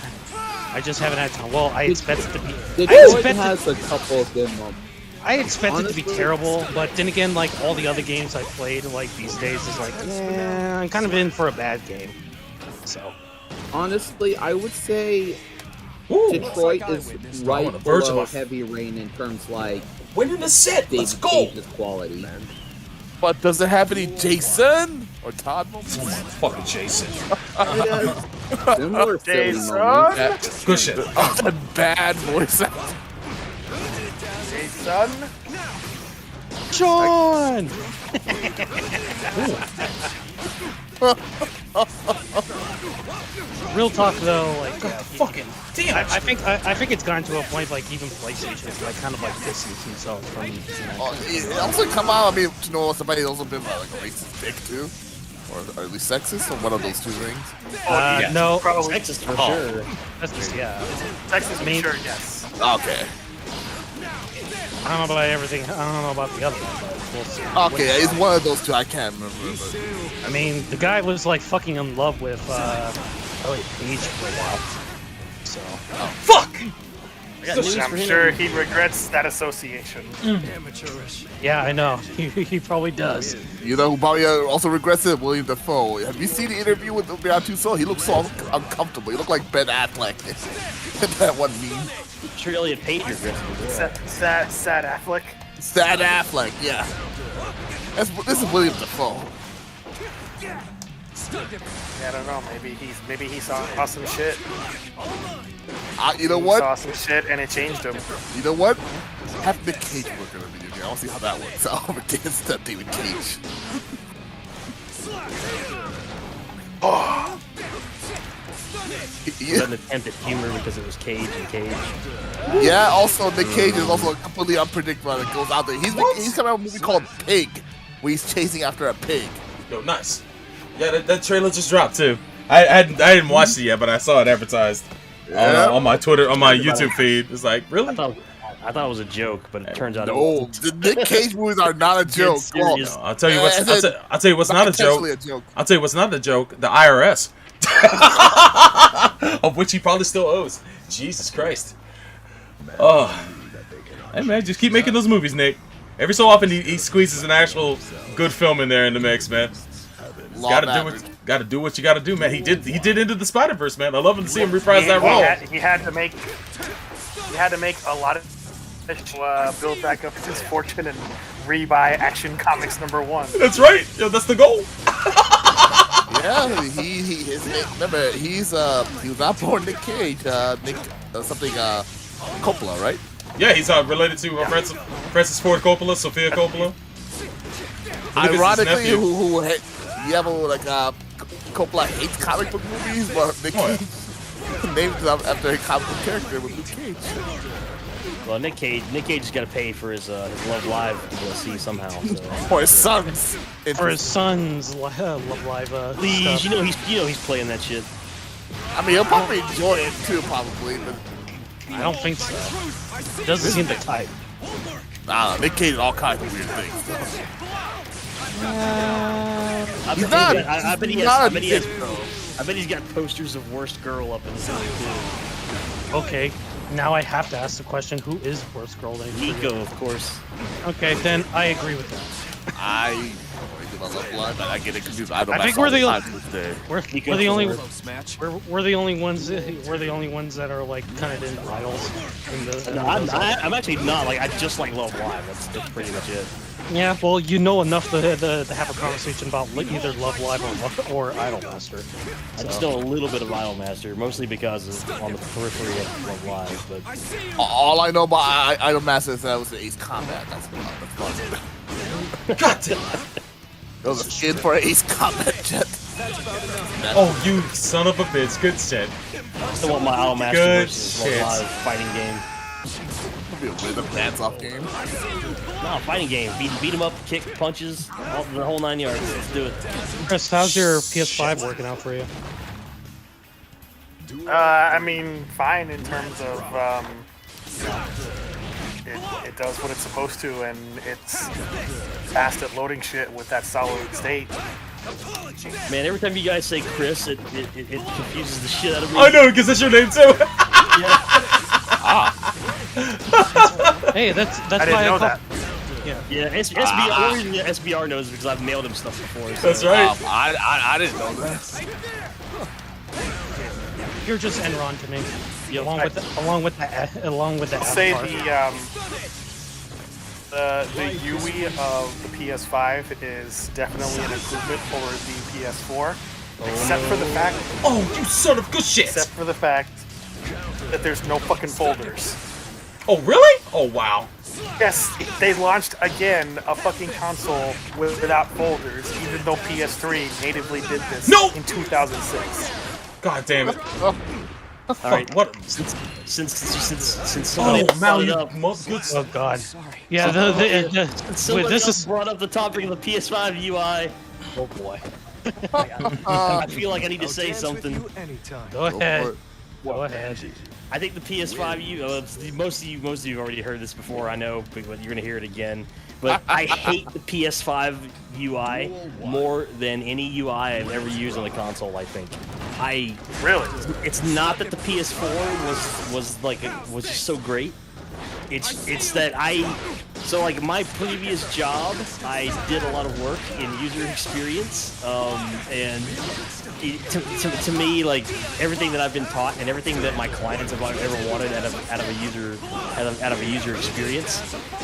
I just haven't had time. Well, I expect it to be. Detroit has a couple of good moments. I expect it to be terrible, but then again, like all the other games I played, like these days, is like, I'm kind of in for a bad game. So, honestly, I would say Detroit is right below Heavy Rain in terms like winning the set. Let's go. Cage's quality. But does it have any Jason or Todd moments? Fucking Jason. Similar silly Jason? moments. Good shit. A bad voice actor. Jason? John. Real talk though, like fucking damn. I think it's gotten to a point like even PlayStation is like kind of like distance themselves from. It also come out. I mean, you know, somebody also been like a racist dick too, or at least sexist, or one of those two things. No, probably sexist for sure. That's just Texas, I mean- sure, yes. Okay. I don't know about everything. I don't know about the other one, but we'll see. Okay, it's one of those two. I can't remember. But... I mean, the guy was like fucking in love with Page for a while. So. Fuck. I'm sure he regrets that association. Amateurish. Yeah, I know. He probably does. You know who probably also regrets it? William Dafoe. Have you seen the interview with Beyond Two Souls? He looks so uncomfortable. He looked like Ben Affleck. That one meme. Sure, Elliot Page regrets it. Sad Affleck. Sad Affleck, yeah. This is William Dafoe. Yeah, I don't know. Maybe he saw some shit. You know what? He saw some shit and it changed him. You know what? Have Nick Cage work in a video game. I want to see how that works out against that David Cage. Oh. Was that an attempt at humor because it was Cage and Cage? Yeah, also Nick Cage is also completely unpredictable that goes out there. He's coming out with a movie called Pig, where he's chasing after a pig. Yo, nice. Yeah, that trailer just dropped too. I didn't watch it yet, but I saw it advertised on my Twitter, on my YouTube feed. It's like, really? I thought it was a joke, but it turns out no. The Nick Cage movies are not a joke. No, I'll tell you what's. I'll tell you what's not a joke. I'll tell you what's not a joke. The IRS, of which he probably still owes. Jesus Christ. Oh. Hey man, just keep making those movies, Nick. Every so often he squeezes an actual good film in there in the mix, man. Gotta do what you gotta do, man. He did Into the Spider-Verse, man. I love him to see him reprise that role. He had to make a lot of build back up his fortune and rebuy Action Comics #1. That's right. Yo, that's the goal. Yeah, his name, remember he was not born Nick Cage. Something Coppola, right? Yeah, he's related to Francis Ford Coppola, Sofia Coppola. Ironically, who Coppola hates comic book movies, but Nick Cage named him after a comic book character with Luke Cage. Well, Nick Cage's got to pay for his Love Live DLC somehow. So. For his sons. Love Live. Please, stuff. you know he's playing that shit. I mean, he'll probably enjoy it too, probably. But I don't think so. It doesn't seem the type. Nah, Nick Cage did all kinds of weird things. I bet he's got posters of Worst Girl up in his room too. Okay, now I have to ask the question: who is Worst Girl? Nico, of course. Okay, then I agree with that. I get it confused. I think we're the only ones that are like kind of into idols. I'm actually not. Like, I just like Love Live. That's pretty much it. Yeah, well, you know enough to have a conversation about either Love Live or Idolmaster. I just know a little bit of Idolmaster, mostly because it's on the periphery of Love Live. But all I know about Idolmaster is that it was the Ace Combat. That's fun. God damn. It was a skin for an Ace Combat jet. Oh, you son of a bitch. Good shit. I still want my Idolmaster versus Love Live fighting game. Be a rhythm dance-off game. No, fighting game. Beat him up, kick, punches, the whole 9 yards. Let's do it. Chris, how's your PS5 working out for you? I mean, fine in terms of it does what it's supposed to, and it's fast at loading shit with that solid state. Man, every time you guys say Chris, it confuses the shit out of me. I know, because that's your name too. Hey, that's I didn't know that. Yeah, SBR. The only reason SBR knows is because I've mailed him stuff before. So. That's right. I didn't know that. You're just Enron to me. Along with the I'll say the UI of the PS5 is definitely an improvement over the PS4, except for the fact. Oh, you son of good shit! Except for the fact that there's no fucking folders. Oh, really? Oh, wow. Yes, they launched again a fucking console without folders, even though PS3 natively did this in 2006. God damn it. All right, what? Since somebody brought it up. Oh god. Yeah, this is brought up the topic of the PS5 UI. Oh boy. I feel like I need to say something. Go ahead. Go ahead. I think the PS5 most of you have already heard this before, I know, but you're gonna hear it again. But I hate the PS5 UI more than any UI I've ever used on the console. I think. Really? It's not that the PS4 was just so great. It's that so like my previous job, I did a lot of work in user experience, and to me, like everything that I've been taught and everything that my clients have ever wanted out of a user experience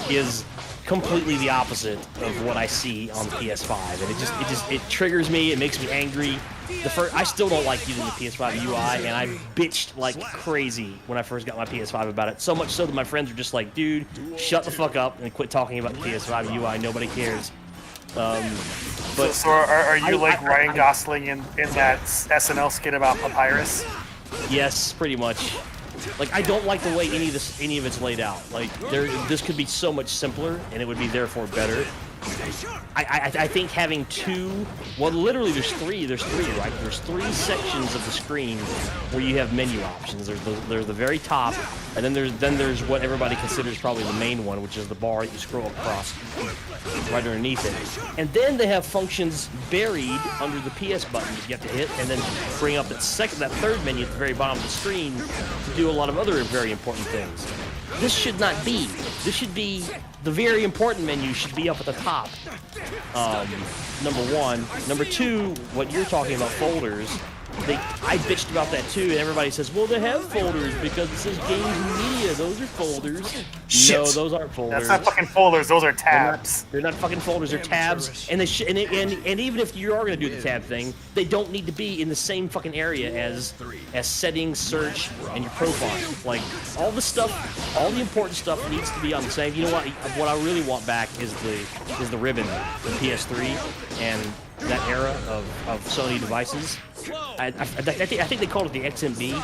is completely the opposite of what I see on the PS5, and it triggers me. It makes me angry. I still don't like using the PS5 UI, and I bitched like crazy when I first got my PS5 about it. So much so that my friends were just like, "Dude, shut the fuck up and quit talking about the PS5 UI. Nobody cares." So are you like Ryan Gosling in that SNL skit about Papyrus? Yes, pretty much. Like, I don't like the way any of it's laid out. Like, this could be so much simpler, and it would be therefore better. I think having literally there's three, right? There's 3 sections of the screen where you have menu options. There's the very top, and then there's what everybody considers probably the main one, which is the bar that you scroll across right underneath it. And then they have functions buried under the PS button that you have to hit, and then bring up that third menu at the very bottom of the screen to do a lot of other very important things. this should not be. This should be the very important menu should be up at the top. Number one. Number two, what you're talking about, folders. I bitched about that too, and everybody says, well, they have folders because it says games and media. Those are folders. Shit. No, those aren't folders. That's not fucking folders. Those are tabs. They're not fucking folders. They're tabs. And and even if you are going to do the tab thing, they don't need to be in the same fucking area as settings, search, and your profile. Like all the stuff, all the important stuff needs to be on the same. You know what? What I really want back is the ribbon from PS3 and that era of Sony devices. I think they called it the XMB,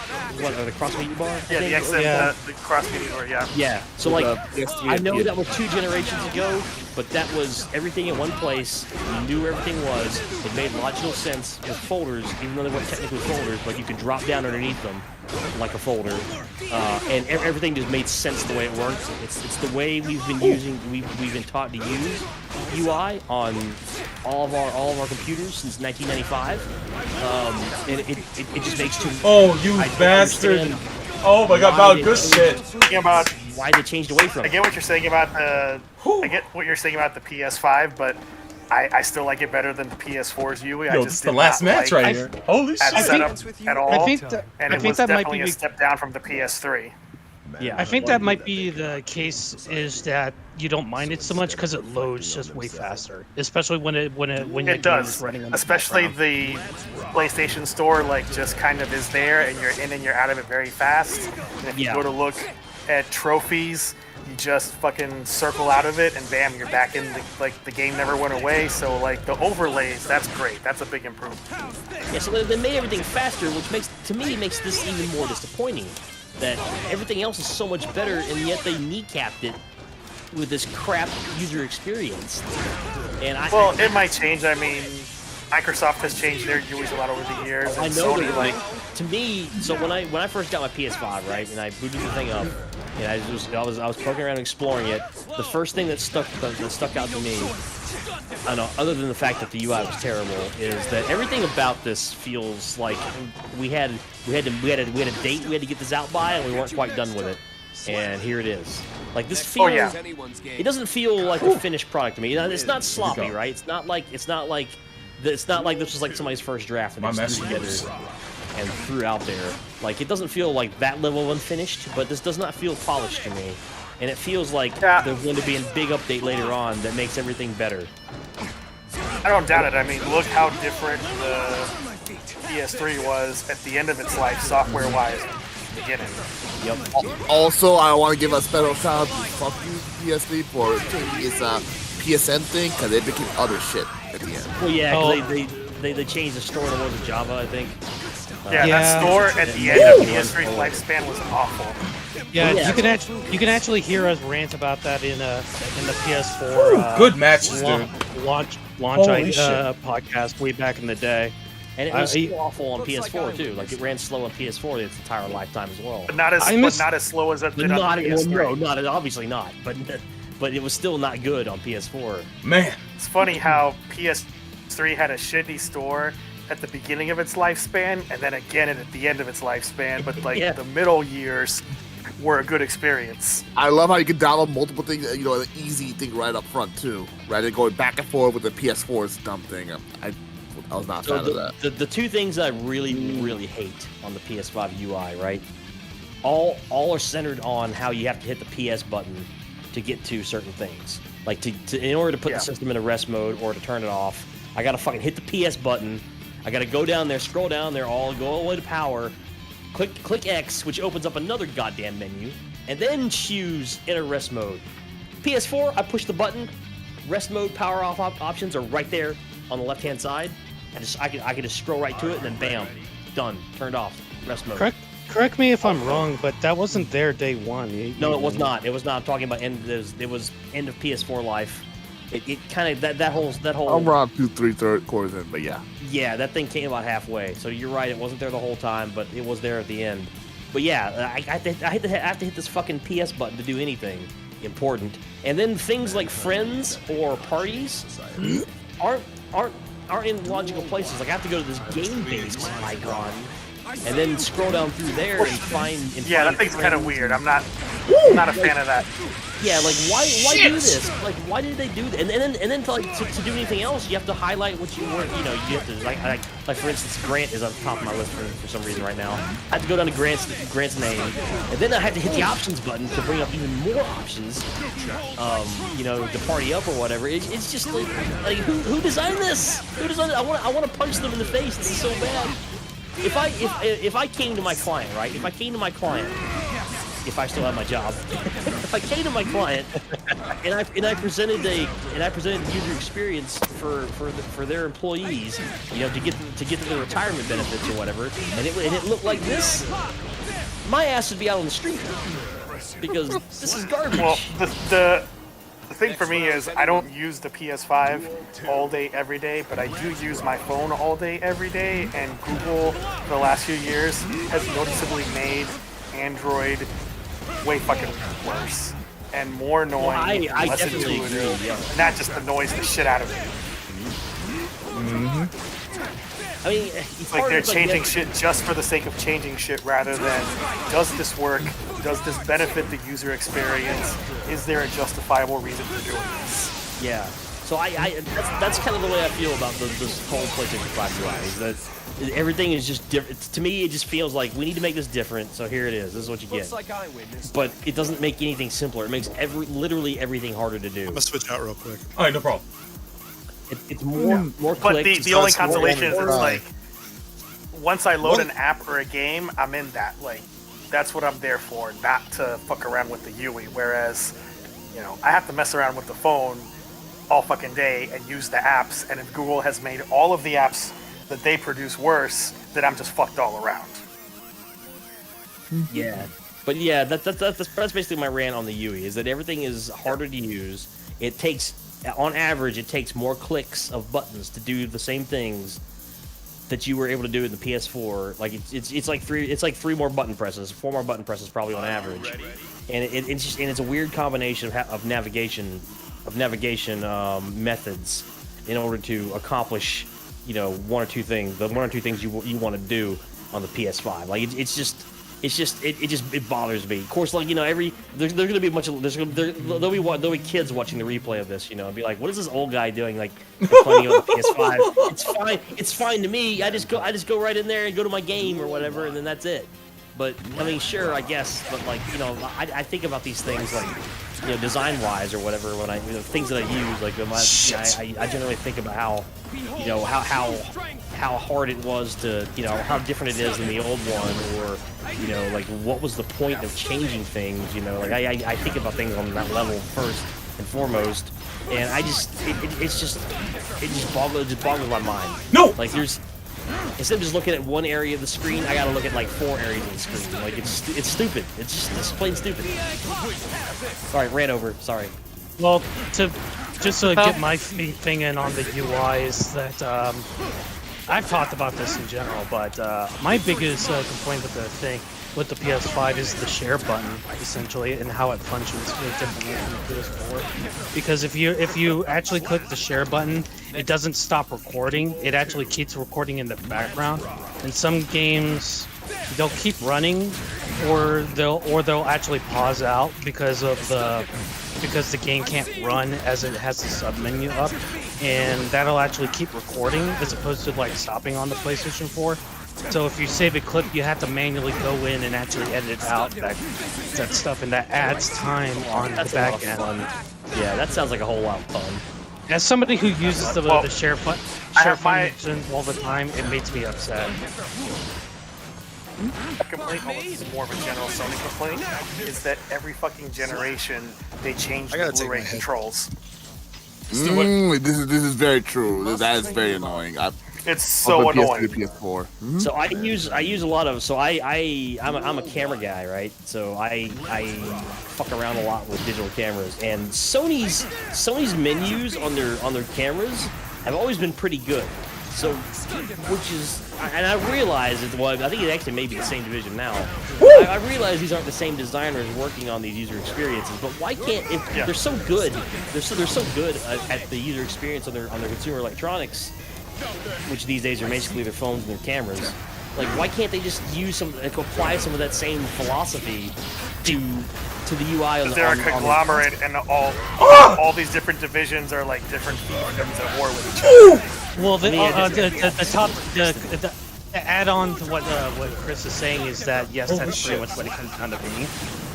or the cross media bar. Yeah, the XM, the cross media bar. Yeah. Yeah. So like, I know that was 2 generations ago, but that was everything in one place. You knew where everything was. It made logical sense with folders, even though they weren't technically folders, but you could drop down underneath them like a folder, and everything just made sense the way it works. It's the way we've been using. We've been taught to use UI on all of our computers since 1995. And it just makes too. Oh, you bastard! Oh my god, Val, good shit. About why they changed away from it. I get what you're saying about the. I get what you're saying about the PS5, but I still like it better than the PS4's UI. Yo, this is the last match right here. Holy shit! Setup at all. I think that definitely might be a step down from the PS3. Yeah, I think that might be the case. Is that you don't mind it so much because it loads just way faster, especially when your it does. Running on especially the PlayStation Store, like just kind of is there, and you're in and you're out of it very fast. And if you go to look at trophies, you just fucking circle out of it, and bam, you're back in. The game never went away. So like the overlays, that's great. That's a big improvement. Yeah, so they made everything faster, which makes this even more disappointing. That everything else is so much better, and yet they kneecapped it with this crap user experience. And it might change. I mean, Microsoft has changed their GUIs a lot over the years. I And know. Sony, To me, so when I first got my PS5, right, and I booted the thing up, and I was poking around and exploring it, the first thing that stuck out to me, I don't know, other than the fact that the UI was terrible, is that everything about this feels like we had a date we had to get this out by, and we weren't quite done with it. And here it is. Like this feels. It doesn't feel like a finished product to me. It's not sloppy, right? It's not like this was like somebody's first draft and they threw together and threw out there. Like it doesn't feel like that level of unfinished, but this does not feel polished to me. And it feels like there's going to be a big update later on that makes everything better. I don't doubt it. I mean, look how different the PS3 was at the end of its life, software-wise, beginning. Yep. Also, I want to give a special shout out to fuck you PS3 for changing its PSN thing, because they became other shit at the end. Well, yeah, 'cause they changed the store to was Java, I think. That store at the end of PS3's lifespan was awful. Yeah, you can actually hear us rant about that in the PS4. Good matches, dude. Launch podcast way back in the day. And it was awful on PS4 too. Like it ran slow on PS4 its entire lifetime as well. But not as slow as it did on PS3. No, obviously not. But it was still not good on PS4. Man, it's funny how PS3 had a shitty store at the beginning of its lifespan, and then again at the end of its lifespan. But the middle years were a good experience. I love how you can download multiple things, an easy thing right up front too, rather than going back and forth with the PS4's dumb thing. I was not a fan of that. The two things I really, really hate on the PS5 UI, right? All are centered on how you have to hit the PS button to get to certain things. Like in order to put the system in a rest mode or to turn it off, I gotta fucking hit the PS button. I gotta go down there, scroll down there, go all the way to power, click X, which opens up another goddamn menu, and then choose enter rest mode. PS4, I push the button, rest mode, power off options are right there on the left-hand side. I can just scroll right to it, and then bam, done, turned off, rest mode. Correct me if I'm wrong, but that wasn't there day one. No, it was not. It was not. I'm talking about it was end of PS4 life. It kind of that whole. I'm around 2-3 quarters in, but yeah. Yeah, that thing came about halfway. So you're right. It wasn't there the whole time, but it was there at the end. But yeah, I have to hit this fucking PS button to do anything important. And then things like friends or parties aren't in logical places. Like I have to go to this game base icon and then scroll down through there and find. Yeah, that thing's kind of weird. I'm not a fan of that. Yeah, like why do this? Like why did they do that? And then to do anything else, you have to highlight what you want. You know, you have to like for instance, Grant is on top of my list for some reason right now. I have to go down to Grant's name, and then I had to hit the options button to bring up even more options. You know, to party up or whatever. It's just like who designed this? Who designed it? I want to punch them in the face. This is so bad. If I came to my client, right? If I came to my client. If I still have my job, if I came to my client and I presented the user experience for their employees, you know, to get to the retirement benefits or whatever, and it looked like this, my ass would be out on the street because this is garbage. Well, the thing for me is I don't use the PS5 all day every day, but I do use my phone all day every day, and Google for the last few years has noticeably made Android way fucking worse and more annoying, I less definitely intuitive, agree, yeah. and that just annoys the shit out of me. I mean, it's like they're changing shit just for the sake of changing shit rather than does this work? Does this benefit the user experience? Is there a justifiable reason for doing this? Yeah. So that's kind of the way I feel about this whole PlayStation 5 UI, is that everything is just different. To me, it just feels like we need to make this different, so here it is. This is what you get. But it doesn't make anything simpler. It makes literally everything harder to do. I'm gonna switch out real quick. All right, no problem. It's more But clicks. the only consolation is it's like once I load an app or a game, I'm in that. Like that's what I'm there for, not to fuck around with the UI. Whereas, you know, I have to mess around with the phone all fucking day and use the apps, and if Google has made all of the apps that they produce worse, then I'm just fucked all around. Yeah, but yeah, that's basically my rant on the UI, is that everything is harder to use. It takes, on average, it takes more clicks of buttons to do the same things that you were able to do in the PS4. Like it's like three more button presses, 4 more button presses probably on average, and it's a weird combination of navigation methods in order to accomplish, you know, one or two things you want to do on the PS5. Like it bothers me. Of course, like, you know, there's going to be a bunch of there'll be kids watching the replay of this, you know, and be like, what is this old guy doing, like playing on the PS5? It's fine to me. I just go right in there and go to my game or whatever, and then that's it. But I mean, sure, I guess, but like, you know, I think about these things like, you know, design-wise or whatever, when things that I use, like I generally think about how, you know, how hard it was to, you know, how different it is than the old one, or, you know, like what was the point of changing things, you know, like I think about things on that level first and foremost, and it just boggles my mind. No, like instead of just looking at one area of the screen, I gotta look at like 4 areas of the screen. Like it's stupid. It's plain stupid. Sorry, ran over. Sorry. Well, to get my thing in on the UI is that I've talked about this in general, but my biggest complaint with the PS5 is the share button, essentially, and how it functions differently from the PS4. Because if you actually click the share button, it doesn't stop recording. It actually keeps recording in the background. In some games, they'll keep running, or they'll actually pause out because the game can't run as it has the sub menu up, and that'll actually keep recording as opposed to like stopping on the PlayStation 4. So if you save a clip, you have to manually go in and actually edit out that stuff, and that adds time on the back end. Yeah, that sounds like a whole lot of fun. As somebody who uses the share function all the time, it makes me upset. Complaint, this is more of a general Sony complaint, is that every fucking generation they change the Blu-ray controls. This is very true. That is very annoying. It's so annoying. PS4. So I use a lot of, so I'm a camera guy, right? So I fuck around a lot with digital cameras, and Sony's menus on their cameras have always been pretty good. So, and I realize I think it actually may be the same division now. I realize these aren't the same designers working on these user experiences, but why can't, if they're so good, they're so good at the user experience on their consumer electronics, which these days are basically their phones and their cameras, Like, why can't they just use apply some of that same philosophy to the UI on the They're a conglomerate, and all these different divisions are like different fiefdoms at war with each other. Well, the add on to what Chris is saying is that yes, that's pretty much what it comes down to being.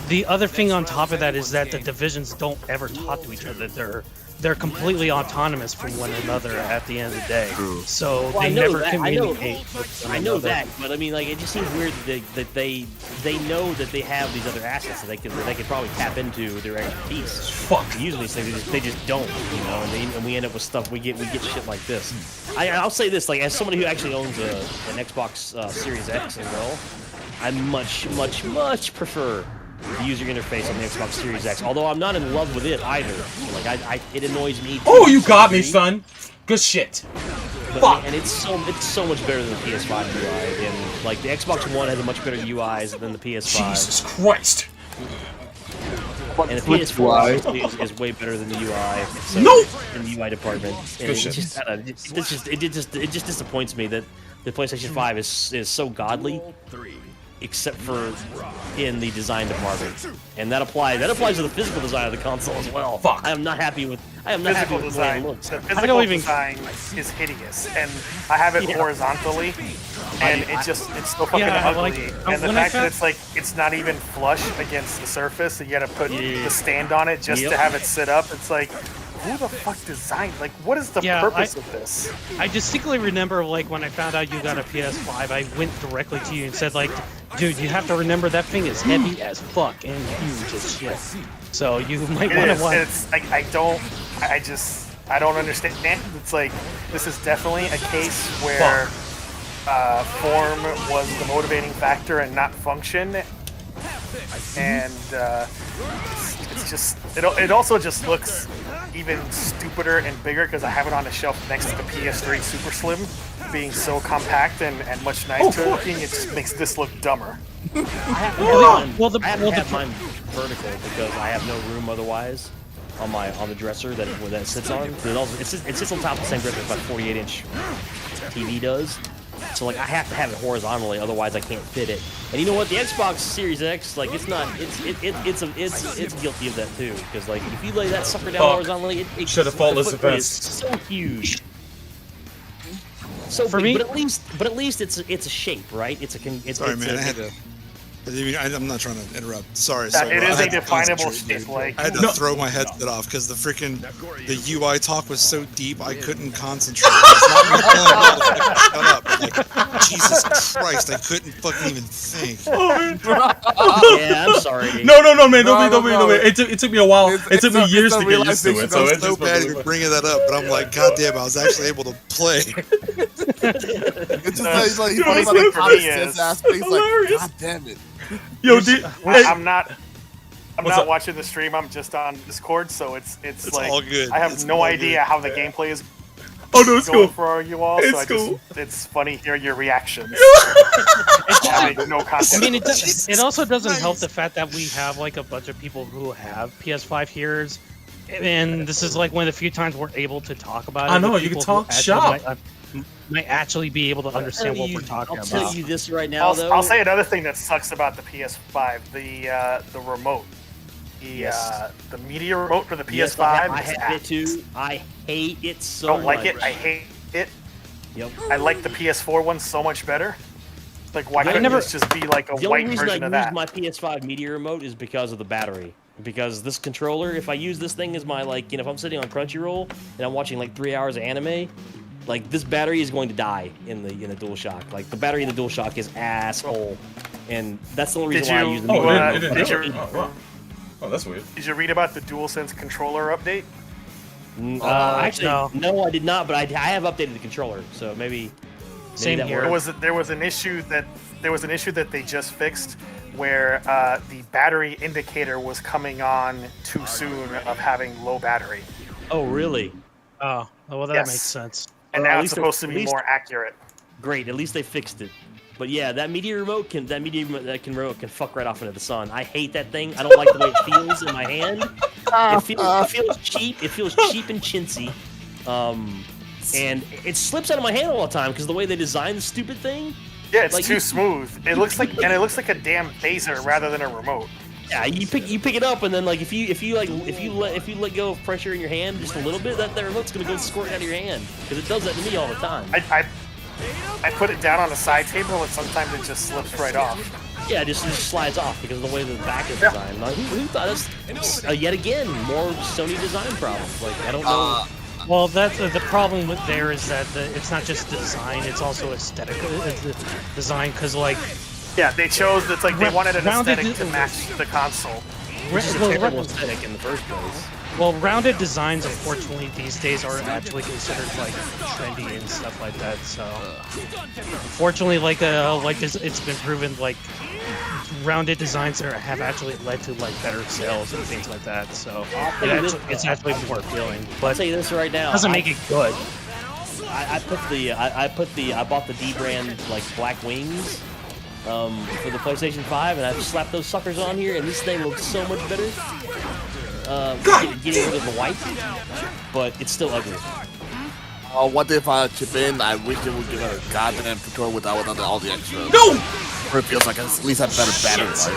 The other thing on top of that is that the divisions don't ever talk to each other. They're completely autonomous from one another at the end of the day. So they never communicate. I know that, but I mean, like, it just seems weird that they know that they have these other assets that they could probably tap into their expertise. Fuck. Usually, they just don't, you know, and we end up with stuff. We get shit like this. I'll say this, like, as somebody who actually owns an Xbox Series X as well, I much prefer the user interface on the Xbox Series X. Although I'm not in love with it either. Like, it annoys me. Oh, you got me, son. Good shit. Fuck. And it's so much better than the PS5 UI. And like the Xbox One has a much better UIs than the PS5. Jesus Christ. And the PS4 is way better than the UI. So, in the UI department. And it just disappoints me that the PlayStation 5 is so godly. Except for in the design department, and that applies to the physical design of the console as well. Fuck. I am not happy with the way it looks. The physical design is hideous, and I have it horizontally, and it's so fucking ugly. And the fact that it's not even flush against the surface, and you got to put the stand on it just to have it sit up. It's like, who the fuck designed? Like, what is the purpose of this? I distinctly remember, like, when I found out you got a PS5, I went directly to you and said, like, dude, you have to remember that thing is heavy as fuck and huge as shit. So you might want to watch. It's like I don't understand. It's like this is definitely a case where form was the motivating factor and not function. And it's just it also just looks even stupider and bigger because I have it on the shelf next to the PS3 Super Slim, being so compact and much nicer looking. It just makes this look dumber. I have mine vertical because I have no room otherwise on the dresser that it sits on. It sits on top of the same dresser about 48-inch TV does. So like I have to have it horizontally, otherwise I can't fit it. And you know what? The Xbox Series X, like it's guilty of that too. Because like if you lay that sucker down horizontally, it should have faultless defense. So huge. So for big, me, but at least it's a shape, right? Sorry, man. I had to. I'm not trying to interrupt. Sorry. It is a definable shape. Like I had to throw my headset off because the UI talk was so deep I couldn't concentrate. It's not me telling y'all to shut up. Like, Jesus Christ, I couldn't fucking even think. Yeah, I'm sorry. No, man. Don't be. It took me a while. It took me years to get used to it. So it's so bad you're bringing that up, but I'm like, God damn, I was actually able to play. It's just like he's talking about the common sense aspect. He's like, God damn it. Yo, I'm not watching the stream. I'm just on Discord, so it's like all good. I have no idea how the gameplay is it's going cool. for you all. It's so it's funny hearing your reactions. No context. I mean, it also doesn't help the fact that we have like a bunch of people who have PS5 here, and this is like one of the few times we're able to talk about it. I know you can talk shop. Might actually be the understand what we're talking about. I'll tell you this right now, though. I'll say another thing that sucks about the PS5: the remote, the media remote for the PS5. Yes, I have it too. I hate it so much. Don't like it. I hate it. Yep. I like the PS4 one so much better. Like, why couldn't this just be like a white version of that? The only reason I use my PS5 media remote is because of the battery. Because this controller, if I use this thing as my if I'm sitting on Crunchyroll and I'm watching like 3 hours of anime. Like, this battery is going to die in the DualShock. Like, the battery in the DualShock is asshole. And that's the only reason why I use the Oh, that's weird. Did you read about the DualSense controller update? Actually, no, I did not, but I have updated the controller, so maybe Same that here. There was an issue that they just fixed where the battery indicator was coming on too soon of having low battery. Oh, really? Oh, well, that makes sense. And now it's supposed to be more accurate. Great, at least they fixed it. But yeah, that remote can fuck right off into the sun. I hate that thing. I don't like the way it feels in my hand. It feels cheap. It feels cheap and chintzy. And it slips out of my hand all the time because the way they designed the stupid thing. Yeah, it's Like, too smooth. It looks like a damn phaser rather than a remote. Yeah, you pick it up, and then like if you let go of pressure in your hand just a little bit, that remote's gonna go squirting out of your hand because it does that to me all the time. I put it down on the side table, and sometimes it just slips right off. Yeah, it just slides off because of the way the back is designed. Like, who thought this? Yet again, more Sony design problems. Like I don't know. Well, that's the problem with there is that it's not just design; it's also aesthetic design. Because like, yeah, they chose. It's like they wanted an aesthetic to match the console. Which is a terrible aesthetic in the first place. Well, rounded designs, unfortunately, these days are actually considered like trendy and stuff like that. So, unfortunately, it's been proven like rounded designs have actually led to like better sales and things like that. So, it's actually more appealing. But I'll tell you this right now, doesn't make it good. I bought the D brand like black wings for the PlayStation 5, and I've slapped those suckers on here, and this thing looks so much better. Getting rid of the white, but it's still ugly. What if I chip in? I wish they would give it a goddamn controller without all the extras. No! Or it feels like at least have better battery life.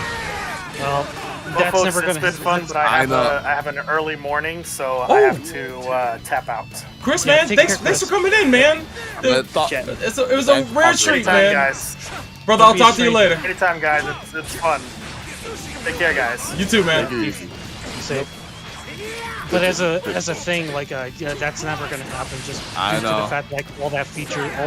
Well, that's folks, never it's gonna been fun, but I have an early morning, so I have to tap out. Chris, man, thanks for coming in, man. It was a rare treat, man. Guys. Brother, I'll talk to you later. Anytime, guys. It's fun. Take care, guys. You too, man. But as a thing, like that's never going to happen. Just due to the fact like all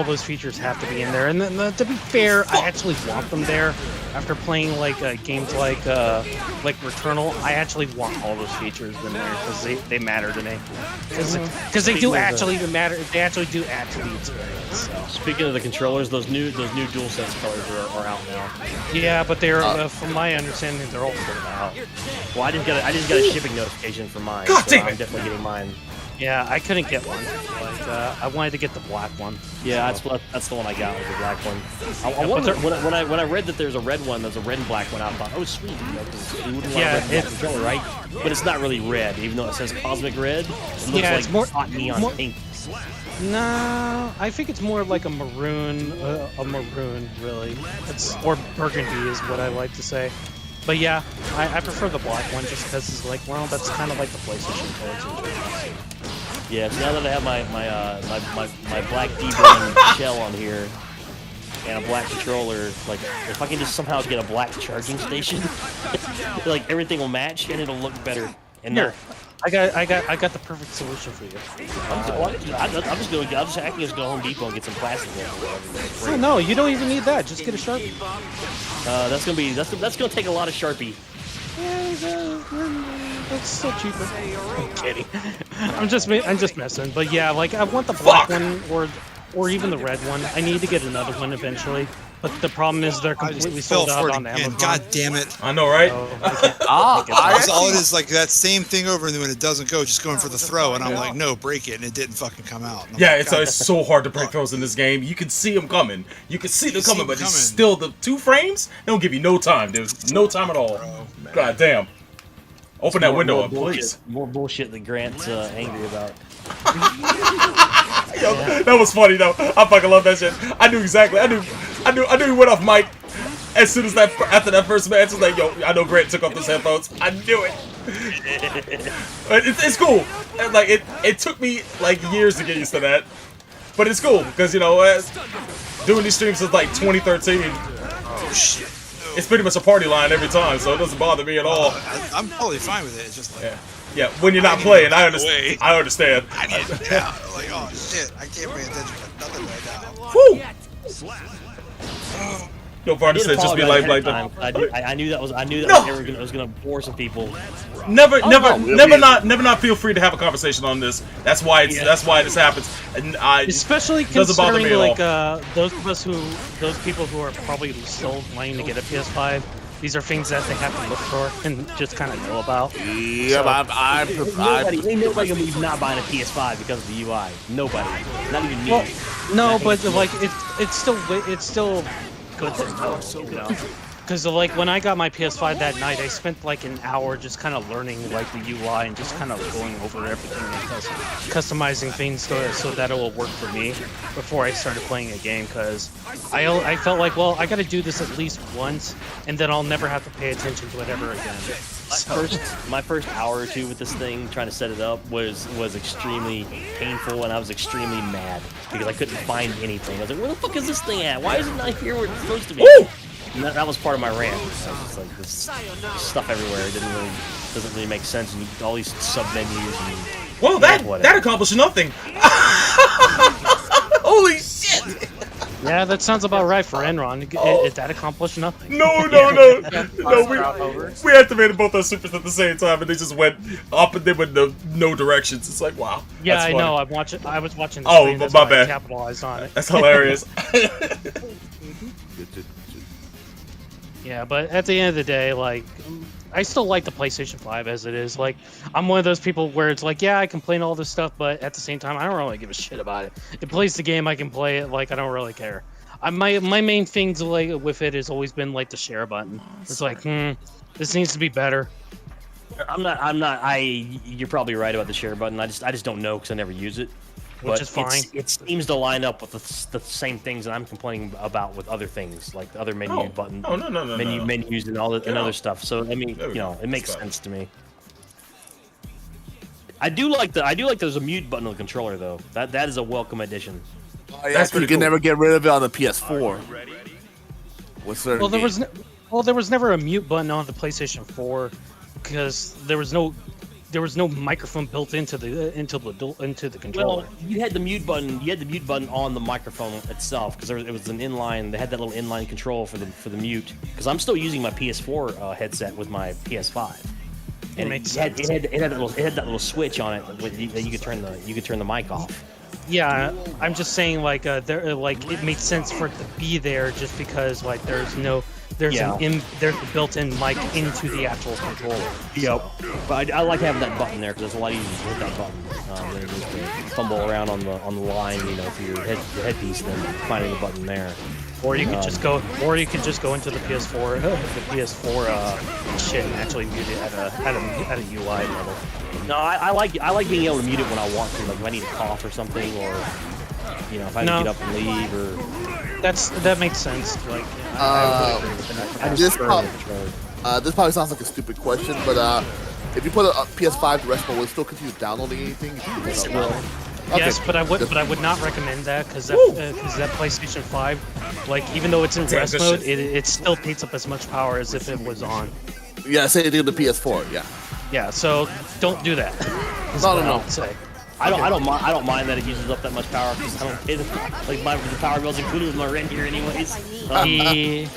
those features have to be in there. And then to be fair, I actually want them there. After playing like games like Returnal, I actually want all those features in there because they matter to me. Because they do actually matter. They actually do add to the experience. So. Speaking of the controllers, those new DualSense colors are out now. Yeah, but they're from my understanding, they're all sold out. Well, I just got a shipping notification for mine. God damn it! I'm definitely getting mine. Yeah, I couldn't get one. Like, I wanted to get the black one. Yeah, that's the one I got, was the black one. I wonder, when I read that there's a red one, there's a red and black one, I thought, oh sweet, you wouldn't want a red and black controller, right? But it's not really red, even though it says Cosmic Red. It looks like it's more hot neon pink. No, I think it's more like a maroon, really. Or burgundy is what I like to say. But yeah, I prefer the black one just because it's like, well, that's kind of like the PlayStation colors. Yeah, so now that I have my black D-brand shell on here and a black controller, like if I can just somehow get a black charging station, like everything will match and it'll look better. And here, I got the perfect solution for you. I'm just acting as go Home Depot and get some plastic or whatever. Oh, no, you don't even need that. Just get a Sharpie. That's gonna take a lot of Sharpie. It's still cheaper. I'm kidding. I'm just messing. But yeah, like I want the black one or even the red one. I need to get another one eventually. But the problem is they're completely sold out on Amazon. God damn it! I know, right? All it is like that same thing over, and then when it doesn't go, just going for the throw, and I'm like, no, break it, and it didn't fucking come out. Yeah, it's so hard to break throws in this game. You can see them coming. You can see them coming, but it's still the 2 frames. They don't give you no time, dude. No time at all. God damn. Open that window up, please. More bullshit that Grant's angry about. Yo, that was funny though. I fucking love that shit. I knew exactly. I knew he went off mic as soon as after that first match. It's like, yo, I know Grant took off his headphones. I knew it. It's cool. Like it took me like years to get used to that, but it's cool because doing these streams since like 2013. Oh shit. It's pretty much a party line every time, so it doesn't bother me at all. I'm totally fine with it. It's just like yeah. When you're not playing, I understand. I understand. I need it now. Like, oh shit, I can't pay attention to nothing right now. Whew. No, Barney said just be like that. I knew that was gonna bore some people. Never not feel free to have a conversation on this. That's why this happens. And especially considering like those people who are probably still wanting to get a PS5. These are things that they have to look for and just kind of know about. Yeah, so, nobody can believe not buying a PS5 because of the UI. Nobody, not even me. Well, no, but like it's still good to know, you know. Because like when I got my PS5 that night, I spent like an hour just kind of learning like the UI and just kind of going over everything and customizing things so that it will work for me before I started playing a game. Because I felt like, well, I got to do this at least once, and then I'll never have to pay attention to it ever again. My first hour or two with this thing, trying to set it up, was extremely painful, and I was extremely mad because I couldn't find anything. I was like, where the fuck is this thing at? Why is it not here where it's supposed to be? And that was part of my rant. I was just like, this stuff everywhere. It doesn't really make sense. And all these sub menus and well, that accomplished nothing. Holy shit! Yeah, that sounds about right for Enron. That accomplished nothing. No. We activated both our supers at the same time, and they just went up and they went no directions. It's like, wow. Yeah, that's I funny. know. I was watching the screen. That's my why bad. I capitalized on it. That's hilarious. Yeah, but at the end of the day, like, I still like the PlayStation 5 as it is. Like, I'm one of those people where it's like, yeah, I complain all this stuff, but at the same time, I don't really give a shit about it. It plays the game, I can play it. Like, I don't really care. My main things like with it has always been like the share button. It's like, this needs to be better. You're probably right about the share button. I just don't know because I never use it. Which is fine. It seems to line up with the same things that I'm complaining about with other things, like the other menu buttons, menus and all that and other stuff. So I mean, it makes sense to me. I do like there's a mute button on the controller though. That is a welcome addition. Oh, yeah, you can never get rid of it on the PS4. There was never a mute button on the PlayStation 4 because there was no microphone built into the controller. Well, you had the mute button. You had the mute button on the microphone itself because it was an inline. They had that little inline control for the mute. Because I'm still using my PS4 headset with my PS5. And it had that little switch on it that you could turn the mic off. Yeah, I'm just saying like it makes sense for it to be there just because like there's a built-in mic into the actual controller. Yep. But I like having that button there because it's a lot easier to hit that button than just to fumble around on the line, for your headpiece, and then finding the button there. Or you could just go into the PS4 shit and actually mute it at a UI level. No, I like being able to mute it when I want to, like if I need a cough or something, or if I need to get up and leave, or that makes sense. Like, this probably sounds like a stupid question, but if you put a PS5 to rest mode, will it still continue downloading anything? Yes, but I would not recommend that because that PlayStation 5, like even though it's in rest mode, it still takes up as much power as if it was on. Yeah, say it in the PS4. Yeah. Yeah, so don't do that. No. I don't mind that it uses up that much power because I the power bill's included with my rent here anyways. I hate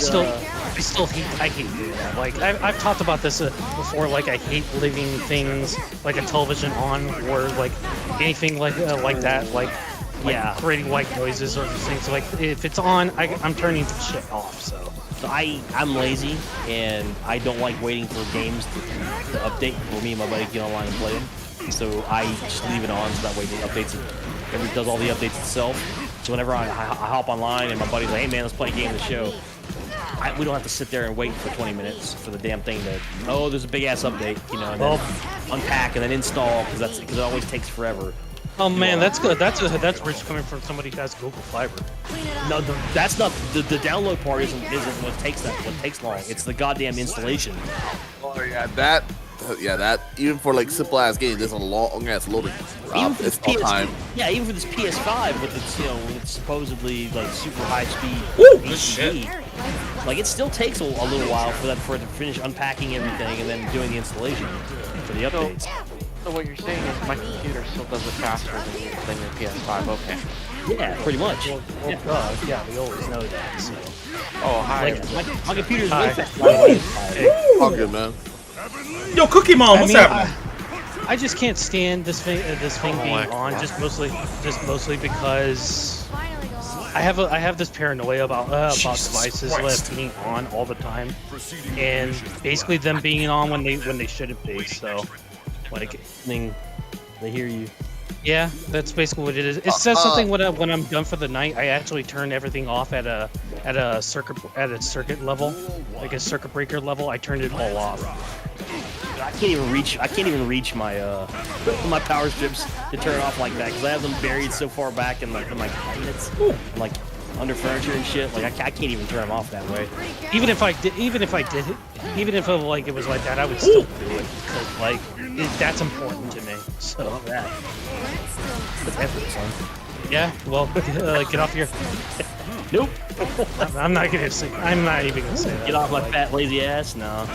doing that. Like I've talked about this before. Like I hate leaving things like a television on or like anything like that. Like creating white noises or things. Like if it's on, I'm turning the shit off. So I'm lazy and I don't like waiting for games to update for me and my buddy to get online and play them. So I just leave it on so that way it updates it. It does all the updates itself. So whenever I hop online and my buddy's like, hey man, let's play a game of the show. We don't have to sit there and wait for 20 minutes for the damn thing to, there's a big ass update, and then unpack and then install because it always takes forever. Oh man, that's good. That's rich coming from somebody who has Google Fiber. No, that's not the download part. Isn't what takes long. It's the goddamn installation. Oh yeah, that even for like simple ass games, there's a long ass loading. It's time. Yeah, even for this PS5 with its with its supposedly like super high speed HD, like it still takes a little while for it to finish unpacking everything and then doing the installation for the updates. So what you're saying is my computer still does it faster than your PS5. Okay. Yeah, pretty much. Well, yeah, we always know that. So. Oh, hi. My computer's way faster. All good, man. Yo, Cookie Mom, what's happening? I just can't stand this thing being on. Just mostly because I have this paranoia about devices being on all the time, and basically them being on when they shouldn't be. So. They hear you. Yeah, that's basically what it is. It says something when I'm done for the night. I actually turn everything off at a circuit level, like a circuit breaker level. I turned it all off. I can't even reach my my power strips to turn it off like that because I have them buried so far back in my cabinets, like under furniture and shit. Like I can't even turn them off that way. Even if it was like that, I would still do it because like that's important to me. So that. That's effort, son. Yeah. Well, get off your. Nope. I'm not even gonna say that. Get off my fat lazy ass. No.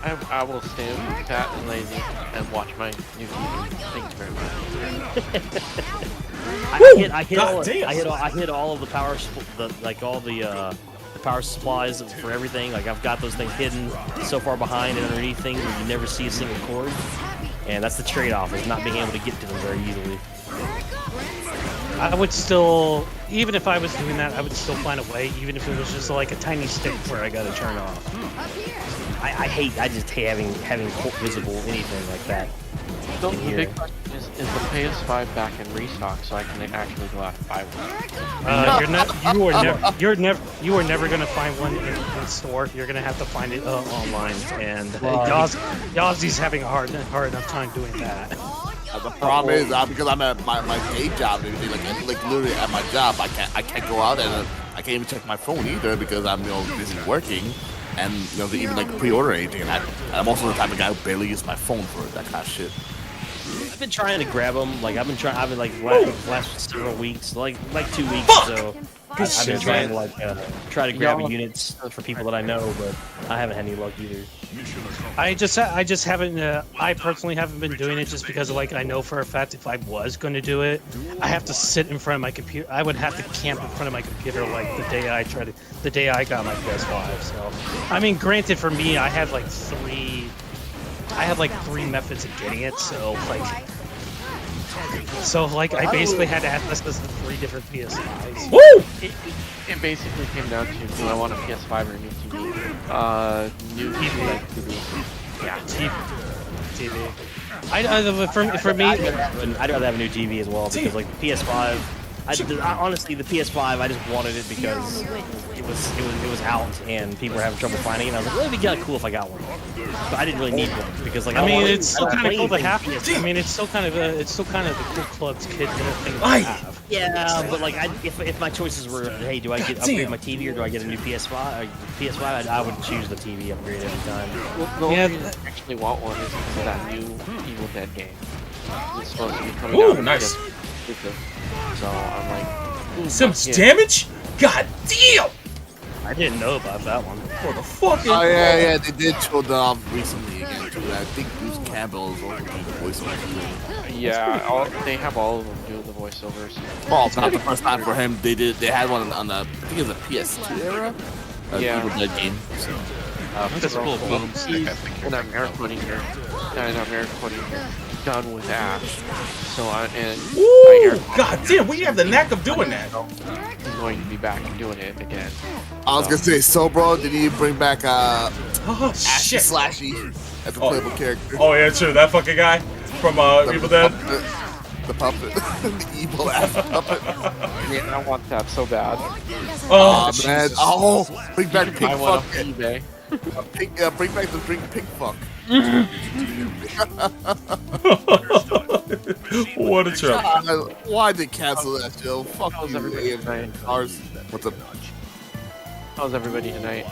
I will stay fat and lazy and watch my new TV. Thanks very much. I hit all of the power, the power supplies for everything. Like I've got those things hidden so far behind and underneath things where you never see a single cord. And that's the trade-off, is not being able to get to them very easily. I would still, even if I was doing that, I would still find a way, even if it was just like a tiny stick where I gotta turn off. I just hate having visible anything like that. So the big question is the PS5 back in restock so I can actually go out and buy one? You are never gonna find one in store. You're gonna have to find it online, and Yazi's having a hard enough time doing that. The problem is because I'm at my day job and everything, like literally at my job, I can't go out and I can't even check my phone either because I'm busy working. And to even like pre-order anything, and I'm also the type of guy who barely uses my phone for that kind of shit. I've been trying to grab them. Like I've been last several weeks, like 2 weeks. So I've been trying to try to grab units for people that I know, but I haven't had any luck either. I just haven't. I personally haven't been doing it just because I know for a fact if I was going to do it, I have to sit in front of my computer. I would have to camp in front of my computer like the day I got my PS5. So, I mean, granted, for me, I have like three methods of getting it. So I basically had access to 3 different PS5s. Woo! It basically came down to, do I want a PS5 or a new TV? New TV. Yeah, TV. For me, I'd rather have a new TV as well because like the PS5. Honestly, the PS5, I just wanted it because it was out and people were having trouble finding it. And I was like, well, it'd be kind of cool if I got one, but I didn't really need one because it's still kind of cool to have. I mean, it's still kind of the cool club's kid thing to have. Yeah, but like, if my choices were, hey, do I upgrade my TV or do I get a new PS5? I would choose the TV upgrade every time. Well, the only reason I actually want one is because of that new Evil Dead game. It's supposed to be coming out. Nice. So I'm like, so much damage? God damn! I didn't know about that one. What the fuck? Oh yeah, they did show that off recently again too. I think Bruce Campbell is also doing the voiceover. Yeah, they have all of them doing the voiceovers. Well, it's not the first time for him. They had one on the, I think it was a PS2 era. Yeah. Evil Dead game. So. That's cool. Booms. And I'm air quoting here. Done with Ash. So God damn, we have the knack of doing that. I'm going to be back and doing it again. I was gonna say, so bro, did you bring back Ashy shit. Slashy as a playable character? Oh yeah, true. That fucking guy from Evil Dead. The puppet, the evil ass puppet. Man, I want that so bad. Oh man! Oh, bring back Pink Fuck. eBay. Bring back the drink Pink Fuck. What a trip! Why did they cancel that show? Fuck you, everybody tonight? What's up? How's everybody tonight?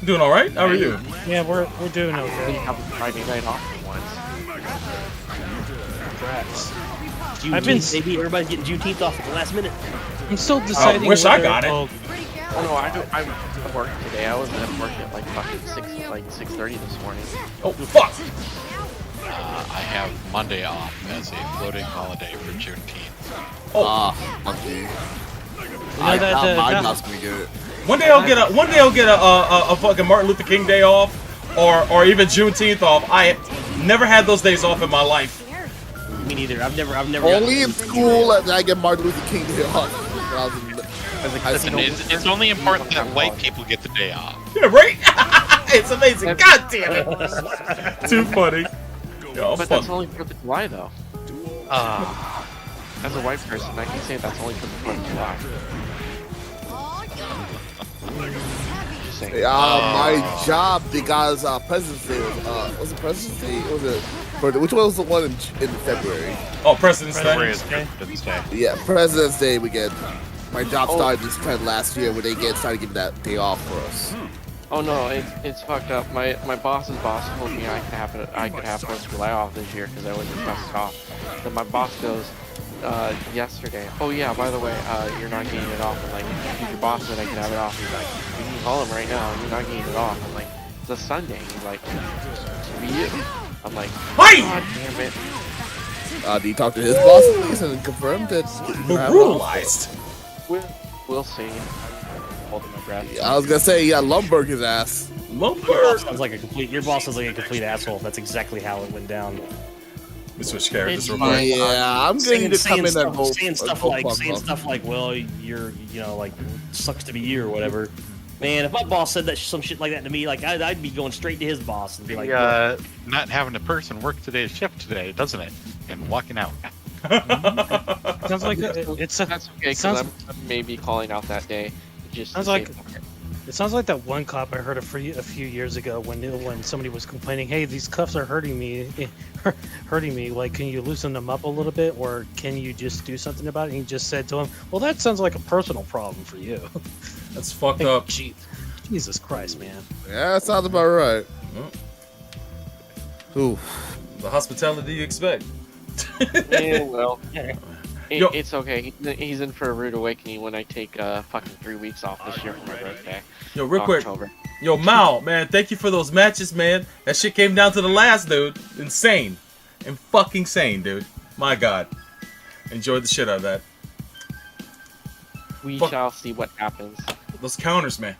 Doing all right? How are you? Yeah, we're doing okay. We have a Friday night off for once. Congrats. Everybody's getting Juneteenth off at the last minute. I'm still deciding. I wish I got it. Oh no, I worked today. I was at work at like fucking 6:30 this morning. Oh fuck! I have Monday off as a floating holiday for Juneteenth. Lucky. My job's gonna get it. One day I'll get a fucking Martin Luther King day off, or even Juneteenth off. I never had those days off in my life. Me neither. I've never. Only in school that I get Martin Luther King day off. Listen, it's only important that white people get the day off. Yeah, right? It's amazing. God damn it! Too funny. Yo, but that's only 4th of July though. As a white person, I can say that's only from the 4th of July. Just saying. My job, because President's Day was it President's Day? Or was it? Which one was the one in February? Oh, President's Day. Yeah, President's Day weekend. My job started this trend last year where they started giving that day off for us. Oh no, it's fucked up. My boss's boss told me I could have 4th of July off this year because I wasn't requested off. Then my boss goes yesterday, oh yeah, by the way, you're not getting it off. I'm like, your boss said I could have it off. He's like, you can call him right now. You're not getting it off. I'm like, it's a Sunday. He's like, for you. I'm like, God damn it. Did he talk to his boss please and confirm that? Brutalized. We'll see. Holding my breath. I was gonna say, yeah, Lumberg his ass. Lumberg. Your boss sounds like a complete asshole. That's exactly how it went down. We switch characters real quick. Yeah, I'm going to come in and vote. Saying stuff like, well, you're, like, sucks to be you or whatever. Man, if my boss said some shit like that to me, like I'd be going straight to his boss and be like, not having a person work today's shift today, doesn't it? And walking out. Sounds like that's okay because I'm maybe calling out that day. Just sounds like it sounds like that one cop I heard a few years ago when somebody was complaining, hey, these cuffs are hurting me. Like, can you loosen them up a little bit, or can you just do something about it? And he just said to him, well, that sounds like a personal problem for you. That's fucked up. Jesus Christ, man. Yeah, that sounds about right. Ooh. The hospitality you expect. Yeah, well, it's okay. He's in for a rude awakening when I take fucking 3 weeks off this year for my birthday. Yo, real quick. Yo, Mao, man, thank you for those matches, man. That shit came down to the last, dude. Insane. And fucking sane, dude. My God. Enjoyed the shit out of that. We shall see what happens. Those counters, man.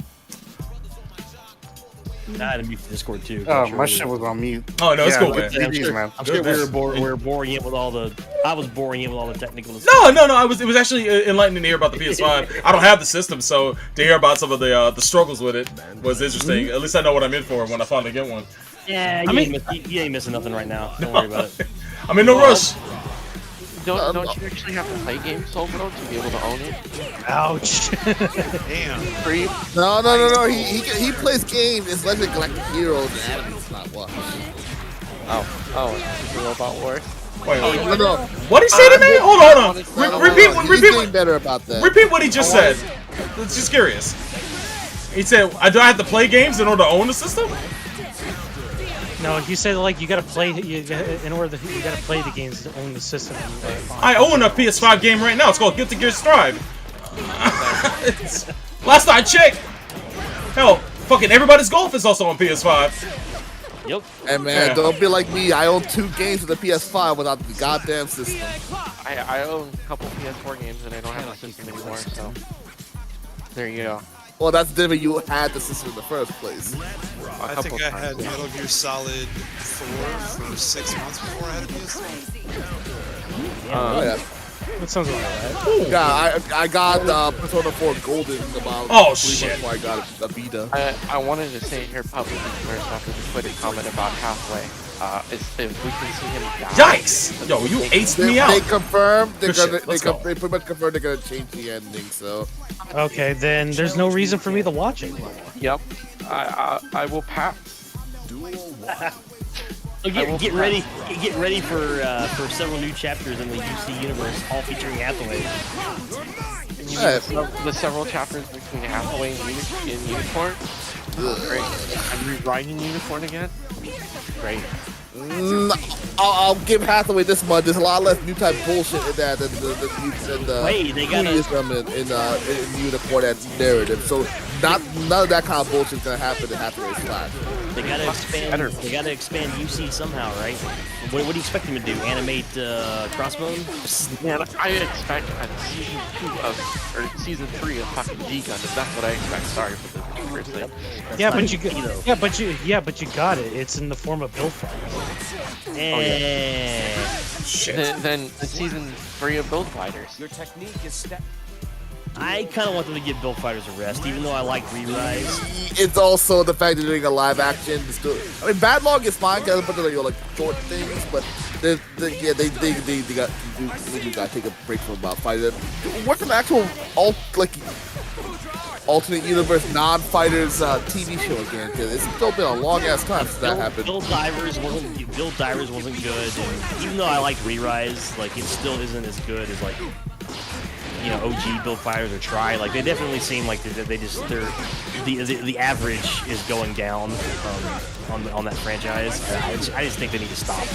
I had to mute the Discord too. Oh, my shit was on mute. Oh no, it's cool, man. I'm sure we were boring it with all the. I was boring it with all the technical. No. It was actually enlightening to hear about the PS5. I don't have the system, so to hear about some of the struggles with it was interesting. At least I know what I'm in for when I finally get one. Yeah, you ain't missing nothing right now. Don't worry about it. I'm in no rush. Don't you actually have to play games solo to be able to own it? Ouch. Damn. No. He plays games. It's Legend Galactic Heroes and Anime's not what. Oh, the Robot Wars. Wait, no. What did he say to me? Hold on. Repeat. Better about that. Repeat what he just said. It's just curious. He said, "Do I have to play games in order to own the system?" No, he said like you gotta play. You gotta play the games to own the system. I own a PS5 game right now. It's called Guilty Gear Strive. Last I checked, hell, fucking everybody's golf is also on PS5. Yep. Hey man, don't be like me. I own 2 games for the PS5 without the goddamn system. I own a couple PS4 games and I don't have a system anymore. So there you go. Well, that's different. You had the system in the first place. I think I had Metal Gear Solid 4 for 6 months before I had a PS3. That sounds about right. Yeah, I got Persona 4 Golden about 3 months before I got a Vita. I wanted to say here publicly first after the Twitter comment about Halfway. If we can see him die. Yikes! Yo, you aced me out. They confirmed they pretty much confirmed they're gonna change the ending. So. Okay, then there's no reason for me to watch it. Yep. I will pass. Get ready for several new chapters in the UC universe, all featuring Hathaway. The several chapters between Hathaway and Unicorn. Great. I'm rewriting Unicorn again. Great. I'll give Hathaway this much. There's a lot less new type bullshit in that than the Wait, they got in Unicorn that's narrative. So none of that kind of bullshit's gonna happen in Hathaway's Flash. They gotta expand. They gotta expand UC somehow, right? What do you expect them to do? Animate Crossbone? Man, I expect season 3 of fucking G-Gundam. That's what I expect. Sorry for the first thing. But you got it. It's in the form of build fighters. Shit. Then season 3 of Build Fighters. Your technique is I kind of want them to give Build Fighters a rest, even though I like Re-Rise. It's also the fact that they're doing a live action. I mean, Bad Log is fine because but they're like short things, but they do gotta take a break from about fighting. What's an actual alternate universe non-fighters TV show again? Because it's still been a long ass time since that happened. Build Divers wasn't good, and even though I like Re-Rise, like it still isn't as good as like OG Build Fighters or Try. Like they definitely seem like the average is going down on that franchise. I just think they need to stop.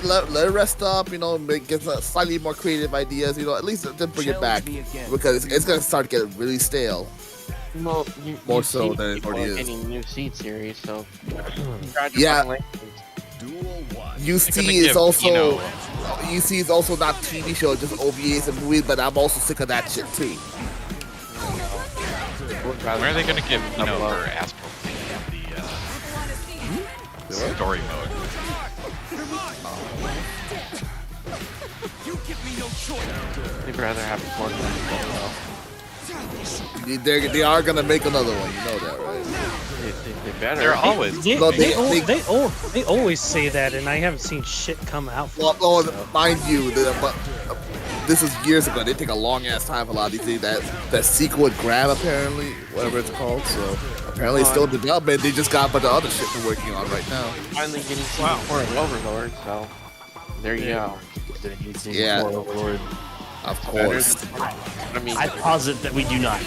Let it rest up. Get slightly more creative ideas. At least then bring it back because it's gonna start getting really stale. Well, more so than it already is. Any new Seed series, so yeah. UC is also UC is also not TV show, just OVAs and movies. But I'm also sick of that shit too. Where are they going to give for Astral the story mode? They'd rather have it more than They are gonna make another one, you know that, right? They better. They're always. They always say that, and I haven't seen shit come out. Well, mind you, but this is years ago. They take a long ass time for a lot of these things. That sequel with Grab, apparently, whatever it's called. So apparently it's still in development. They just got a bunch of other shit they're working on right now. Finally getting some more Overlord, so there you go. Yeah. Overlord. Of course. I posit that we do not.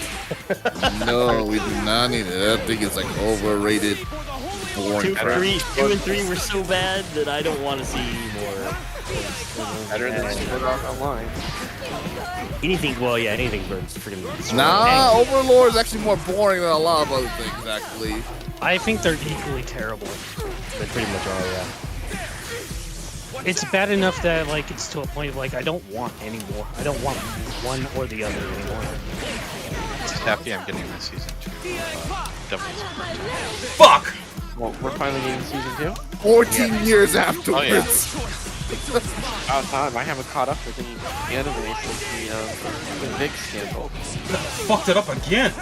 No, we do not need it. I think it's like overrated, boring crap. 2 and 3 were so bad that I don't want to see more. Better than Sword Art Online. Anything burns freaking. Nah, Overlord is actually more boring than a lot of other things, actually. I think they're equally terrible. They pretty much are, yeah. It's bad enough that it's to a point of I don't want any more. I don't want one or the other anymore. Just happy I'm getting my season 2 Fuck! Well, we're finally getting season 2? 14 years afterwards. About time. I haven't caught up with any anime since the Vic scandal. Fucked it up again.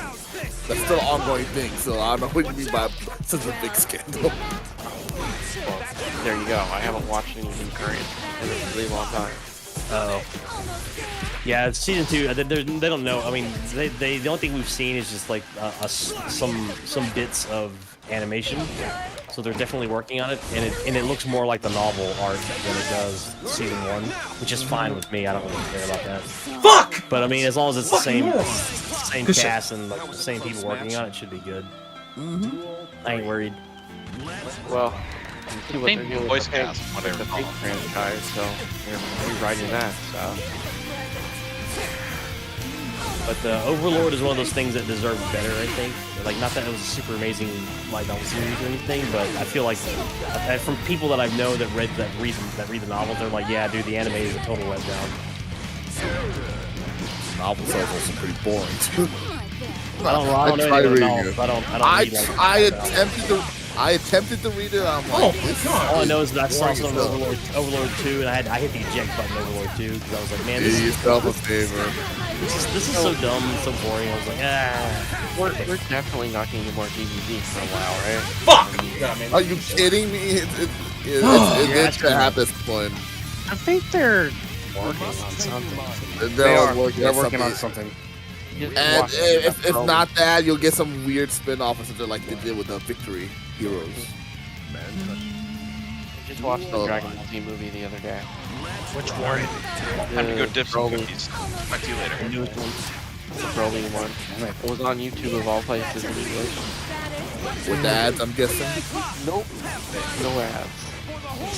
That's still an ongoing thing, so I don't know what you mean by since the Vic scandal. Well, there you go. I haven't watched anything current in a really long time. Oh. Yeah, season 2. They don't know. I mean, the only thing we've seen is just some bits of animation. So they're definitely working on it, and it looks more like the novel art than it does season 1, which is fine with me. I don't really care about that. Fuck! But I mean, as long as it's the same cast and the same people working on it, should be good. I ain't worried. Well, you see what they're doing with voice the cast, whatever the Fate franchise, so they're rewriting that. So. But Overlord is one of those things that deserve better, I think. Not that it was a super amazing novel series or anything, but I feel like from people that I know that read the novels, they're like, yeah, dude, the anime is a total letdown. Novels are also pretty boring too. I don't know anything about novels. I attempted to read it. I'm like, all I know is that I saw some Overlord 2, and I hit the eject button Overlord 2 because I was like, man, this is a favor. This is so dumb and so boring. I was like, We're definitely not getting more DVDs for a while, right? Fuck! Are you kidding me? It's gonna happen at this point. I think they're working on something. They're working on something. And if not that, you'll get some weird spin-off or something like they did with the Victory Heroes. I just watched the Dragon Ball Z movie the other day. Which one? Time to go dip some cookies. Talk to you later. The newest one. The Broly one. It was on YouTube of all places in English. With the ads, I'm guessing? Nope. No ads.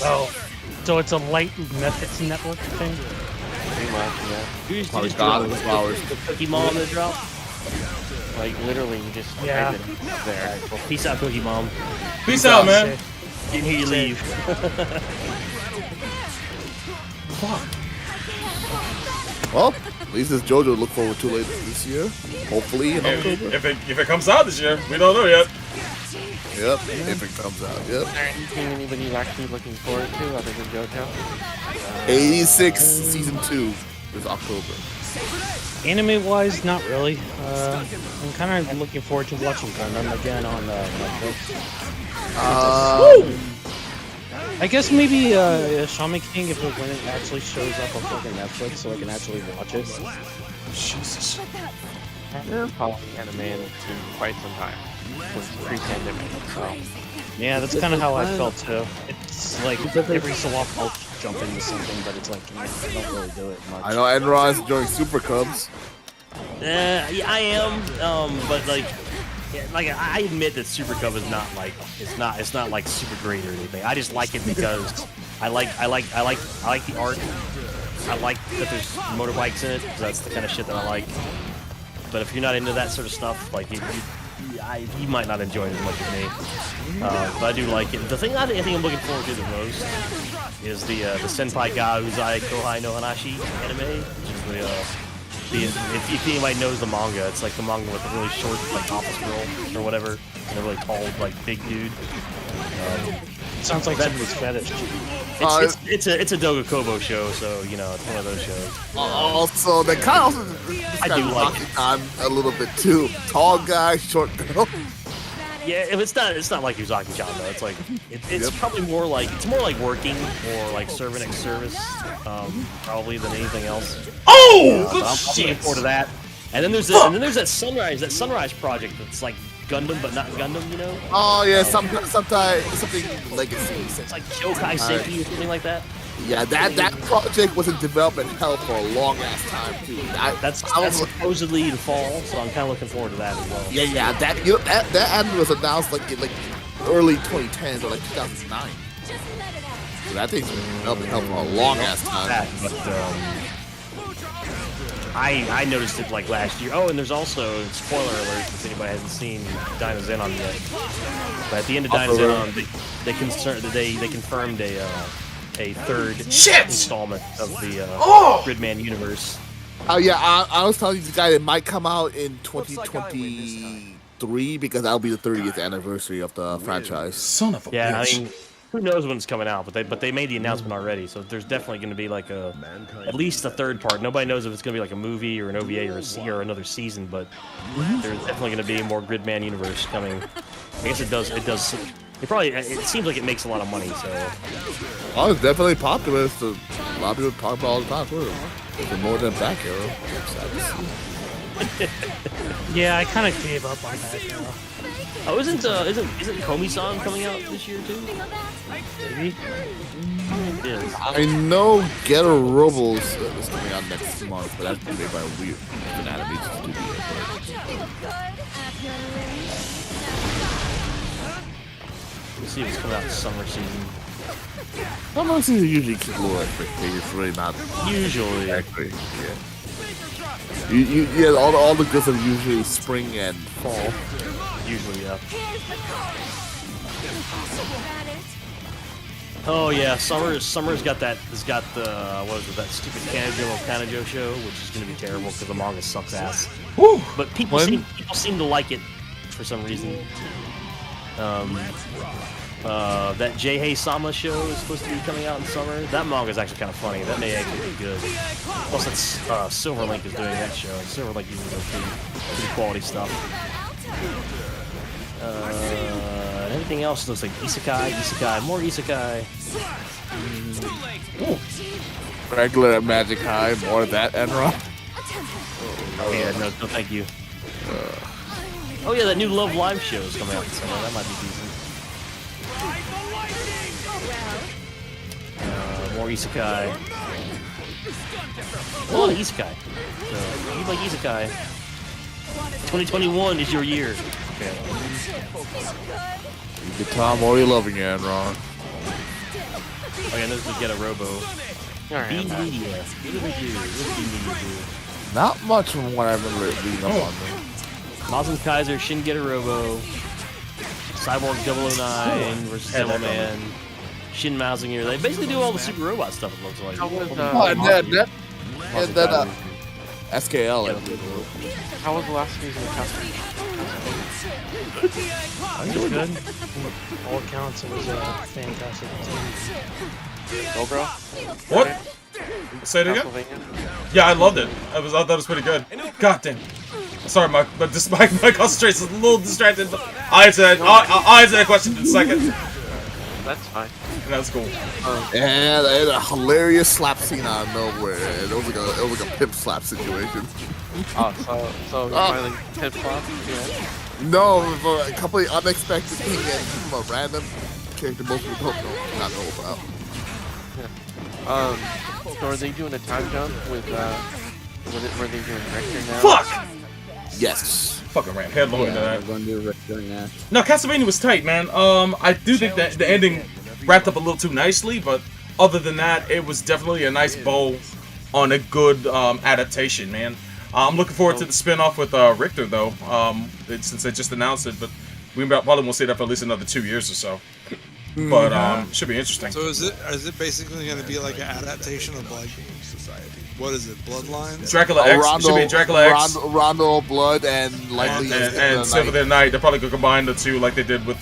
Oh. So it's a light Methods Network thing? Pretty much, yeah. Probably God of the Flowers. the Cookie Mom that drop. Literally, you just type it there. Right, well, peace out, Cookie Mom. Peace out, man. Didn't hear you leave. Fuck. Well, at least this JoJo to look forward to later this year. Hopefully in October. If it comes out this year, we don't know yet. Yep, if it comes out, yep. Is there anything anybody's actually looking forward to other than JoJo? 86 season 2. this October? Anime-wise, not really. I'm kind of looking forward to watching Gundam again on Netflix. I guess maybe Shaman King when it actually shows up on fucking Netflix, so I can actually watch it. Jesus. They're probably animated in quite some time. Since pre-pandemic, so. Yeah, that's kind of how I felt too. It's like every so often I'll jump into something, but it's like I don't really do it much. I know Enron's enjoying Super Cubs. Yeah, I am. But like I admit that Super Cub is not like it's not like super great or anything. I just like it because I like the art. I like that there's motorbikes in it because that's the kind of shit that I like. But if you're not into that sort of stuff, like you might not enjoy it as much as me. But I do like it. The thing I think I'm looking forward to the most is the Senpai Ga Uzai Kohai no Hanashi anime, which is if anybody knows the manga, it's like the manga with a really short like office girl or whatever, and a really tall like big dude. Sounds like somebody's fetish. It's a Doga Kobo show, so you know it's one of those shows. Also, they kind of also I do like it. A little bit too. Tall guy, short girl. Yeah, if it's not like Uzaki-chan though. It's like it's probably more like working or like serving at service, probably than anything else. Oh, I'm looking forward to that. And then there's that Sunrise project that's like Gundam but not Gundam, you know? Oh yeah, something legacy. It's like Shokai Seiki or something like that. Yeah, that project was in development hell for a long ass time too. That's supposedly the fall, so I'm kind of looking forward to that as well. Yeah, that anime was announced like early 2010s or like 2009. So that thing's been in development hell for a long ass time. But I noticed it like last year. Oh, and there's also, spoiler alert if anybody hasn't seen Dynazenon yet. But at the end of Dynazenon, they confirmed a third installment of the Gridman universe. Oh yeah, I was telling you the guy that might come out in 2023 because that'll be the 30th anniversary of the franchise. Son of a bitch. Yeah, I mean, who knows when it's coming out? But they made the announcement already, so there's definitely going to be like at least a third part. Nobody knows if it's going to be like a movie or an OVA or another season, but there's definitely going to be more Gridman universe coming. I guess it does. It seems like it makes a lot of money, so. Oh, it's definitely popular. It's a lot of people talk about it all the time too. It's more than Back Arrow. Yeah, I kind of gave up on that now. Oh, isn't Komi-san coming out this year too? Maybe. It is. I know Get a Robles is coming out next month, but that's made by an animation studio. We'll see if it's coming out this summer season. Summer season usually keep low expectations. It's really not. Usually. Actually, yeah. All the goods are usually spring and fall. Usually, yeah. Oh yeah, Summer's got that. Has got the that stupid Kanajo show, which is going to be terrible because the manga sucks ass. Woo! But people seem to like it for some reason. That J-Hei Sama show is supposed to be coming out in summer. That manga is actually kind of funny. That may actually be good. Plus, it's Silverlink is doing that show. And Silverlink usually does pretty quality stuff. Anything else looks like Isekai, more Isekai. Regular Magic High, more of that, Enron. Oh yeah, no thank you. Oh yeah, that new Love Live show is coming out in summer. That might be decent. More Isekai. A lot of Isekai. So, if you like Isekai, 2021 is your year. Okay. The Tom already loving you, Enron. Oh yeah, this is Get a Robo. Alright. Media. What do they do? What does Media do? Not much from what I remember reading up on them. Mazen Kaiser, Shin Get a Robo, Cyborg 009 versus Devilman, Shin Mazinger. They basically do all the super robot stuff, it looks like. SKL. How was the last season of Custom? It was good. All accounts, it was a fantastic team. Go, bro. What? Say it again? Castlevania? Yeah, I loved it. I thought it was pretty good. God damn. Sorry, my concentration is a little distracted. I'll answer that question in a second. That's fine. That's cool. And I had a hilarious slap scene out of nowhere. And it was like a pimp slap situation. Oh, so finally pimp slap? Yeah. No, it was a completely unexpected thing and from a random character most people don't know about. So are they doing a time jump with were they doing Richter now? Fuck! Yes. Fucking ran headlong into that. We're going to do Richter now. No, Castlevania was tight, man. I do think that the ending wrapped up a little too nicely, but other than that, it was definitely a nice bow on a good adaptation, man. I'm looking forward to the spin-off with Richter, though, since they just announced it, but we probably won't see that for at least another 2 years or so. But should be interesting. So is it basically going to be like an adaptation of like, what is it, Bloodlines? Dracula X. It should be Dracula X. Rondo Blood and likely and Symphony of the Night. They're probably going to combine the two like they did with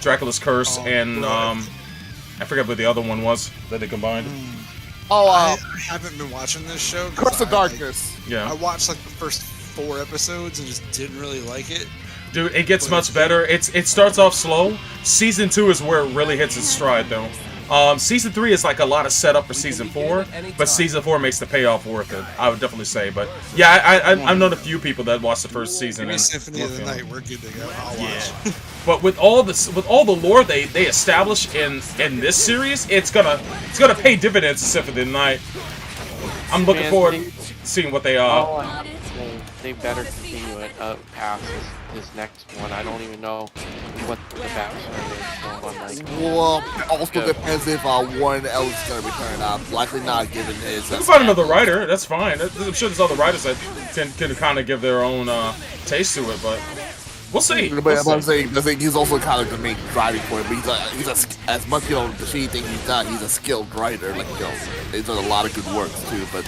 Dracula's Curse and I forget what the other one was that they combined. I haven't been watching this show. Curse of Darkness. Yeah. I watched like the first 4 episodes and just didn't really like it. Dude, it gets much better. It starts off slow. Season 2 is where it really hits its stride, though. Season 3 is like a lot of setup for Season 4, but Season 4 makes the payoff worth it, I would definitely say. But yeah, I've known a few people that watched the first season. And Symphony of the Night, we're good to go. I'll watch. But with all the lore they establish in this series, it's gonna pay dividends to Symphony of the Night. I'm looking forward to seeing what they They better continue it past this next one. I don't even know what the backstory is. Well, also depends if Warren Ellis is going to return. Likely not, given his. We can find another writer. That's fine. I'm sure there's other writers that can kind of give their own taste to it, but we'll see. But I'm saying, I think he's also kind of the main driving point. But he's as much the shitty thing he's not. He's a skilled writer. Like he's done a lot of good works too, but.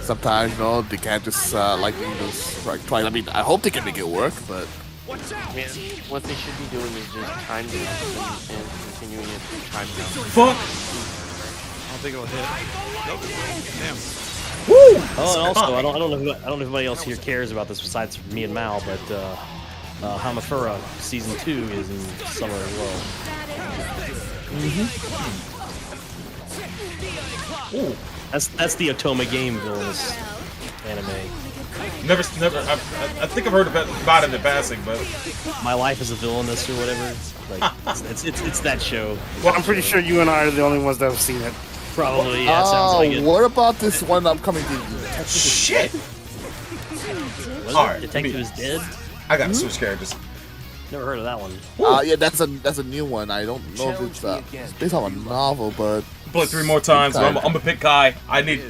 Sometimes, they can't just try. I mean, I hope they can make it work, but. Man, what they should be doing is just time jumps and continuing it through time jumps. Fuck! I don't think it'll hit. Nope. Damn. Woo! Oh, and also, I don't know if anybody else here cares about this besides me and Mal, but Hamafura Season 2 is in summer as well. Ooh. That's the Otome game villainous anime. Never. I think I've heard about it in passing, but My Life as a Villainous or whatever. Like it's that show. Well, I'm pretty sure you and I are the only ones that have seen it. Probably, yeah. Sounds like it. What about this one upcoming game? Shit. Alright, Detective is Dead. I gotta switch characters. Never heard of that one. Yeah, that's a new one. I don't know if it's based on a novel, but. Play 3 more times. I'm gonna pick Kai. I need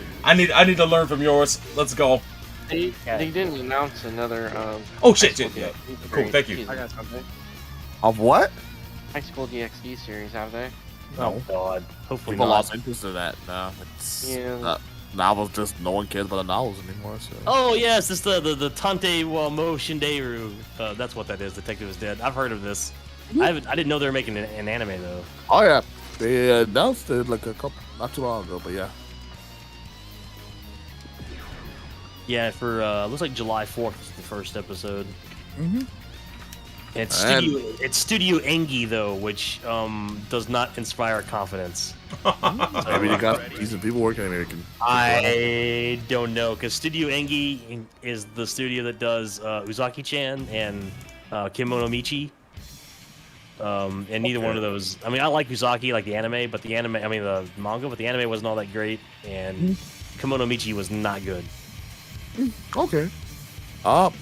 to learn from yours. Let's go. They didn't announce another. Oh shit! Yeah. Cool. Thank you. I got something. Of what? High School DxD series, have they? Oh god. Hopefully People not. lost interest in that. No, it's novels. Just no one cares about the novels anymore. So. Oh yes, this the Tante wa Mo Shinderu. That's what that is. Detective is Dead. I've heard of this. I didn't know they were making an anime though. Oh yeah, they announced it like not too long ago, but yeah. Yeah, for looks like July 4th is the first episode. Mm-hmm. It's Studio Engi though, which does not inspire confidence. I mean, you got decent people working on it. I don't know, because Studio Engi is the studio that does Uzaki-chan and Kimono Michi. And neither one of those. I mean, I like Uzaki, like the anime, but the manga, but the anime wasn't all that great, and Kimono Michi was not good. Okay. No,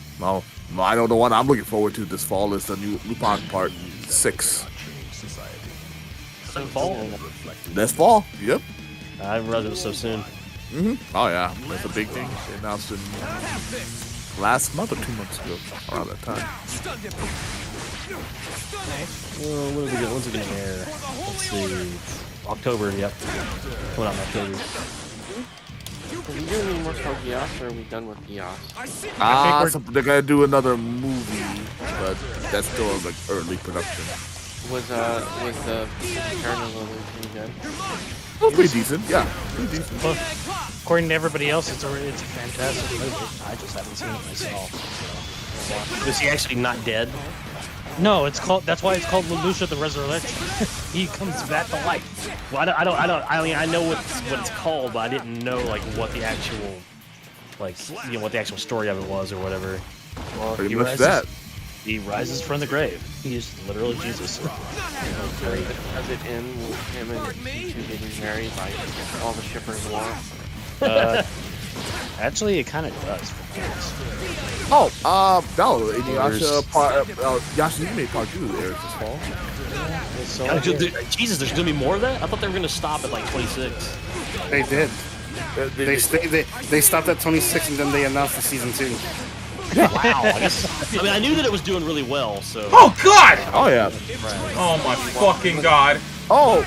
I know the one I'm looking forward to this fall is the new Lupin Part 6. Fall? This fall, yep. I didn't realize it was so soon. Oh yeah, that's a big thing. They announced it last month or 2 months ago, around that time. Well, when's it gonna air? Let's see. October, yep. Coming out in October. Are we doing any more Code Geass, or are we done with Geass? They're gonna do another movie, but that's still like early production. Was the Return of the Illusion good? Oh, pretty decent. Yeah, pretty decent. Well, according to everybody else, it's a fantastic movie. I just haven't seen it myself. So. Was he actually not dead? No, it's called. That's why it's called Lelouch the Resurrection. He comes back to life. Well, I mean, I know what it's called, but I didn't know like what the actual, like what the actual story of it was or whatever. Well, pretty much that. He rises from the grave. He's literally Jesus. Does it end with him and Peach getting married like all the shippers want? Actually, it kind of does. No, Inuyasha Yashihime Part 2 airs this fall. Jesus, there's gonna be more of that? I thought they were gonna stop at like 26. They did. They stopped at 26 and then they announced the season 2. Wow. I mean, I knew that it was doing really well, so. Oh God! Oh yeah. Right. Oh my fucking God! Oh,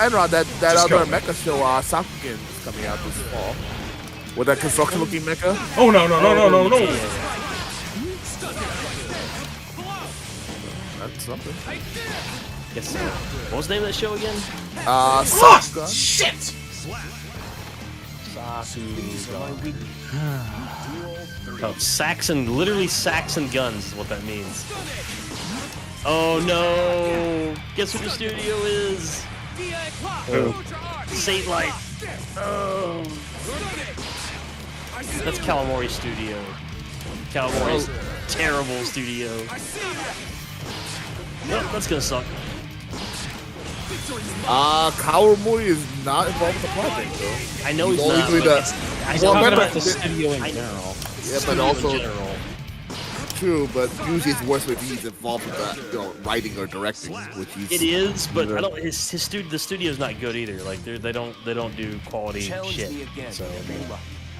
Enron, that other mecha show, Sakugan, is coming out this fall. With that construction-looking mecha. Oh no! That's something. Yes. What was the name of that show again? Sakugan. Shit! Sakugan. Oh, Saxon, literally Saxon guns is what that means. Oh no! Guess who the studio is? Saint Light. Oh. That's Calamari Studio. Calamari's terrible studio. Well, that's gonna suck. Kawamori is not involved with the project, though. I know he's only not. doing But He's talking about the studio in general. Yeah, but also true. But usually it's worse if he's involved with that, writing or directing, which he's. It is, but I don't. The studio's not good either. Like they don't do quality shit. So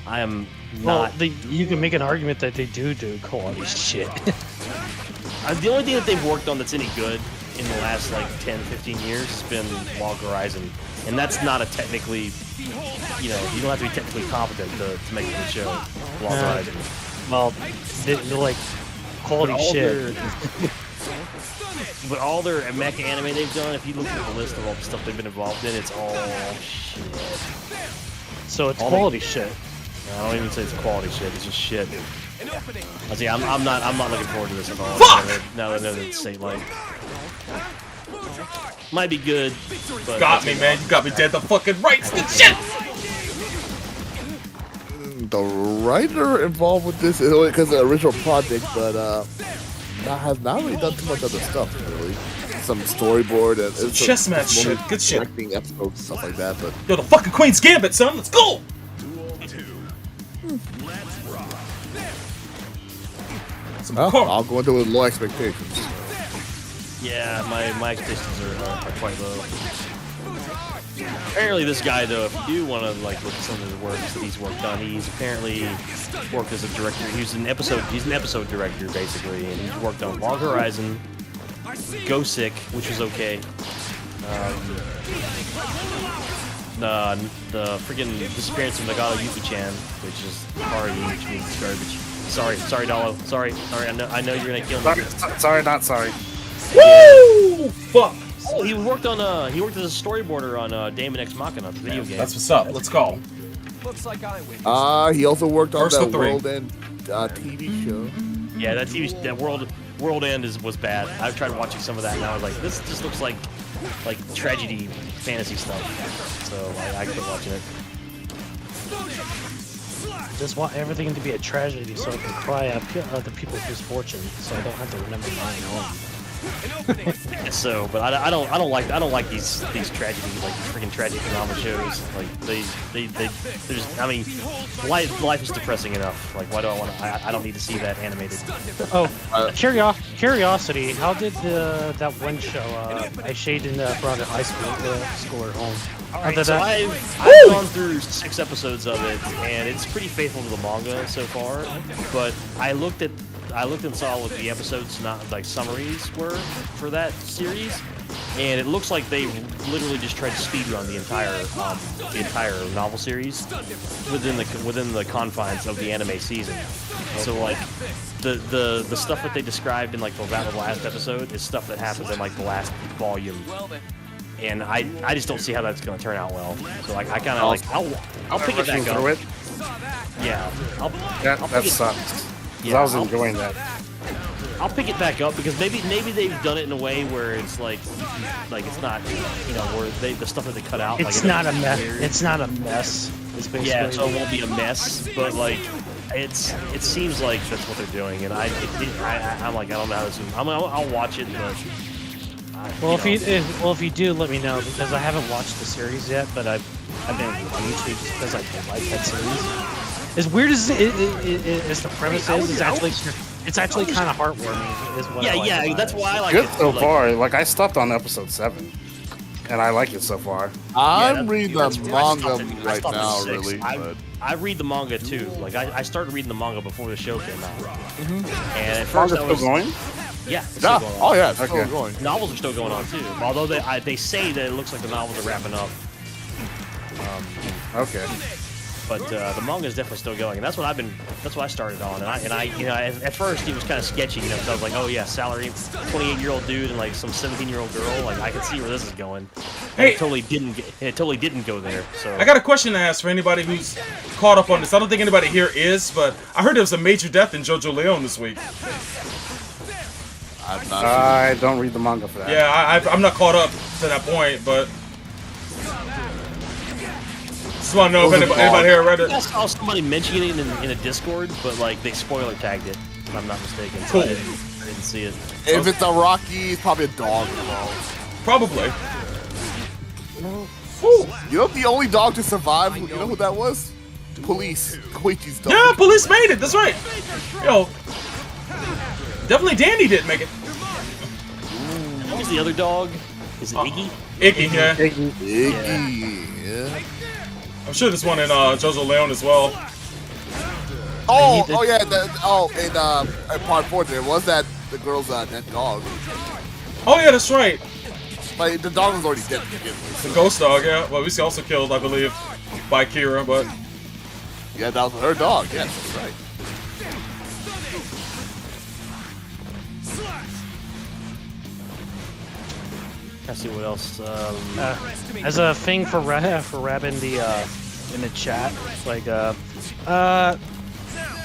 I am not. Well, you can make an argument that they do quality shit. The only thing that they've worked on that's any good in the last like 10, 15 years has been Log Horizon, and that's not a technically, you don't have to be technically competent to make a good show. Log Horizon. Well, they're like quality shit. But all their mecha anime they've done, if you look at the list of all the stuff they've been involved in, it's all shit. So it's quality shit. I don't even say it's quality shit. It's just shit. See, I'm not looking forward to this at all. Fuck! Now that I know that it's Saint Light. Might be good, but got me, man. You got me dead the fucking rights to shit. The writer involved with this is only because of the original project, but has not really done too much other stuff, really. Some storyboard and chess match shit. Good shit. Directing episodes, stuff like that, but Yo, the fucking Queen's Gambit, son. Let's go. I'll go into it with low expectations. Yeah, my expectations are quite low. Apparently, this guy, though, if you do want to like look at some of the works that he's worked on, he's apparently worked as a director. He's an episode director basically, and he's worked on Log Horizon, Go Sick, which was okay. The freaking Disappearance of Nagato Yuki-chan, which is Hari, which means garbage. Sorry, Dalo. Sorry. I know you're gonna kill me. Sorry, not sorry. Woo! Fuck. Oh, he worked as a storyboarder on Daemon X Machina, the video game. That's what's up. Let's go. Looks like I win. He also worked on First that of three. World End TV show. Yeah, that World End was bad. I've tried watching some of that, and I was like, this just looks like tragedy fantasy stuff. So I quit watching it. Just want everything to be a tragedy so I can cry at other people's misfortune, so I don't have to remember mine own. So, but I don't like these tragedy, like freaking tragic drama shows. Like there's, I mean, life is depressing enough. Like, why do I want to? I don't need to see that animated. Oh, curiosity. How did that one show I shaded in front of high school at home? Alright, so I've gone through 6 episodes of it, and it's pretty faithful to the manga so far. But I looked and saw what the episodes, not like summaries, were for that series, and it looks like they literally just tried to speedrun the entire novel series within the confines of the anime season. So like the stuff that they described in like the last episode is stuff that happens in like the last volume. and I just don't see how that's going to turn out well. So like I kind of like I'll pick it back up. Yeah, That sucks. Yeah, I was enjoying that. I'll pick it back up because maybe they've done it in a way where it's like it's not, you know, where the stuff that they cut out. It's not a mess. It's not a mess. It's basically, yeah, so it won't be a mess, but like it seems like that's what they're doing, and I'm like I don't know how this is. I'll watch it, but well, if you do, let me know because I haven't watched the series yet, but I've been wanting to just because I like that series. As weird as the premise is, it's actually kind of heartwarming. Is what I like that's why I like Good it. so far. Like I stopped on episode 7, and I like it so far. I'm reading the manga right now, really. I read the manga too. Like I started reading the manga before the show came out. And at first Manga's I was still going? Yeah. It's Yeah. still going on. Oh yeah, it's still going. Novels are still going on too. Although they say that it looks like the novels are wrapping up. Okay. But the manga is definitely still going, and that's what I started on. And I you know, at first it was kind of sketchy, you know, because I was like, oh yeah, salary, 28-year-old dude and like some 17-year-old girl, like I can see where this is going. And it totally didn't go there. So I got a question to ask for anybody who's caught up on this. I don't think anybody here is, but I heard there was a major death in JoJo Leon this week. I don't read the manga for that. Yeah, I'm not caught up to that point, but just want to know if anybody here read it. I saw somebody mentioning it in a Discord, but like they spoiler tagged it, if I'm not mistaken. So Cool. I didn't see it. If it's a Rocky, it's probably a dog involved. Probably. You know the only dog to survive? You know who that was? Police. Koichi's dog. Yeah, police made it. That's right. Yo, definitely Danny didn't make it. Who's the other dog? Is it Iggy? Iggy, yeah. Iggy. Yeah. I'm sure there's one in JoJo Leon as well. Oh yeah. In part 4 there was that the girl's dead dog. Oh yeah, that's right. But the dog was already dead to begin with. The ghost dog, yeah. Well, we also killed, I believe, by Kira, but yeah, that was her dog. Yes, that's right. Let's see what else. As a thing for Rab in the chat, like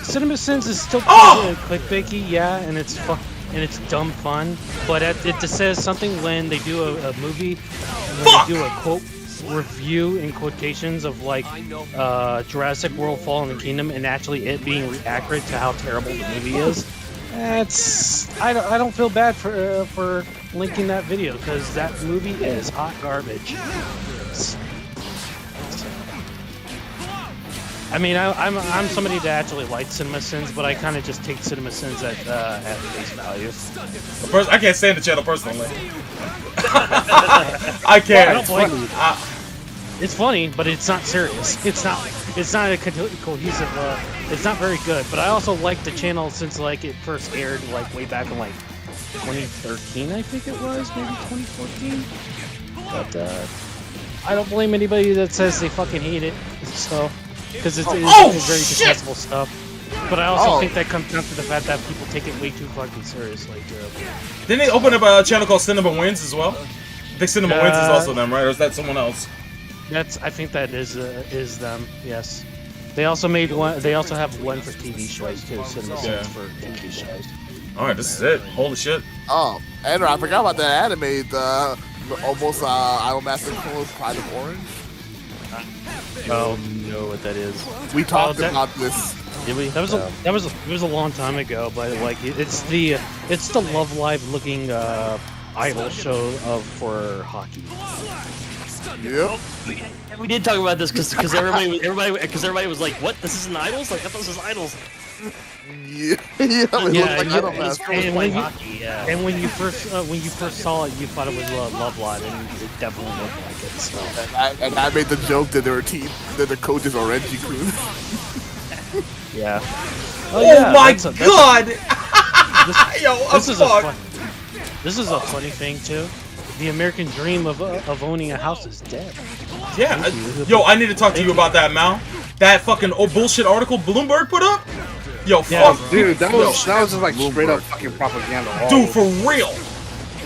Cinema Sins is still clickbaity, yeah, and it's fun and it's dumb fun, but it just says something when they do a movie, when they do a quote review in quotations of like Jurassic World: Fallen Kingdom, and actually it being accurate to how terrible the movie is. I don't feel bad for linking that video because that movie is hot garbage. I mean, I'm somebody that actually likes Cinema Sins, but I kind of just take Cinema Sins at face value. I can't stand the channel personally. I can't. I don't blame you. It's funny, but it's not serious. It's not a cohesive. It's not very good. But I also like the channel since like it first aired like way back in like 2013, I think it was, maybe 2014. But I don't blame anybody that says they fucking hate it. So. Because it's very detestable stuff. But I also think that comes down to the fact that people take it way too fucking seriously, too. Didn't they open up a channel called Cinema Wins as well? I think Cinema Wins is also them, right? Or is that someone else? I think that is them. Yes. They also made one. They also have one for TV shows too. Cinema Sins for TV shows. All right, this is it. Holy shit. Oh, and I forgot about that anime. The almost Idol Master Clone Pride of Orange. Oh, know what that is. We talked about this. Did we? That was a long time ago, but like it's the Love Live looking idol show for hockey. Yep. We did talk about this because everybody was like, "What? This isn't Idols? Like I thought this was Idols." And when you first saw it, you thought it was Love Live, and it definitely looked like it. So. And I made the joke that the coach is Orange Kun. Yeah. Oh my god! This is a funny thing too. The American dream of owning a house is dead. Yeah. Yo, I need to talk to you about that, Mal. That fucking bullshit article Bloomberg put up. Yo, fuck, dude, that was just like straight up fucking propaganda. Dude, for real.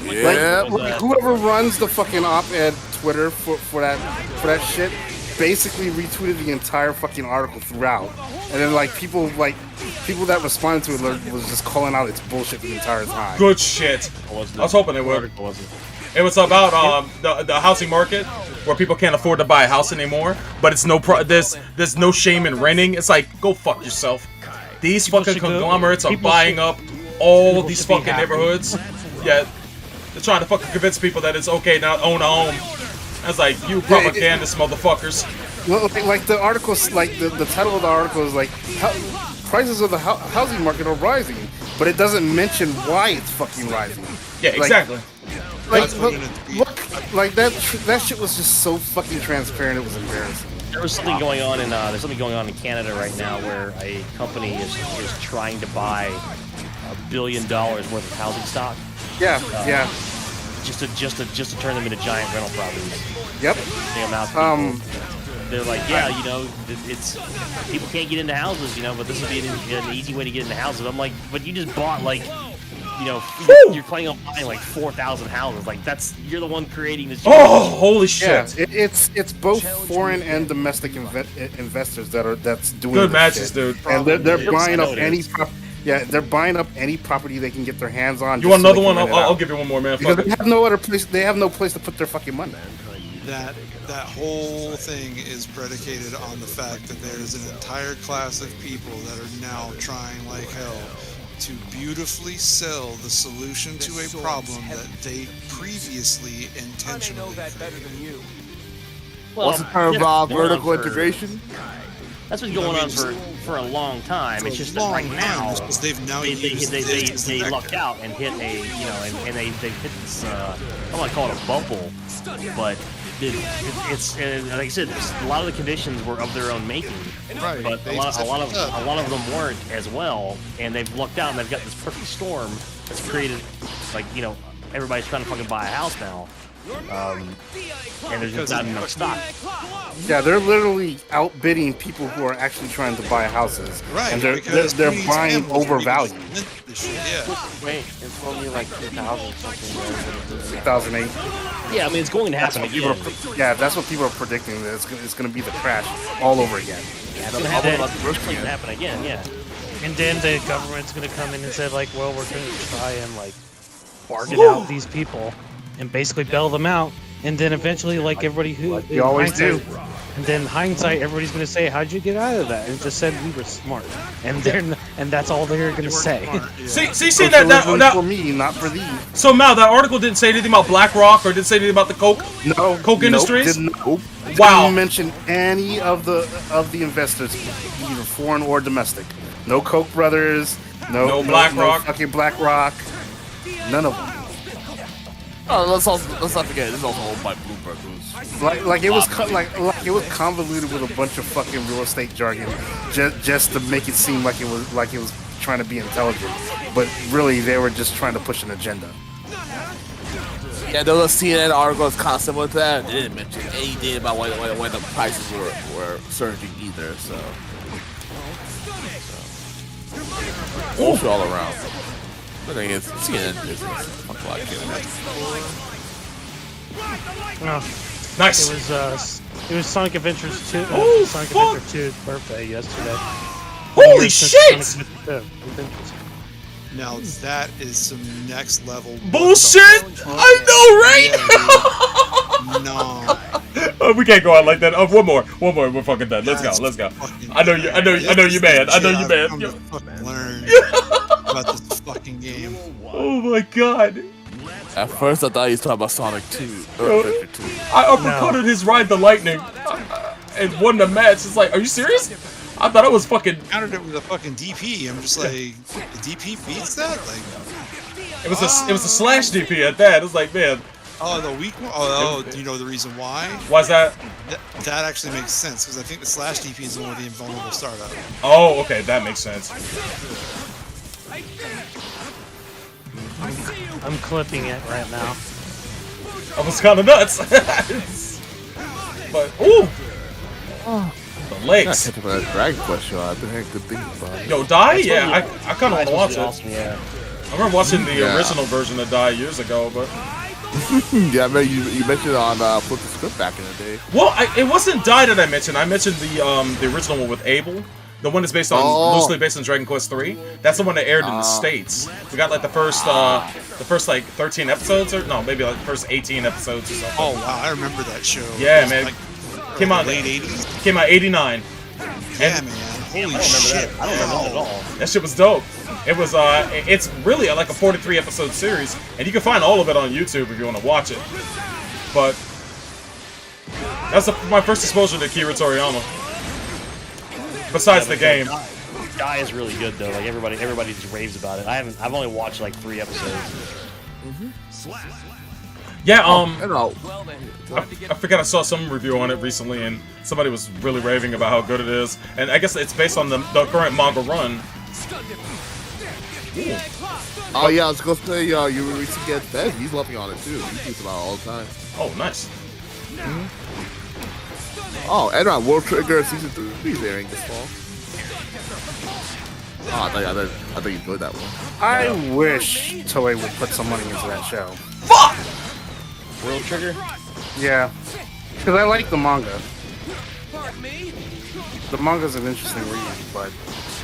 Like, whoever runs the fucking op-ed Twitter for that shit basically retweeted the entire fucking article throughout, and then like people that responded to it was just calling out its bullshit the entire time. Good shit. I was hoping they would. It was about the housing market where people can't afford to buy a house anymore, but it's there's no shame in renting. It's like, go fuck yourself. These fucking conglomerates are buying up all these fucking neighborhoods. Yeah, they're trying to fucking convince people that it's okay now to own a home. I was like, you propagandist motherfuckers. Well, like the articles, like the title of the article is like, prices of the housing market are rising, but it doesn't mention why it's fucking rising. Yeah, exactly. Look, like that shit was just so fucking transparent. It was embarrassing. There's something going on in Canada right now where a company is trying to buy $1 billion worth of housing stock. Yeah, yeah. Just to turn them into giant rental properties. Yep. The amount of people, they're like, yeah, you know, it's people can't get into houses, you know, but this would be an easy way to get into houses. I'm like, but you just bought like, you know, you're planning on buying like 4,000 houses. Like you're the one creating this. Oh, holy shit! Yeah, it's both foreign and domestic investors that's doing good this matches, shit. dude. And they're buying up any. Yeah, they're buying up any property they can get their hands on. You want another one? I'll give you one more, man. Because they have no other place. They have no place to put their fucking money. That whole thing is predicated on the fact that there is an entire class of people that are now trying like hell to beautifully sell the solution to a problem that they previously intentionally created. Well, what's the term about vertical integration? That's been going on for a long time. It's just that right now they lucked out and hit and they hit this I don't want to call it a bubble, but it's like I said, a lot of the conditions were of their own making, right? But a lot of them weren't as well, and they've lucked out and they've got this perfect storm that's created, like, you know, everybody's trying to fucking buy a house now. And there's just not enough stock. Yeah, they're literally outbidding people who are actually trying to buy houses, right? And they're buying overvalued. Wait, it's only like 2,000 something. 2008. Yeah, I mean it's going to happen again. Yeah, that's what people are predicting. That it's going to be the crash all over again. Yeah, it's going to happen again. Yeah. And then the government's going to come in and say like, well, we're going to try and like bargain out these people and basically bail them out, and then eventually, like everybody who you always do, and then hindsight, everybody's going to say, "How'd you get out of that?" And just said we were smart, and that's all they're going to say. See that for me, not for thee. So Mal, that article didn't say anything about BlackRock or didn't say anything about the Coke Industries. Wow. Didn't mention any of the investors, either foreign or domestic. No Koch brothers. No BlackRock. No fucking BlackRock. None of them. Oh, let's not forget. This is also owned by Bloomberg, who's like it was convoluted with a bunch of fucking real estate jargon, just to make it seem like it was trying to be intelligent, but really they were just trying to push an agenda. Yeah, those CNN articles kind of similar to that. They didn't mention anything about when the prices were surging either. So bullshit all around. The thing is, CNN business. Fuck a lot of kidding. Nice. It was Sonic Adventures 2. Sonic Adventure 2's birthday yesterday. Holy shit! Now that is some next level bullshit. I know, right? No. We can't go on like that. Oh, one more. We're fucking done. Let's go. I know you mad. Learn about this fucking game. Oh my god. At first I thought he was talking about Sonic 2. I uppercutted his Ride the Lightning and won the match. It's like, are you serious? I thought I was fucking. Countered it with a fucking DP. I'm just like, the DP beats that? Like, it was a slash DP at that. It was like, man. Oh, the weak one. Oh, do you know the reason why? Why's that? That actually makes sense because I think the slash DP is the one with the invulnerable startup. Oh, okay, that makes sense. I'm clipping it right now. I was kind of nuts. But ooh. The legs. I Dragon Quest show. I think I could think about it. Yo, die? Yeah, I kind of want to watch it. Awesome, yeah. remember watching the original version of Die years ago, but yeah, I mean, you mentioned on Flip the Script back in the day. Well, it wasn't Die that I mentioned. I mentioned the original one with Abel. The one that's based on loosely based on Dragon Quest 3. That's the one that aired in the States. We got like the first like 13 episodes, or no, maybe like the first 18 episodes or something. Oh wow, I remember that show. Yeah, man. Like, came out late 80s. Came out 89. Yeah, man. Holy shit! I don't remember that at all. That shit was dope. It was it's really like a 43 episode series, and you can find all of it on YouTube if you want to watch it. But that's my first exposure to Akira Toriyama. Besides the game. Die is really good though. Like everybody just raves about it. I've only watched like 3 episodes. Yeah, I forgot I saw some review on it recently, and somebody was really raving about how good it is. And I guess it's based on the current manga run. Ooh. Oh yeah, I was gonna say you were to get Ben. He's loving on it too. He tweets about it all the time. Oh, nice. Oh, and World Trigger Season 3 is airing this fall. Oh, I thought you enjoyed that one. I wish Toei would put some money into that show. Fuck! World Trigger? Yeah, because I like the manga. The manga's an interesting read, but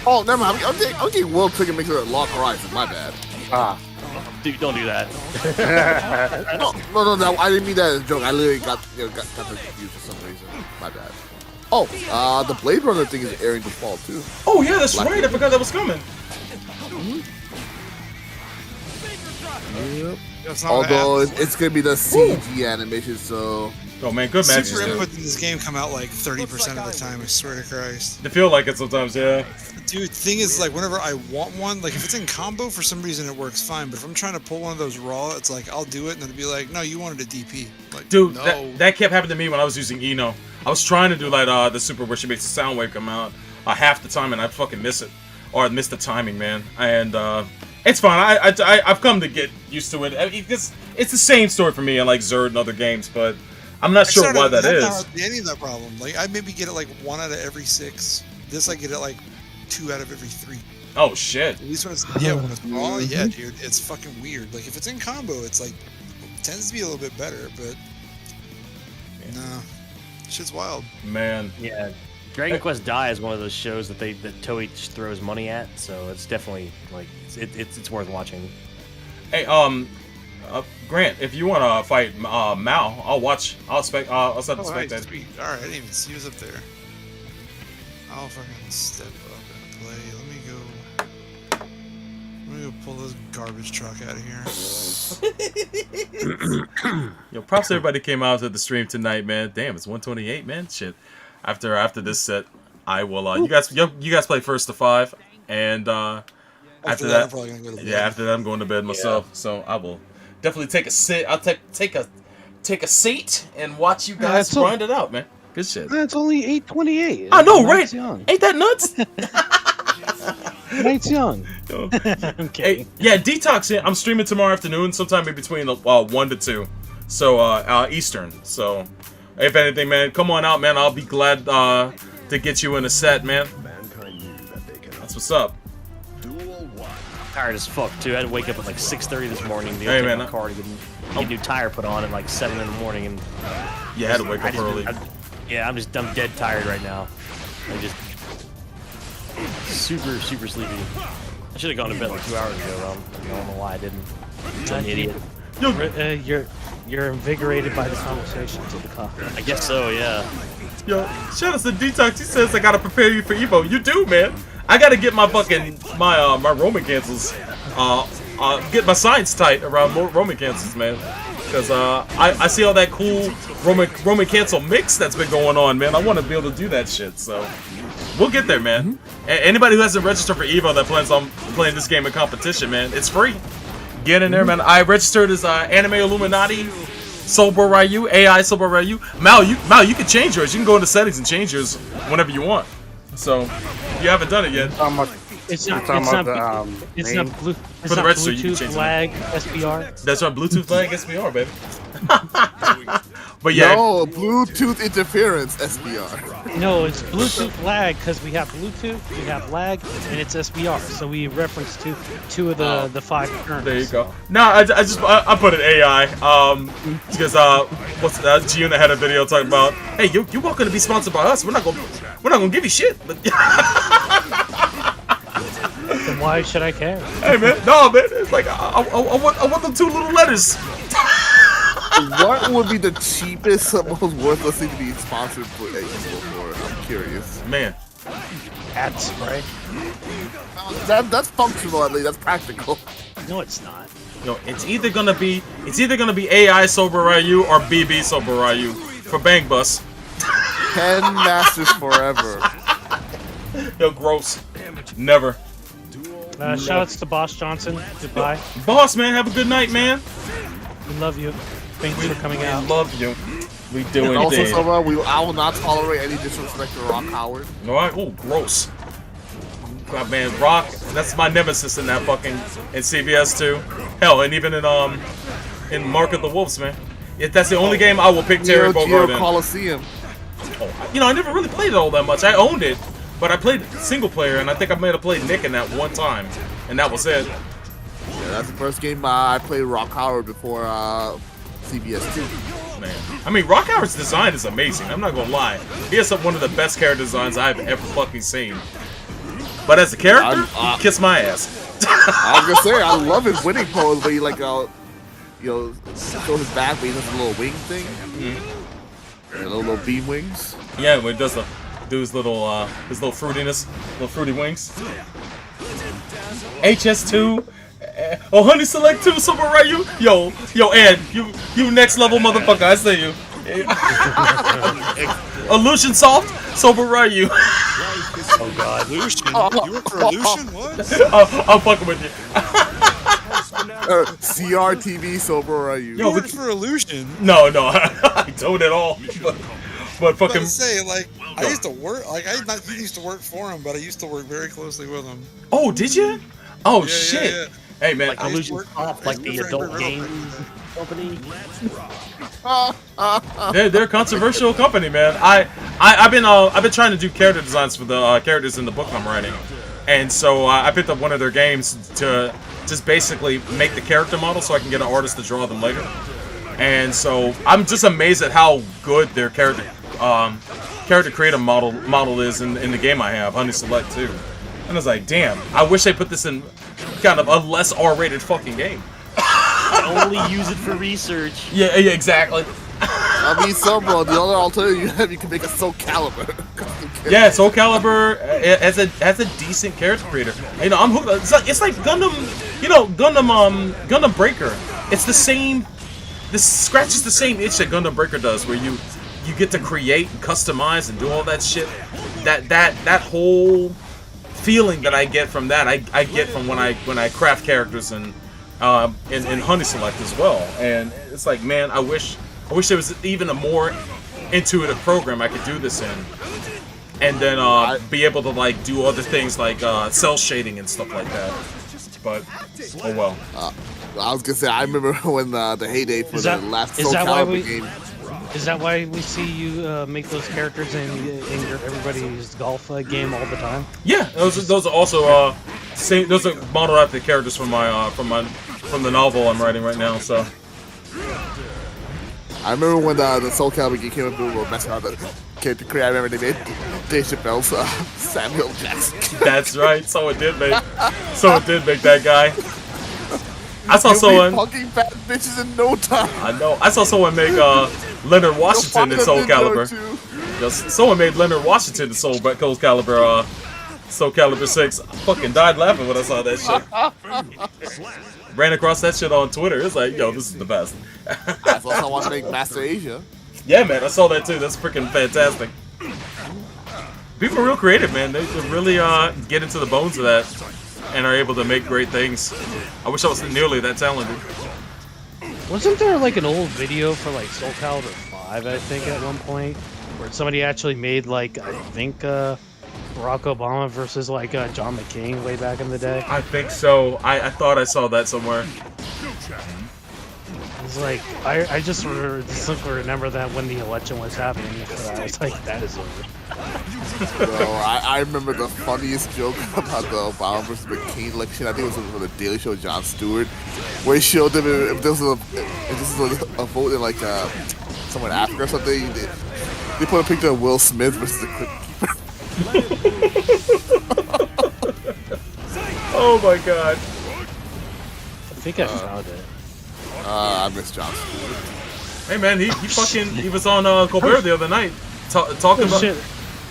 oh, never mind. I'm thinking World Trigger makes it a Lost Horizon. My bad. Dude, don't do that. no, I didn't mean that as a joke. I literally got confused for some reason. My bad. Oh, the Blade Runner thing is airing this fall too. Oh yeah, that's right. I forgot that was coming. Yep. Although it's gonna be the CG animation, so. Oh man, good matches. Super input in this game come out like 30% of the time. I swear to Christ. They feel like it sometimes, yeah. Dude, thing is, like, whenever I want one, like, if it's in combo, for some reason it works fine. But if I'm trying to pull one of those raw, it's like, I'll do it, and then it'll be like, no, you wanted a DP. Like, dude, no. that kept happening to me when I was using Eno. I was trying to do, like, the super where she makes the sound wave come out half the time, and I fucking miss it. Or I miss the timing, man. And, it's fine. I've come to get used to it. I mean, it's the same story for me in, like, Zerd and other games, but I'm not sure why that is. Not any of that problem. Like, I maybe get it, like, 1 out of every 6. This, I get it, like, 2 out of every 3. Oh shit! At least when it's when it's raw, yeah, dude, it's fucking weird. Like if it's in combo, it's like it tends to be a little bit better, but nah, shit's wild. Man, yeah. Dragon Quest Die is one of those shows that Toei just throws money at, so it's definitely like it's worth watching. Hey, Grant, if you want to fight Mao, I'll watch. I'll set the spec that. Sweet. All right, I didn't even see who's up there. I'll fucking step up and play. Let me go pull this garbage truck out of here. Yo, props to everybody came out to the stream tonight, man. Damn, it's 128, man. Shit. After this set, I will. You guys play first to 5, and after that, I'm probably gonna go to bed. yeah, after that, I'm going to bed myself. Yeah. So I will definitely take a sit. I'll take a seat and watch you guys grind it out, man. Good shit. It's only 8:28. I know, right? Young. Ain't that nuts? Night's young. Okay. Hey, yeah, Detox. I'm streaming tomorrow afternoon, sometime in between 1 to 2, so Eastern. So, if anything, man, come on out, man. I'll be glad to get you in a set, man. That's what's up. Tired as fuck too. I had to wake up at like 6:30 this morning to go take my car to get a new tire put on at like 7 in the morning, and yeah, I had to wake up early. I'm dead tired right now. I'm just super sleepy. I should have gone to bed like 2 hours ago. I don't know why I didn't. I'm an idiot. You're invigorated by the conversations of the coffee. I guess so, yeah. Yo, shout out to Detox. He says I gotta prepare you for Evo. You do, man. I gotta get my fucking my Roman cancels. Get my science tight around Roman cancels, man. Because I see all that cool Roman cancel mix that's been going on, man. I want to be able to do that shit. So we'll get there, man. Anybody who hasn't registered for Evo that plans on playing this game in competition, man, it's free. Get in there, man. I registered as Anime Illuminati, Soulbro Ryu, AI Soulbro Ryu. Mal, you can change yours. You can go into settings and change yours whenever you want. So if you haven't done it yet. It's not Bluetooth flag SBR. That's right, Bluetooth flag SBR, baby. But yeah. No, Bluetooth interference, SBR. No, it's Bluetooth lag because we have Bluetooth, we have lag, and it's SBR. So we reference two of the 5 terms. There you go. No, I put it AI. Because Giuna had a video talking about, hey, you're welcome to be sponsored by us. We're not gonna give you shit. Then why should I care? Hey man, no man, it's like I want them 2 little letters. What would be the cheapest, most worthless thing to be sponsored for? I'm curious. Man, ad spray. That's functional at least. That's practical. No, it's not. Yo, it's either gonna be AI Sober Ryu or BB Sober Ryu for Bang Bus. 10 masters forever. Yo, gross. Never. Shoutouts to Boss Johnson. Goodbye. Boss man, have a good night, man. We love you. Thanks for coming out. We love you. We do also, indeed. I will not tolerate any disrespect to Rock Howard. Alright, oh, gross. God, man, Rock, that's my nemesis in that fucking, in CBS too. Hell, and even in Mark of the Wolves, man. If that's the only game I will pick Terry Bogard in. Coliseum. Oh, I never really played it all that much. I owned it, but I played single player, and I think I might have played Nick in that one time, and that was it. Yeah, that's the first game I played Rock Howard before CBS 2. Man, I mean, Rock Howard's design is amazing. I'm not gonna lie. He has one of the best character designs I've ever fucking seen. But as a character, kiss my ass. I was gonna say, I love his winning pose, where he shows his back, but he does a little wing thing, and little beam wings. Yeah, when he does his little fruitiness, little fruity wings. HS2. Oh, Honey Select 2, Super Ryu. Yo, Ed, you next level motherfucker. I see you. Illusion Soft, Super Ryu. Oh God, Illusion. You work for Illusion? What? I'm fucking with you. CRTV, Super Ryu. You work for Illusion? No, I don't at all. But fucking. I say, like, I used to work. Like, I not used to work for him, but I used to work very closely with him. Oh, did you? Oh yeah, shit. Yeah. Hey man, like Illusion Soft, like the adult games company. They're a controversial company, man. I've been trying to do character designs for the characters in the book I'm writing, and so I picked up one of their games to just basically make the character model so I can get an artist to draw them later. And so I'm just amazed at how good their character creator model is in the game I have, Honey Select 2. And I was like, damn, I wish they put this in kind of a less R-rated fucking game. Only use it for research. Yeah, exactly. I mean, bro, the other alternative you have, you can make a Soul Calibur. Yeah, Soul Calibur has a decent character creator. You know, I'm hooked. It's like Gundam, Gundam Breaker. It's the same. This scratches the same itch that Gundam Breaker does, where you get to create and customize and do all that shit. That whole feeling that I get from that, I get from when I craft characters in Honey Select as well. And it's like, man, I wish there was even a more intuitive program I could do this in, and then be able to like do other things like cell shading and stuff like that. But oh well. I was gonna say, I remember when the heyday for the last Soul Calibur game. Is that why we see you make those characters in your everybody's golf game all the time? Yeah, those are also same. Those are modeled after the characters from the novel I'm writing right now. So I remember when the Soul Calibur game came up, we were messing around the character creator. I remember they made Dave Chappelle's Samuel Jackson. That's right. So it did make that guy. I saw someone fucking fat bitches in no time. I know. I saw someone make Leonard Washington in Soul Calibur. Just someone made Leonard Washington in Soul Calibur. Soul Calibur 6. I fucking died laughing when I saw that shit. Ran across that shit on Twitter. It's like, yo, this is the best. I saw someone make Master Asia. Yeah, man, I saw that too. That's freaking fantastic. People are real creative, man. They really get into the bones of that and are able to make great things. I wish I was nearly that talented. Wasn't there like an old video for like Soul Calibur 5, I think, at one point, where somebody actually made like, I think, Barack Obama versus like John McCain way back in the day? I think so. I thought I saw that somewhere. It's like I just distinctly remember that when the election was happening, I was like, that is over. Bro, I remember the funniest joke about the Obama versus McCain election. I think it was on the Daily Show with Jon Stewart, where he showed them if this was a vote in like somewhere in Africa or something. They put a picture of Will Smith versus the Crypt Keeper. Oh my god. I think I found it. I miss Jon Stewart. Hey man, he was on Colbert the other night talking about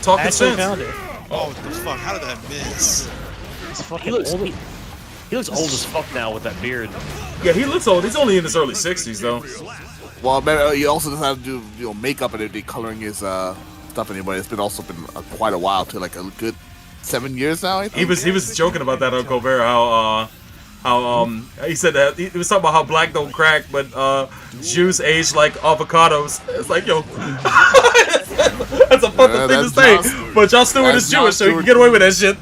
talking sense. Found it. Oh, what the fuck? How did I miss? He looks old as fuck now with that beard. Yeah, he looks old. He's only in his early 60s though. Well, man, he also doesn't have to do makeup and everything, coloring his stuff anymore. It's been quite a while, to like a good 7 years now. I think. He was joking about that on Colbert, how he said that he was talking about how black don't crack, but Jews age like avocados. It's like, yo, that's a fucking thing to say. But Jon Stewart is Jewish, so he can get away with that shit.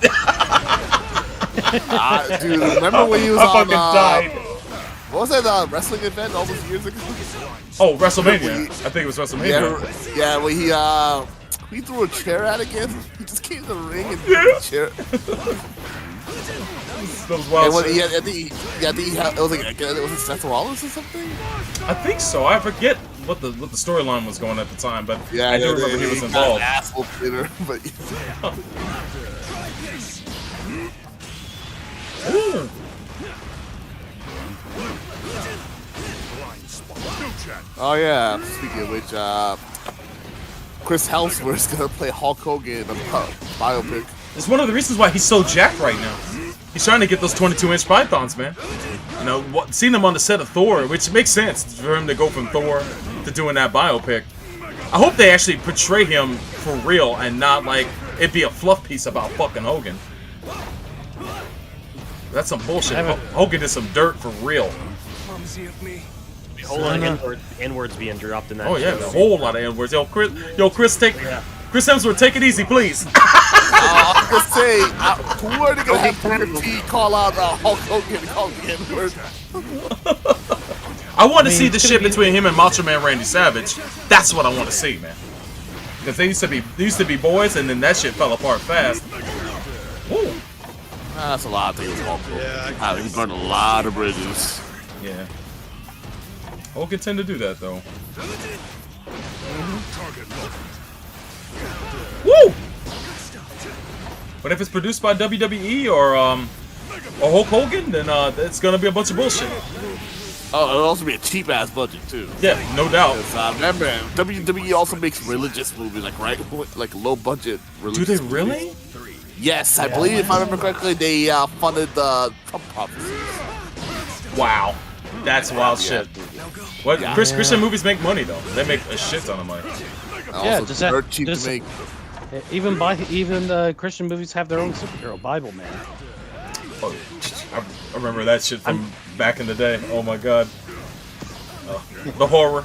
Dude, remember when he was I on? fucking died. What was that wrestling event all those years ago? Oh, WrestleMania. I think it was WrestleMania. Yeah, when he threw a chair at again. He just came to the ring and threw a chair. Those wild I think it was like it was Seth Rollins or something. I think so. I forget what the storyline was going at the time, but I do remember he was involved. Asshole Twitter, but oh yeah. Speaking of which, Chris Hemsworth's gonna play Hulk Hogan in a biopic. It's one of the reasons why he's so jacked right now. He's trying to get those 22-inch pythons, man. You know, seeing him on the set of Thor, which makes sense for him to go from Thor to doing that biopic. I hope they actually portray him for real and not like it be a fluff piece about fucking Hogan. That's some bullshit. Hogan did some dirt for real. A whole lot of N-words being dropped in that. Oh yeah, a whole lot of N-words. Yo, Chris, Chris Hemsworth, take it easy, please. I was gonna say, who are they gonna have T call out Hulk Hogan and call the N-word? I want to see the shit between him and Macho Man Randy Savage. That's what I want to see, man. Because they used to be boys, and then that shit fell apart fast. Woo. That's a lot of things. Yeah, he burned a lot of bridges. Yeah. Hogan tend to do that though. Woo! But if it's produced by WWE or Hulk Hogan, then it's gonna be a bunch of bullshit. Oh, it'll also be a cheap ass budget too. Yeah, no doubt. Remember, WWE also makes religious movies, like low budget. Do they really? Yes, I believe if I remember correctly, they funded the Trump prophecies. Wow, that's wild shit. What Christian movies make money though? They make a shit ton of money. Yeah, also, they're cheap to make. Even Christian movies have their own superhero, Bible Man. Oh, I remember that shit from back in the day. Oh my god. The horror.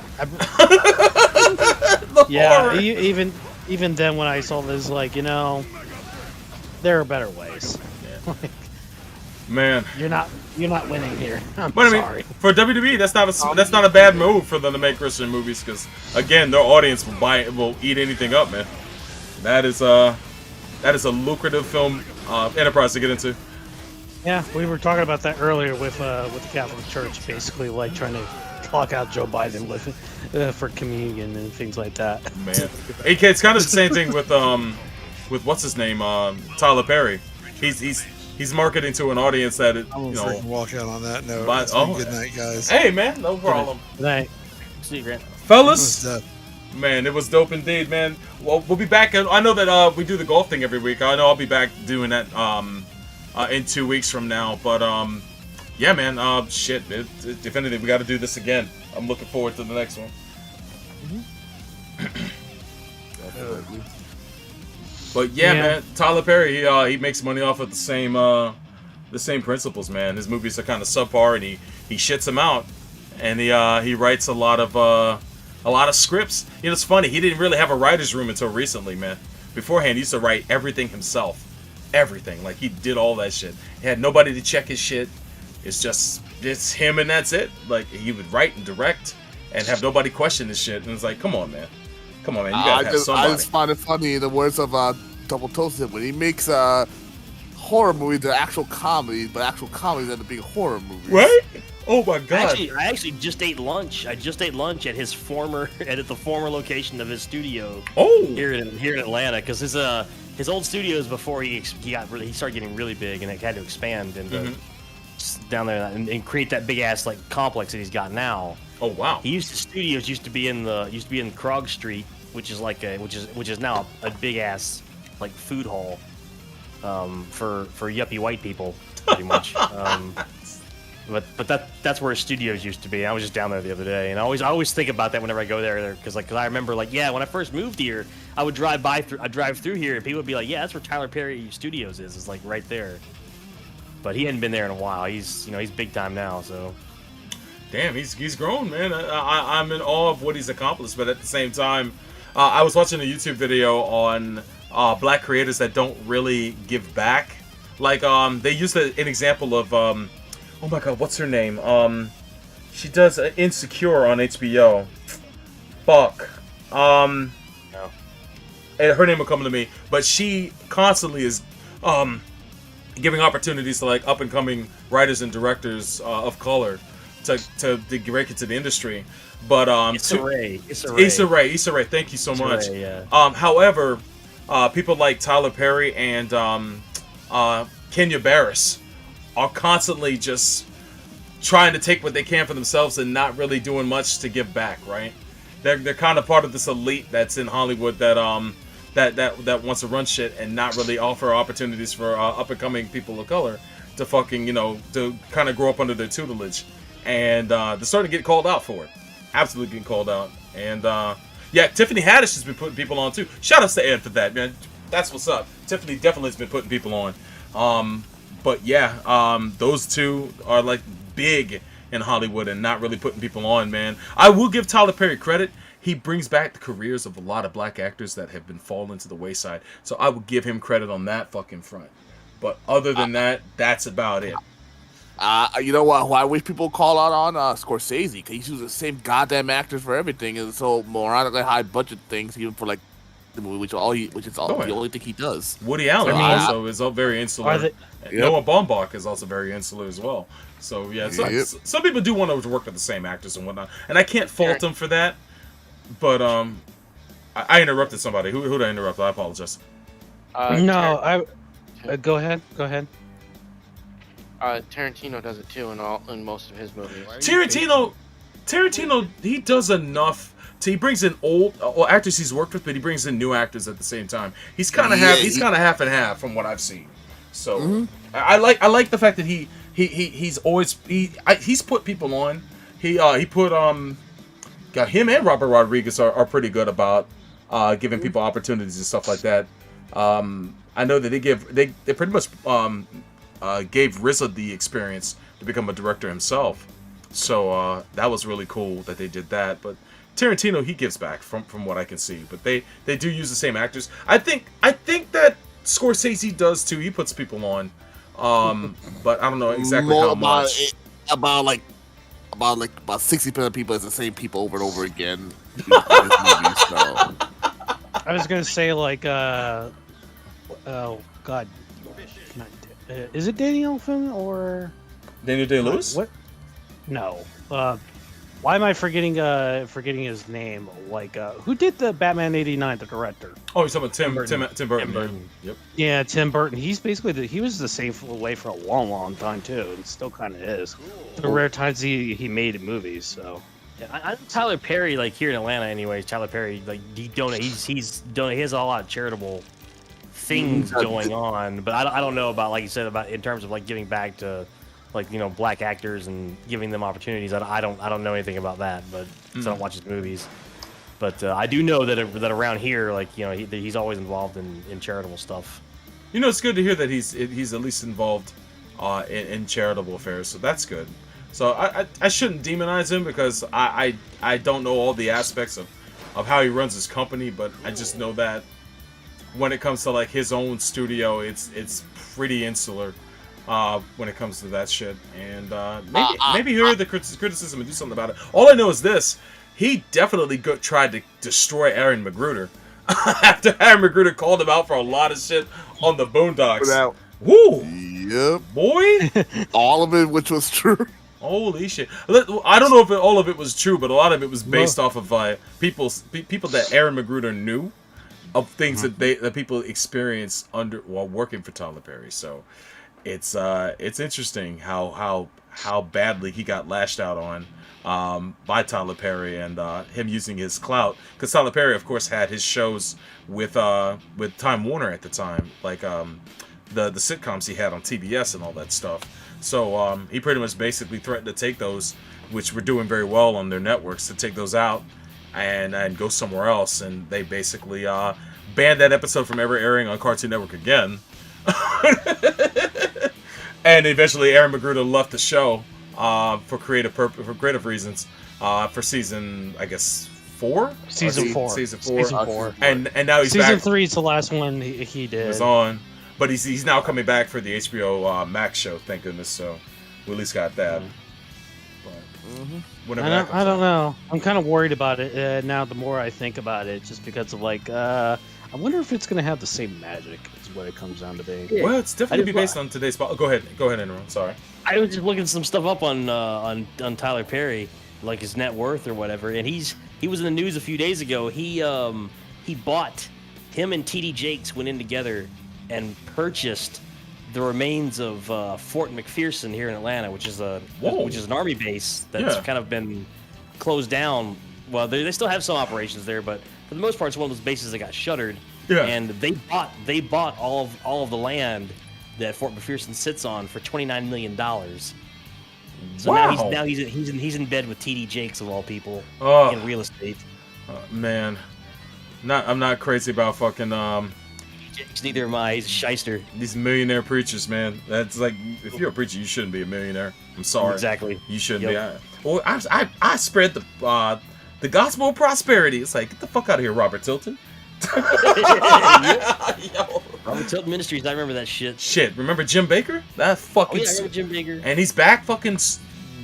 Horror. Even then when I saw this, like, you know, there are better ways. Yeah. Man, you're not winning here. I'm but sorry. I mean, for WWE, that's not a bad move for them to make Christian movies, because again, their audience will eat anything up, man. That is a lucrative film enterprise to get into. Yeah, we were talking about that earlier with the Catholic Church, basically like trying to talk out Joe Biden for communion and things like that. Man, it's kind of the same thing with what's his name, Tyler Perry. He's marketing to an audience that freaking walk out on that note. Good night, guys. Hey, man, no problem. Good night. See you, Grant. Fellas. Man, it was dope indeed, man. Well, we'll be back. I know that we do the golf thing every week. I know I'll be back doing that in 2 weeks from now. But yeah, man. Shit. If anything, we got to do this again. I'm looking forward to the next one. Definitely. But yeah, man. Tyler Perry, he makes money off of the same principles, man. His movies are kind of subpar, and he shits them out, and he writes a lot of scripts. You know, it's funny. He didn't really have a writer's room until recently, man. Beforehand, he used to write everything himself. Everything. Like, he did all that shit. He had nobody to check his shit. It's just it's him and that's it. Like, he would write and direct and have nobody question this shit. And it's like, come on, man. Come on, man. You gotta have somebody. I just find it funny, in the words of Double Toasted, when he makes horror movies, they're actual comedies, but actual comedies end up being horror movies. Right? Oh my god! I actually just ate lunch. I just ate lunch at his former at the former location of his studio. Oh, here in Atlanta, because his old studios before he started getting really big and it had to expand and down there and create that big ass like complex that he's got now. Oh wow! His studios used to be in Krog Street, which is like which is now a big ass like food hall for yuppie white people pretty much. But that's where his studios used to be. I was just down there the other day, and I always think about that whenever I go there, because I remember when I first moved here, I would drive through here, and people would be like, yeah, that's where Tyler Perry Studios is. It's like right there. But he hadn't been there in a while. He's big time now, so. Damn, he's grown, man. I'm in awe of what he's accomplished, but at the same time, I was watching a YouTube video on black creators that don't really give back. Like they used an example of oh my god, what's her name? She does Insecure on HBO. Fuck. No. Her name will come to me, but she constantly is giving opportunities to like up and coming writers and directors of color to break into the industry. But Issa Rae. Thank you so much. Rae, yeah. However, people like Tyler Perry and Kenya Barris are constantly just trying to take what they can for themselves and not really doing much to give back, right? They're kind of part of this elite that's in Hollywood that that wants to run shit and not really offer opportunities for up and coming people of color to fucking, to kind of grow up under their tutelage. And they're starting to get called out for it. Absolutely getting called out. And yeah, Tiffany Haddish has been putting people on too. Shout outs to Ed for that, man. That's what's up. Tiffany definitely has been putting people on. But yeah, those two are like big in Hollywood and not really putting people on, man. I will give Tyler Perry credit. He brings back the careers of a lot of black actors that have been falling to the wayside. So I will give him credit on that fucking front. But other than that, that's about it. You know what? Who I wish people call out on Scorsese, because he uses the same goddamn actors for everything, and so moronically high budget things, even for like the movie, which is the only thing he does. Woody Allen also is very insular. Noah Baumbach is also very insular as well. So yeah, some people do want to work with the same actors and whatnot, and I can't fault them for that. But I interrupted somebody. Who did I interrupt? I apologize. No, go ahead. Tarantino does it too in most of his movies. Tarantino, he does enough. He brings in old actors he's worked with, but he brings in new actors at the same time. He's kind of half and half from what I've seen. So I like the fact that he's always he's put people on. He put got him and Robert Rodriguez are pretty good about giving people opportunities and stuff like that. I know that they pretty much gave RZA the experience to become a director himself. So that was really cool that they did that. But Tarantino, he gives back from what I can see. But they do use the same actors. I think that Scorsese does too. He puts people on. But I don't know exactly how much. About 60% of people is the same people over and over again. In his movies, so. I was gonna say like oh god, is it Danny Elfman or Daniel Day-Lewis? What? No. Why am I forgetting his name? Like who did the Batman '89? The director. Oh, you're talking about Tim Burton. Yep. Yeah, Tim Burton. He's basically he was the same way for a long time too, and still kind of is. The rare times he made movies. So. Yeah, I Tyler Perry, like here in Atlanta, anyways. Tyler Perry, like he has a lot of charitable things going on, but I don't know about, like you said, about in terms of like giving back to, like, black actors and giving them opportunities. I don't know anything about that, but I don't watch his movies. But I do know that around here, like he's always involved in charitable stuff. It's good to hear that he's at least involved in charitable affairs, so that's good. So I shouldn't demonize him because I don't know all the aspects of how he runs his company, but I just know that when it comes to like his own studio, it's pretty insular. when it comes to that shit. And maybe hear the criticism and do something about it. All I know is this: he definitely tried to destroy Aaron Magruder after Aaron Magruder called him out for a lot of shit on the Boondocks. Woo! Yep, boy, all of it, which was true. Holy shit! I don't know if all of it was true, but a lot of it was based off of people that Aaron Magruder knew, of things that people experienced while working for Tyler Perry. So it's interesting how badly he got lashed out on by Tyler Perry and him using his clout, because Tyler Perry, of course, had his shows with Time Warner at the time, like the sitcoms he had on TBS and all that stuff. So he pretty much basically threatened to take those, which were doing very well on their networks, to take those out and go somewhere else. And they basically banned that episode from ever airing on Cartoon Network again. And eventually Aaron Magruder left the show for creative reasons for season, I guess, 4? Season 4. And now he's season back. 3 is the last one he did. He was on. But he's now coming back for the HBO Max show, thank goodness. So we at least got that. But I don't know. I'm kind of worried about it now. The more I think about it, just because of I wonder if it's gonna have the same magic. Is what it comes down to be. Well, it's definitely based on today's spot. Go ahead, Enron. Sorry. I was just looking some stuff up on Tyler Perry, like his net worth or whatever, and he was in the news a few days ago. He bought, him and TD Jakes went in together and purchased the remains of Fort McPherson here in Atlanta, which is an army base that's kind of been closed down. Well, they still have some operations there, but for the most part, it's one of those bases that got shuttered. Yeah. And they bought all of the land that Fort McPherson sits on for $29 million. So now he's in bed with TD Jakes of all people in real estate. Man, I'm not crazy about fucking neither am I. He's a shyster. These millionaire preachers, man. That's like, if you're a preacher, you shouldn't be a millionaire. I'm sorry. Exactly. You shouldn't be. I spread the gospel of prosperity. It's like, get the fuck out of here, Robert Tilton. Robert Tilton Ministries. I remember that shit. Shit. Remember Jim Baker? That fucking. I remember Jim Baker. And he's back, fucking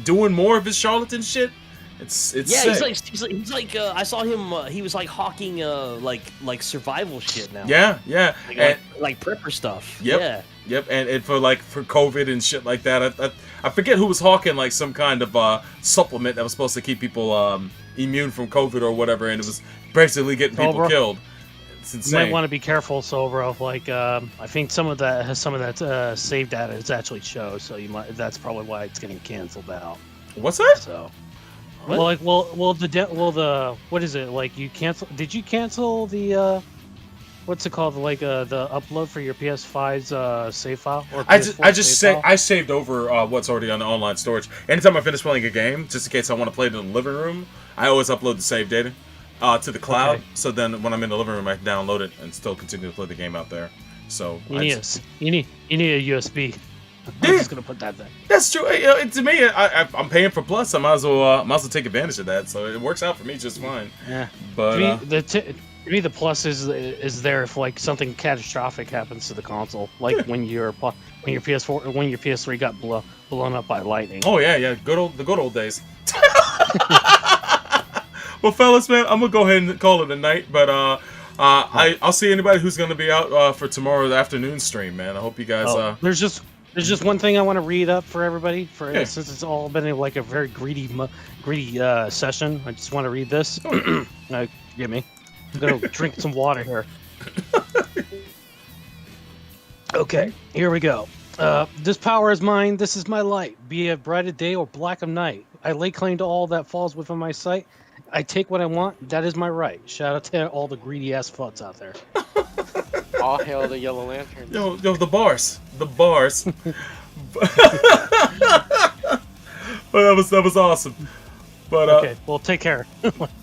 doing more of his charlatan shit. It's sick. He's like I saw him. He was like hawking like survival shit now. Yeah. Like prepper stuff. Yep. And for COVID and shit like that. I forget who was hawking like some kind of supplement that was supposed to keep people immune from COVID or whatever, and it was basically getting people killed. It's insane. You might want to be careful, Sobro. I think some of that saved data is actually shows, so that's probably why it's getting canceled out. What's that? So. What? What is it? Like you cancel? Did you cancel the what's it called? The upload for your PS5's save file? Or I saved over what's already on the online storage. Anytime I finish playing a game, just in case I want to play it in the living room, I always upload the save data to the cloud. Okay. So then when I'm in the living room, I can download it and still continue to play the game out there. So you need a USB. I'm just gonna put that there. That's true. To me, I'm paying for Plus. I might as well take advantage of that. So it works out for me just fine. Yeah. But to me, the Plus is there if something catastrophic happens to the console, like when your PS3 got blown up by lightning. Oh yeah, the good old days. Well, fellas, man, I'm gonna go ahead and call it a night. But I'll see anybody who's gonna be out for tomorrow's afternoon stream, man. I hope you guys. There's just one thing I want to read up for everybody, since it's all been a very greedy session. I just want to read this. Give me. I'm gonna drink some water here. Okay, here we go. This power is mine. This is my light. Be it bright of day or black of night. I lay claim to all that falls within my sight. I take what I want. That is my right. Shout out to all the greedy ass fucks out there. All hail the Yellow Lantern. Yo, the bars. Well, that was awesome. But okay, well, take care,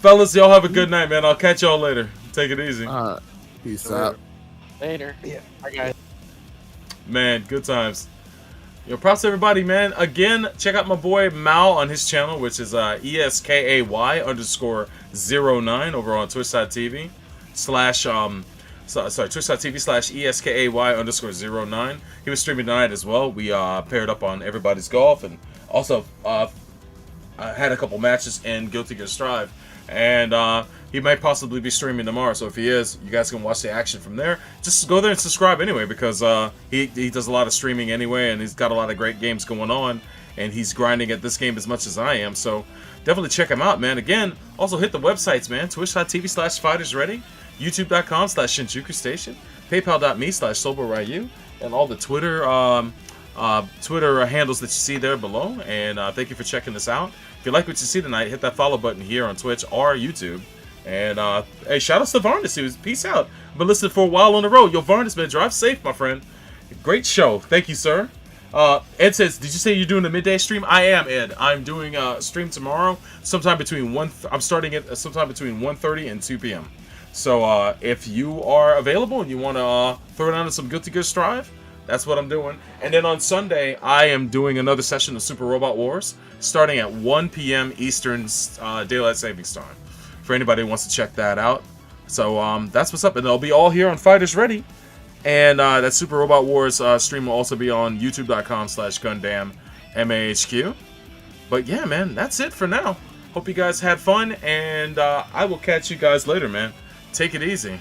fellas. Y'all have a good night, man. I'll catch y'all later. Take it easy. Peace out. Later. Yeah. Bye, guys. Man, good times. Yo, props to everybody, man. Again, check out my boy Mal on his channel, which is ESKAY_09 over on twitch.tv / twitch.tv/ESKAY_09. He was streaming tonight as well. We paired up on Everybody's Golf and also had a couple matches in Guilty Gear Strive. And he might possibly be streaming tomorrow. So if he is, you guys can watch the action from there. Just go there and subscribe anyway, because he does a lot of streaming anyway, and he's got a lot of great games going on. And he's grinding at this game as much as I am. So definitely check him out, man. Again, also hit the websites, man. Twitch.tv/FightersReady, YouTube.com/Shinjuku Station, PayPal.me/SoberRyu, and all the Twitter handles that you see there below. And thank you for checking this out. If you like what you see tonight, hit that follow button here on Twitch or YouTube. And hey, shout out to Varnus. Peace out. Been listening for a while on the road. Yo, Varnus, man, drive safe, my friend. Great show. Thank you, sir. Ed says, did you say you're doing a midday stream? I am, Ed. I'm doing a stream tomorrow, sometime between I'm starting it sometime between 1:30 and 2 p.m. So if you are available and you want to throw down some Guilty Gear Strive, that's what I'm doing. And then on Sunday, I am doing another session of Super Robot Wars, starting at 1 p.m. Eastern Daylight Savings Time, for anybody who wants to check that out. So that's what's up. And they'll be all here on Fighters Ready. And that Super Robot Wars stream will also be on youtube.com/GundamMAHQ. But yeah, man, that's it for now. Hope you guys had fun, and I will catch you guys later, man. Take it easy.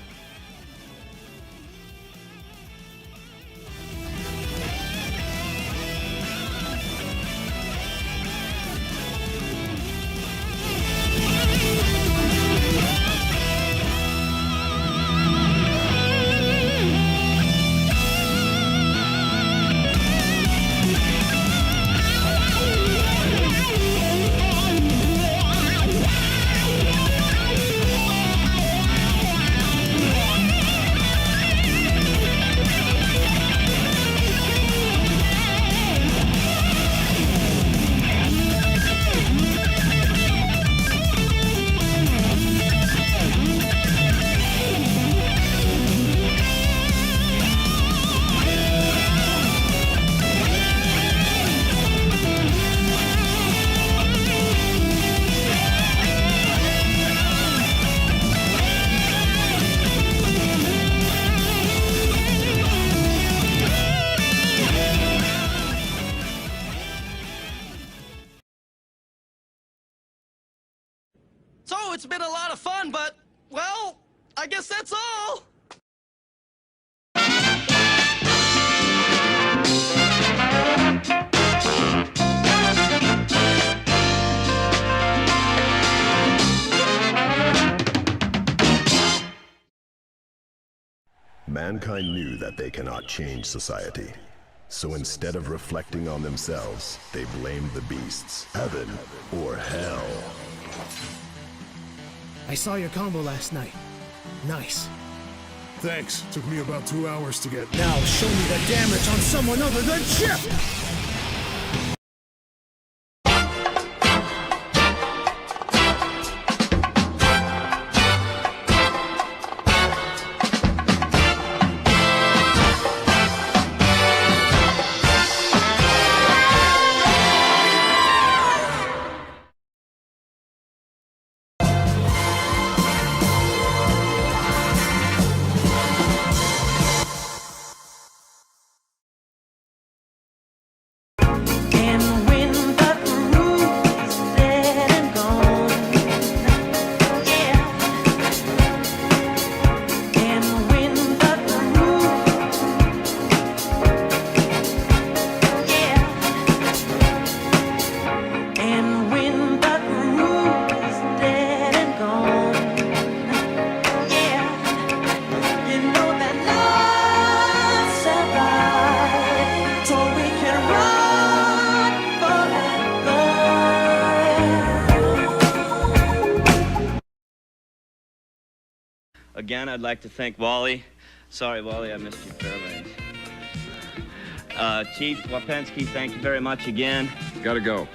So it's been a lot of fun, but, well, I guess that's all. Mankind knew that they cannot change society. So instead of reflecting on themselves, they blamed the beasts, heaven or hell. I saw your combo last night. Nice. Thanks. Took me about 2 hours to get. Now show me the damage on someone other than Chip! Again, I'd like to thank Wally. Sorry, Wally, I missed you fairly. Chief Wapensky, thank you very much again. Gotta go.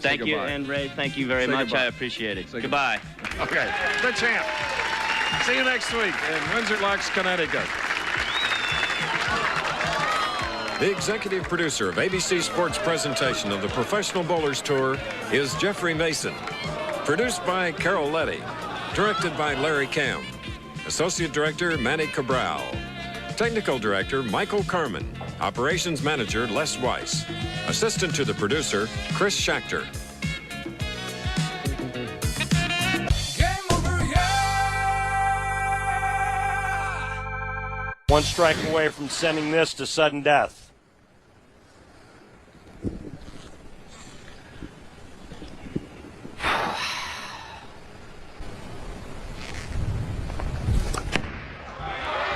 Thank you, and Ray, thank you very much. I appreciate it. Goodbye. Okay, the champ. See you next week in Windsor Locks, Connecticut. The executive producer of ABC Sports' presentation of the Professional Bowlers Tour is Jeffrey Mason. Produced by Carol Letty. Directed by Larry Camp. Associate Director Manny Cabral. Technical Director Michael Carmen. Operations Manager Les Weiss. Assistant to the producer Chris Schachter. One strike away from sending this to sudden death.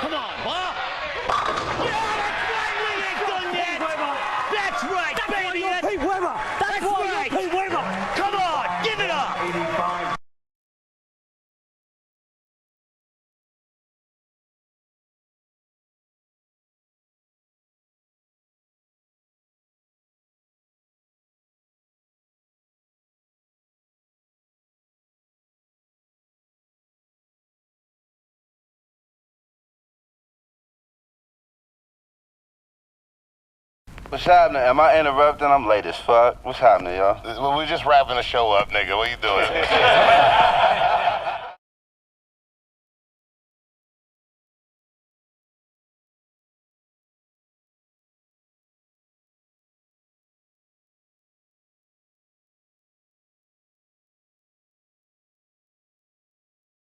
Come on, Bob! Yeah, that's right, baby! That's Pete Weber! That's right! Pete Weber! Come on, give it up! 85. What's happening? Am I interrupting? I'm late as fuck. What's happening, y'all? Well, we're just wrapping the show up, nigga. What you doing?